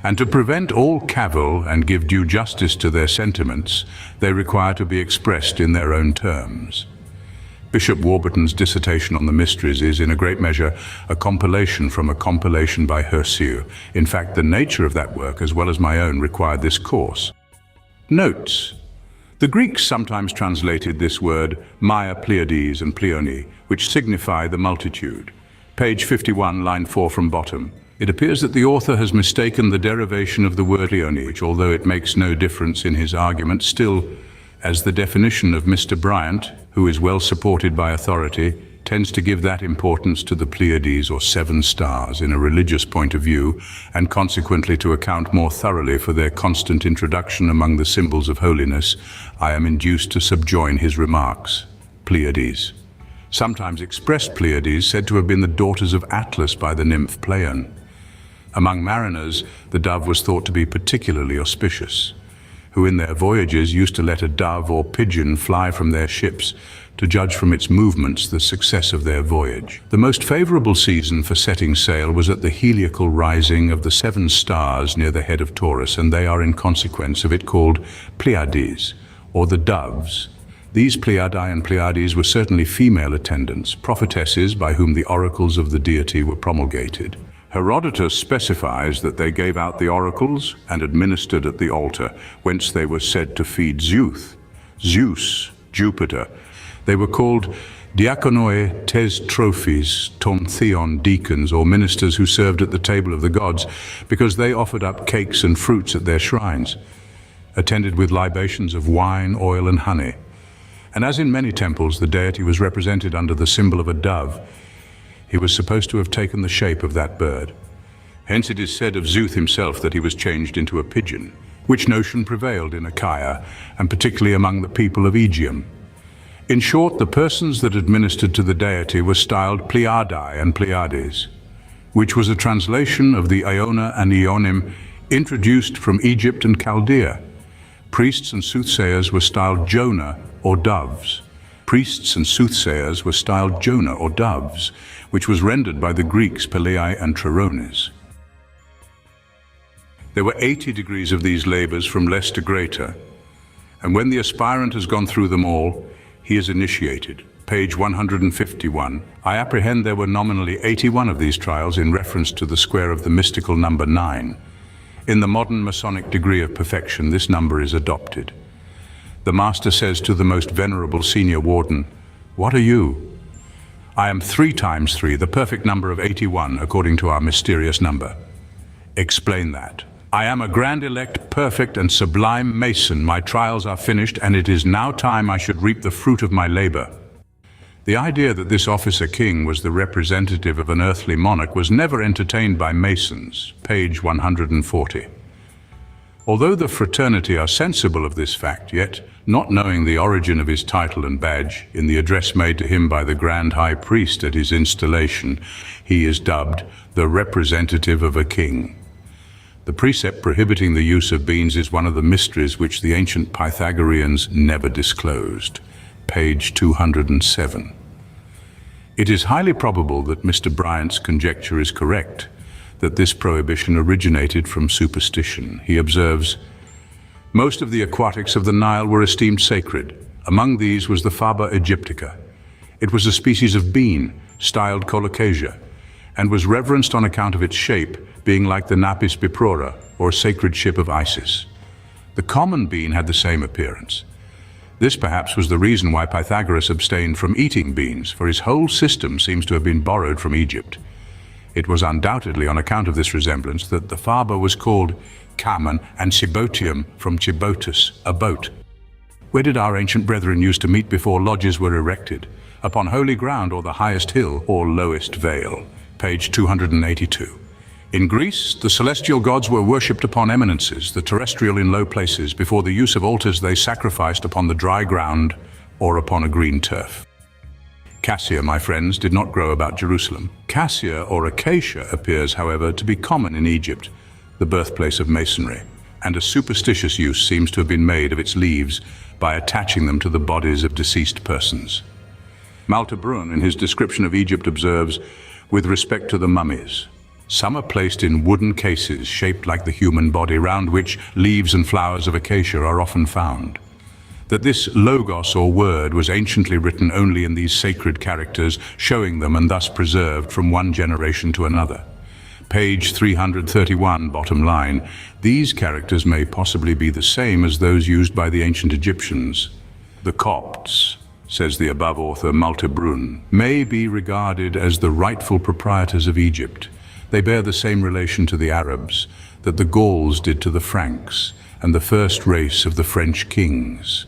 and to prevent all cavil and give due justice to their sentiments, they require to be expressed in their own terms. Bishop Warburton's dissertation on the mysteries is, in a great measure, a compilation from a compilation by Hersieu. In fact, the nature of that work, as well as my own, required this course. Notes. The Greeks sometimes translated this word Maya Pleiades and Pleione, which signify the multitude. Page 51, line 4 from bottom. It appears that the author has mistaken the derivation of the word Pleione, which, although it makes no difference in his argument, still, as the definition of Mr. Bryant, who is well supported by authority, tends to give that importance to the Pleiades or 7 stars in a religious point of view, and consequently to account more thoroughly for their constant introduction among the symbols of holiness, I am induced to subjoin his remarks. Pleiades. Sometimes expressed Pleiades, said to have been the daughters of Atlas by the nymph Pleione. Among mariners, the dove was thought to be particularly auspicious, who in their voyages used to let a dove or pigeon fly from their ships to judge from its movements the success of their voyage. The most favorable season for setting sail was at the heliacal rising of the 7 stars near the head of Taurus, and they are in consequence of it called Pleiades, or the doves. These Pleiadae and Pleiades were certainly female attendants, prophetesses by whom the oracles of the deity were promulgated. Herodotus specifies that they gave out the oracles and administered at the altar, whence they were said to feed Zeus, Jupiter. They were called diakonoi tes trophies ton theon, deacons or ministers who served at the table of the gods, because they offered up cakes and fruits at their shrines, attended with libations of wine, oil and honey. And as in many temples the deity was represented under the symbol of a dove, he was supposed to have taken the shape of that bird. Hence it is said of Zeus himself that he was changed into a pigeon, which notion prevailed in Achaia, and particularly among the people of Aegium. In short, the persons that administered to the deity were styled Pleiadae and Pleiades, which was a translation of the Iona and Ionim introduced from Egypt and Chaldea. Priests and soothsayers were styled Jonah or doves. Priests and soothsayers were styled Jonah or doves, which was rendered by the Greeks Pelei and Trerones. There were 80 degrees of these labors from less to greater, and when the aspirant has gone through them all, he is initiated. Page 151. I apprehend there were nominally 81 of these trials in reference to the square of the mystical number 9. In the modern Masonic degree of perfection, this number is adopted. The master says to the most venerable senior warden, "What are you?" "I am 3 times 3, the perfect number of 81, according to our mysterious number." "Explain that." "I am a grand elect, perfect and sublime Mason. My trials are finished, and it is now time I should reap the fruit of my labor." The idea that this officer king was the representative of an earthly monarch was never entertained by Masons. Page 140. Although the fraternity are sensible of this fact, yet, not knowing the origin of his title and badge, in the address made to him by the Grand High Priest at his installation, he is dubbed the representative of a king. The precept prohibiting the use of beans is one of the mysteries which the ancient Pythagoreans never disclosed. Page 207. It is highly probable that Mr. Bryant's conjecture is correct, that this prohibition originated from superstition. He observes, "Most of the aquatics of the Nile were esteemed sacred. Among these was the Faba aegyptica. It was a species of bean, styled colocasia, and was reverenced on account of its shape, being like the Napis biprora, or sacred ship of Isis. The common bean had the same appearance. This perhaps was the reason why Pythagoras abstained from eating beans, for his whole system seems to have been borrowed from Egypt. It was undoubtedly on account of this resemblance that the Faba was called Kamen and Cibotium from Cibotus, a boat. Where did our ancient brethren used to meet before lodges were erected? Upon holy ground, or the highest hill, or lowest vale?" Page 282. In Greece, the celestial gods were worshipped upon eminences, the terrestrial in low places. Before the use of altars, they sacrificed upon the dry ground or upon a green turf. Cassia, my friends, did not grow about Jerusalem. Cassia or acacia appears, however, to be common in Egypt, the birthplace of Masonry, and a superstitious use seems to have been made of its leaves by attaching them to the bodies of deceased persons. Malte Brun, in his description of Egypt, observes, "With respect to the mummies, some are placed in wooden cases shaped like the human body, round which leaves and flowers of acacia are often found. That this logos or word was anciently written only in these sacred characters, showing them and thus preserved from one generation to another." Page 331, bottom line. These characters may possibly be the same as those used by the ancient Egyptians. "The Copts," says the above author Malte Brun, "may be regarded as the rightful proprietors of Egypt. They bear the same relation to the Arabs that the Gauls did to the Franks and the first race of the French kings.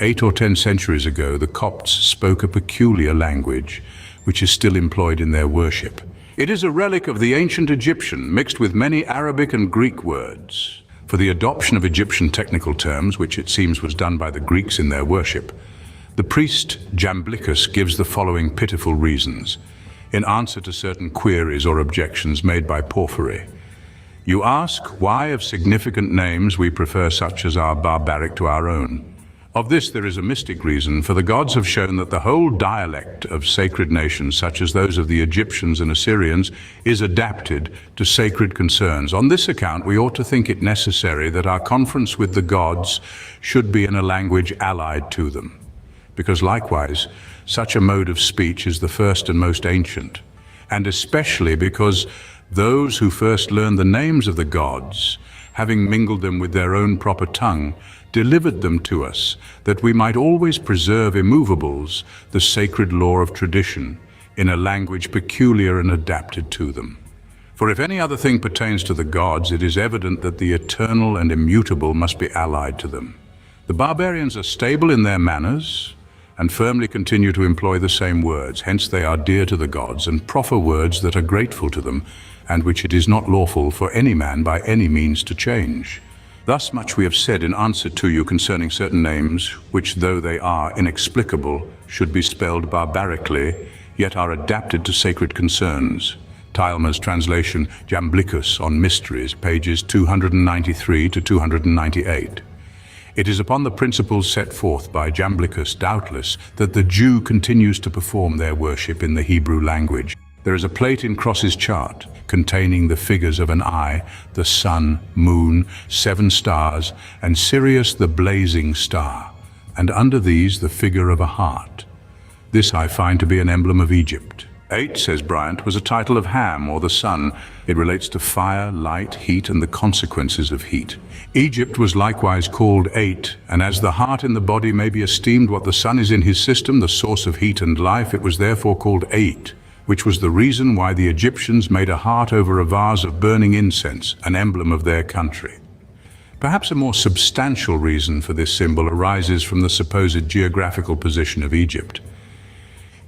8 or 10 centuries ago, the Copts spoke a peculiar language, which is still employed in their worship. It is a relic of the ancient Egyptian, mixed with many Arabic and Greek words. For the adoption of Egyptian technical terms, which it seems was done by the Greeks in their worship, the priest Jamblichus gives the following pitiful reasons, in answer to certain queries or objections made by Porphyry. "You ask why of significant names we prefer such as are barbaric to our own. Of this there is a mystic reason, for the gods have shown that the whole dialect of sacred nations, such as those of the Egyptians and Assyrians, is adapted to sacred concerns. On this account we ought to think it necessary that our conference with the gods should be in a language allied to them, because likewise such a mode of speech is the first and most ancient, and especially because those who first learned the names of the gods, having mingled them with their own proper tongue, delivered them to us, that we might always preserve immovables, the sacred law of tradition, in a language peculiar and adapted to them. For if any other thing pertains to the gods, it is evident that the eternal and immutable must be allied to them. The barbarians are stable in their manners, and firmly continue to employ the same words. Hence they are dear to the gods, and proffer words that are grateful to them, and which it is not lawful for any man by any means to change. Thus much we have said in answer to you concerning certain names, which though they are inexplicable, should be spelled barbarically, yet are adapted to sacred concerns." Tilmer's translation, Jamblichus on Mysteries, pages 293 to 298. It is upon the principles set forth by Jamblichus, doubtless, that the Jew continues to perform their worship in the Hebrew language. There is a plate in Cross's chart containing the figures of an eye, the sun, moon, 7 stars, and Sirius the blazing star, and under these the figure of a heart. This I find to be an emblem of Egypt. 8, says Bryant, was a title of Ham, or the sun. It relates to fire, light, heat, and the consequences of heat. Egypt was likewise called 8, and as the heart in the body may be esteemed what the sun is in his system, the source of heat and life, it was therefore called 8, which was the reason why the Egyptians made a heart over a vase of burning incense, an emblem of their country. Perhaps a more substantial reason for this symbol arises from the supposed geographical position of Egypt.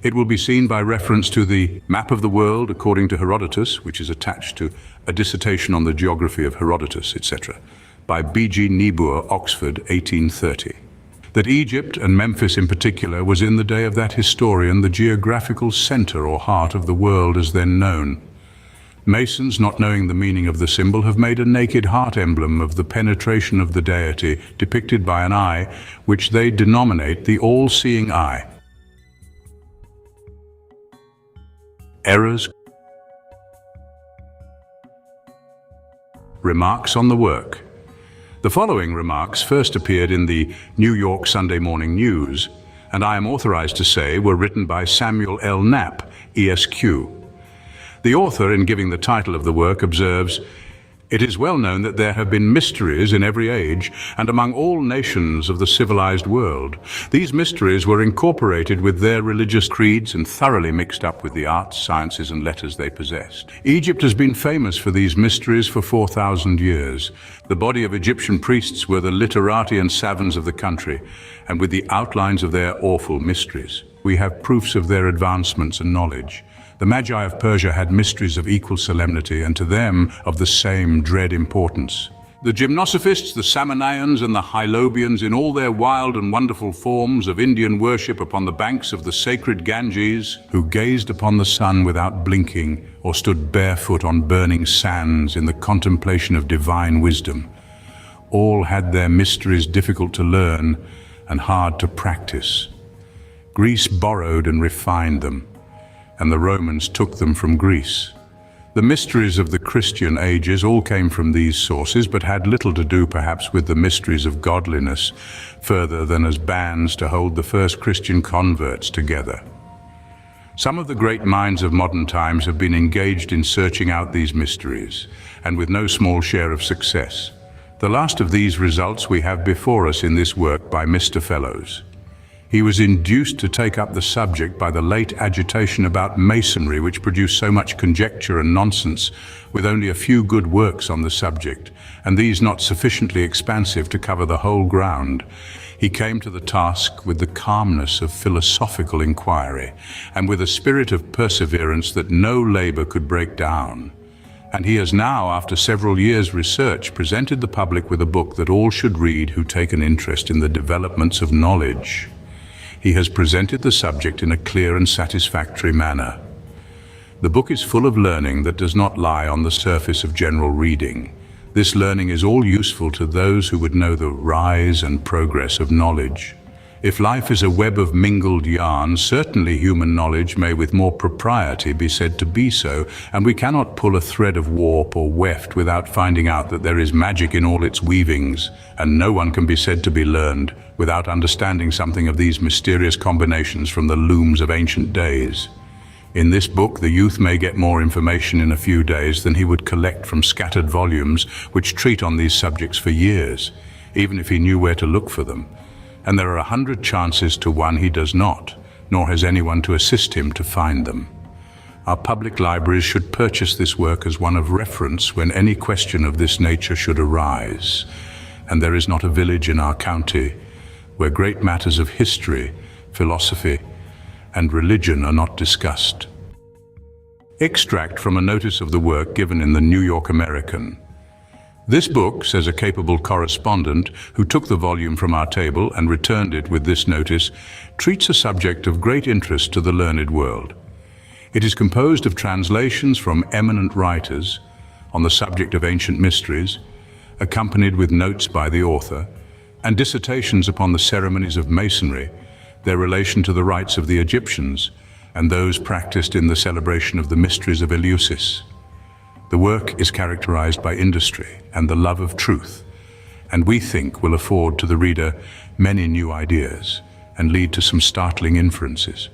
It will be seen by reference to the map of the world according to Herodotus, which is attached to a dissertation on the geography of Herodotus, etc., by B.G. Niebuhr, Oxford, 1830. That Egypt, and Memphis in particular, was in the day of that historian the geographical center or heart of the world as then known. Masons, not knowing the meaning of the symbol, have made a naked heart emblem of the penetration of the deity, depicted by an eye, which they denominate the all-seeing eye. Errors. Remarks on the work. The following remarks first appeared in the New York Sunday Morning News, and I am authorized to say were written by Samuel L. Knapp, ESQ. The author, in giving the title of the work, observes, "It is well known that there have been mysteries in every age and among all nations of the civilized world. These mysteries were incorporated with their religious creeds and thoroughly mixed up with the arts, sciences, and letters they possessed. Egypt has been famous for these mysteries for 4,000 years. The body of Egyptian priests were the literati and savants of the country, and with the outlines of their awful mysteries, we have proofs of their advancements and knowledge. The Magi of Persia had mysteries of equal solemnity, and to them of the same dread importance. The Gymnosophists, the Samanayans, and the Hylobians, in all their wild and wonderful forms of Indian worship upon the banks of the sacred Ganges, who gazed upon the sun without blinking, or stood barefoot on burning sands in the contemplation of divine wisdom, all had their mysteries difficult to learn and hard to practice. Greece borrowed and refined them, and the Romans took them from Greece. The mysteries of the Christian ages all came from these sources, but had little to do perhaps with the mysteries of godliness, further than as bands to hold the first Christian converts together. Some of the great minds of modern times have been engaged in searching out these mysteries, and with no small share of success. The last of these results we have before us in this work by Mr. Fellows. He was induced to take up the subject by the late agitation about Masonry, which produced so much conjecture and nonsense, with only a few good works on the subject, and these not sufficiently expansive to cover the whole ground. He came to the task with the calmness of philosophical inquiry, and with a spirit of perseverance that no labor could break down. And he has now, after several years' research, presented the public with a book that all should read who take an interest in the developments of knowledge. He has presented the subject in a clear and satisfactory manner. The book is full of learning that does not lie on the surface of general reading. This learning is all useful to those who would know the rise and progress of knowledge. If life is a web of mingled yarn, certainly human knowledge may with more propriety be said to be so, and we cannot pull a thread of warp or weft without finding out that there is magic in all its weavings, and no one can be said to be learned without understanding something of these mysterious combinations from the looms of ancient days. In this book, the youth may get more information in a few days than he would collect from scattered volumes which treat on these subjects for years, even if he knew where to look for them. And there are 100 chances to one he does not, nor has anyone to assist him to find them. Our public libraries should purchase this work as one of reference when any question of this nature should arise. And there is not a village in our county where great matters of history, philosophy, and religion are not discussed. Extract from a notice of the work given in the New York American. This book, says a capable correspondent who took the volume from our table and returned it with this notice, treats a subject of great interest to the learned world. It is composed of translations from eminent writers on the subject of ancient mysteries, accompanied with notes by the author, and dissertations upon the ceremonies of Masonry, their relation to the rites of the Egyptians, and those practiced in the celebration of the mysteries of Eleusis. The work is characterized by industry and the love of truth, and we think will afford to the reader many new ideas and lead to some startling inferences.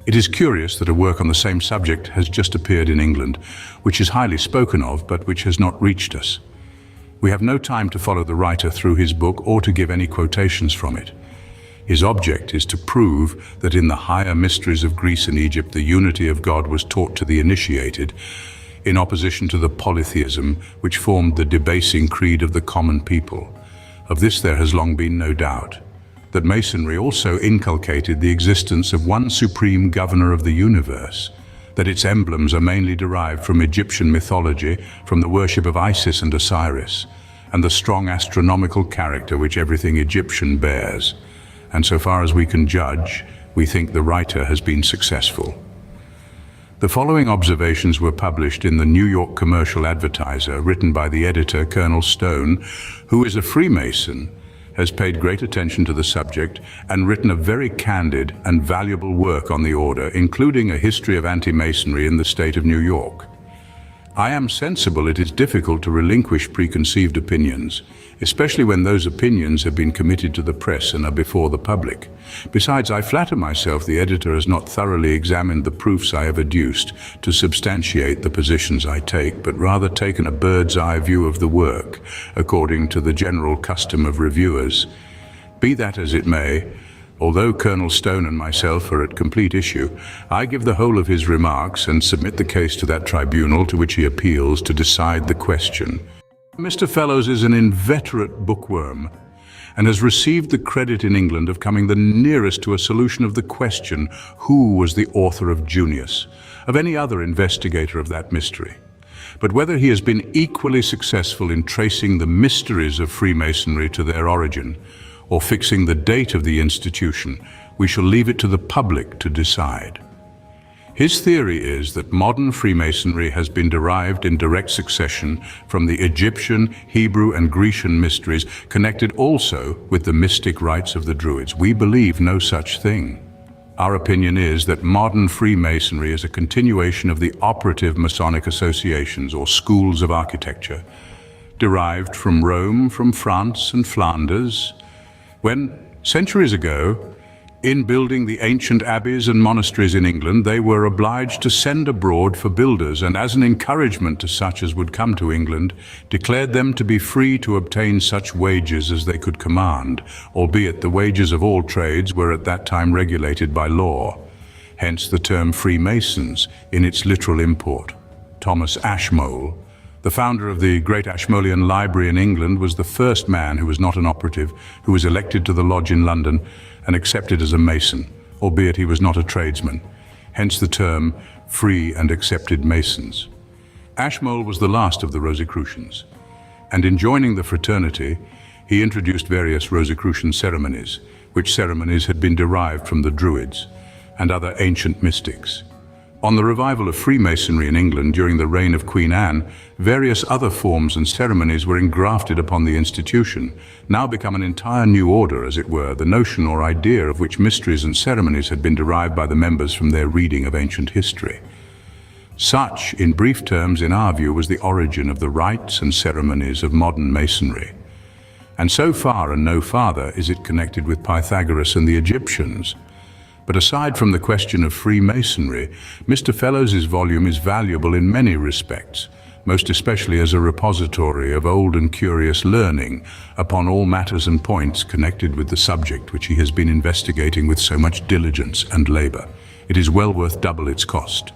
It is curious that a work on the same subject has just appeared in England, which is highly spoken of, but which has not reached us. We have no time to follow the writer through his book or to give any quotations from it. His object is to prove that in the higher mysteries of Greece and Egypt, the unity of God was taught to the initiated, in opposition to the polytheism which formed the debasing creed of the common people. Of this there has long been no doubt. That Masonry also inculcated the existence of one supreme governor of the universe, that its emblems are mainly derived from Egyptian mythology, from the worship of Isis and Osiris, and the strong astronomical character which everything Egyptian bears. And so far as we can judge, we think the writer has been successful. The following observations were published in the New York Commercial Advertiser, written by the editor, Colonel Stone, who is a Freemason, has paid great attention to the subject and written a very candid and valuable work on the order, including a history of anti-Masonry in the state of New York. I am sensible it is difficult to relinquish preconceived opinions, especially when those opinions have been committed to the press and are before the public. Besides, I flatter myself the editor has not thoroughly examined the proofs I have adduced to substantiate the positions I take, but rather taken a bird's-eye view of the work, according to the general custom of reviewers. Be that as it may, although Colonel Stone and myself are at complete issue, I give the whole of his remarks and submit the case to that tribunal to which he appeals to decide the question. Mr. Fellows is an inveterate bookworm and has received the credit in England of coming the nearest to a solution of the question, who was the author of Junius, of any other investigator of that mystery. But whether he has been equally successful in tracing the mysteries of Freemasonry to their origin, or fixing the date of the institution, we shall leave it to the public to decide. His theory is that modern Freemasonry has been derived in direct succession from the Egyptian, Hebrew, and Grecian mysteries, connected also with the mystic rites of the Druids. We believe no such thing. Our opinion is that modern Freemasonry is a continuation of the operative Masonic associations or schools of architecture, derived from Rome, from France and Flanders, when, centuries ago, in building the ancient abbeys and monasteries in England, they were obliged to send abroad for builders, and as an encouragement to such as would come to England, declared them to be free to obtain such wages as they could command, albeit the wages of all trades were at that time regulated by law. Hence the term Freemasons in its literal import. Thomas Ashmole, the founder of the Great Ashmolean Library in England, was the first man who was not an operative, who was elected to the lodge in London and accepted as a Mason, albeit he was not a tradesman. Hence the term Free and Accepted Masons. Ashmole was the last of the Rosicrucians, and in joining the fraternity, he introduced various Rosicrucian ceremonies, which ceremonies had been derived from the Druids and other ancient mystics. On the revival of Freemasonry in England during the reign of Queen Anne, various other forms and ceremonies were engrafted upon the institution, now become an entire new order, as it were, the notion or idea of which mysteries and ceremonies had been derived by the members from their reading of ancient history. Such, in brief terms, in our view, was the origin of the rites and ceremonies of modern Masonry. And so far and no farther is it connected with Pythagoras and the Egyptians. But aside from the question of Freemasonry, Mr. Fellows' volume is valuable in many respects, most especially as a repository of old and curious learning upon all matters and points connected with the subject which he has been investigating with so much diligence and labor. It is well worth double its cost.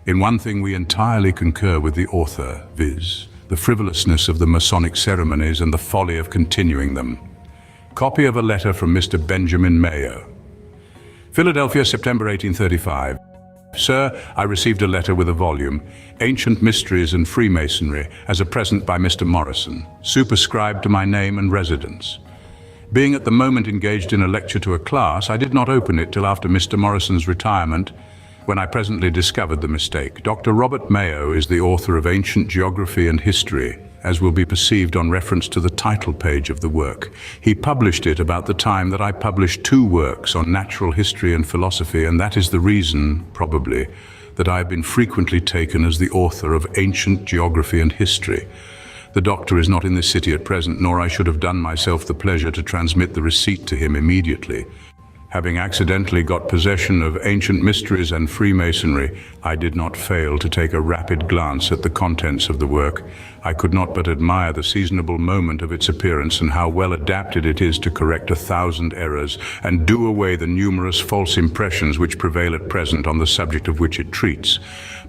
In one thing we entirely concur with the author, viz., the frivolousness of the Masonic ceremonies and the folly of continuing them. Copy of a letter from Mr. Benjamin Mayo. Philadelphia, September 1835. Sir, I received a letter with a volume, Ancient Mysteries and Freemasonry, as a present by Mr. Morrison, superscribed to my name and residence. Being at the moment engaged in a lecture to a class, I did not open it till after Mr. Morrison's retirement, when I presently discovered the mistake. Dr. Robert Mayo is the author of Ancient Geography and History, as will be perceived on reference to the title page of the work. He published it about the time that I published 2 works on natural history and philosophy, and that is the reason, probably, that I have been frequently taken as the author of Ancient Geography and History. The doctor is not in this city at present, nor I should have done myself the pleasure to transmit the receipt to him immediately. Having accidentally got possession of Ancient Mysteries and Freemasonry, I did not fail to take a rapid glance at the contents of the work. I could not but admire the seasonable moment of its appearance and how well adapted it is to correct 1,000 errors and do away the numerous false impressions which prevail at present on the subject of which it treats,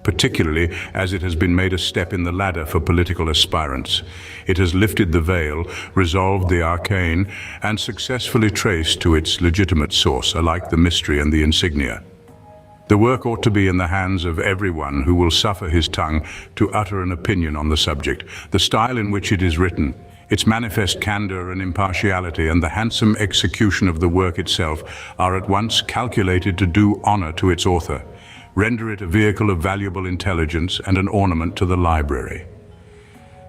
particularly as it has been made a step in the ladder for political aspirants. It has lifted the veil, resolved the arcane, and successfully traced to its legitimate source alike the mystery and the insignia. The work ought to be in the hands of everyone who will suffer his tongue to utter an opinion on the subject. The style in which it is written, its manifest candor and impartiality, and the handsome execution of the work itself are at once calculated to do honor to its author, render it a vehicle of valuable intelligence and an ornament to the library.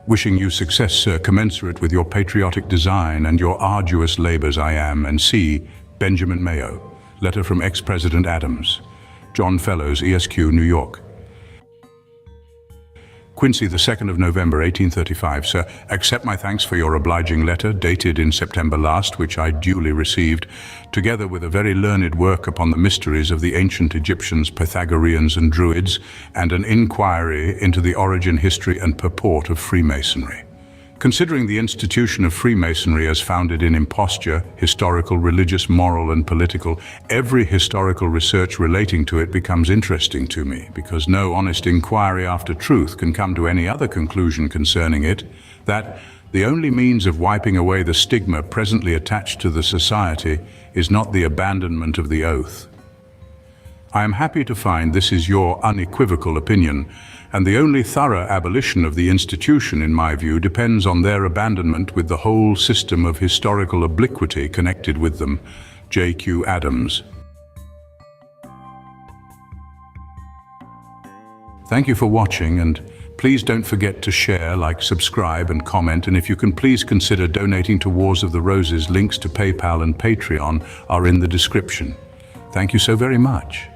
Wishing you success, sir, commensurate with your patriotic design and your arduous labors, I am, and C. Benjamin Mayo. Letter from ex-President Adams. John Fellows, ESQ, New York. Quincy, the 2nd of November, 1835. Sir, accept my thanks for your obliging letter, dated in September last, which I duly received, together with a very learned work upon the mysteries of the ancient Egyptians, Pythagoreans and Druids, and an inquiry into the origin, history and purport of Freemasonry. Considering the institution of Freemasonry as founded in imposture, historical, religious, moral and political, every historical research relating to it becomes interesting to me, because no honest inquiry after truth can come to any other conclusion concerning it, that the only means of wiping away the stigma presently attached to the society is not the abandonment of the oath. I am happy to find this is your unequivocal opinion, and the only thorough abolition of the institution, in my view, depends on their abandonment with the whole system of historical obliquity connected with them. J.Q. Adams. Thank you for watching, and please don't forget to share, like, subscribe and comment, and if you can please consider donating to Wars of the Roses. Links to PayPal and Patreon are in the description. Thank you so very much.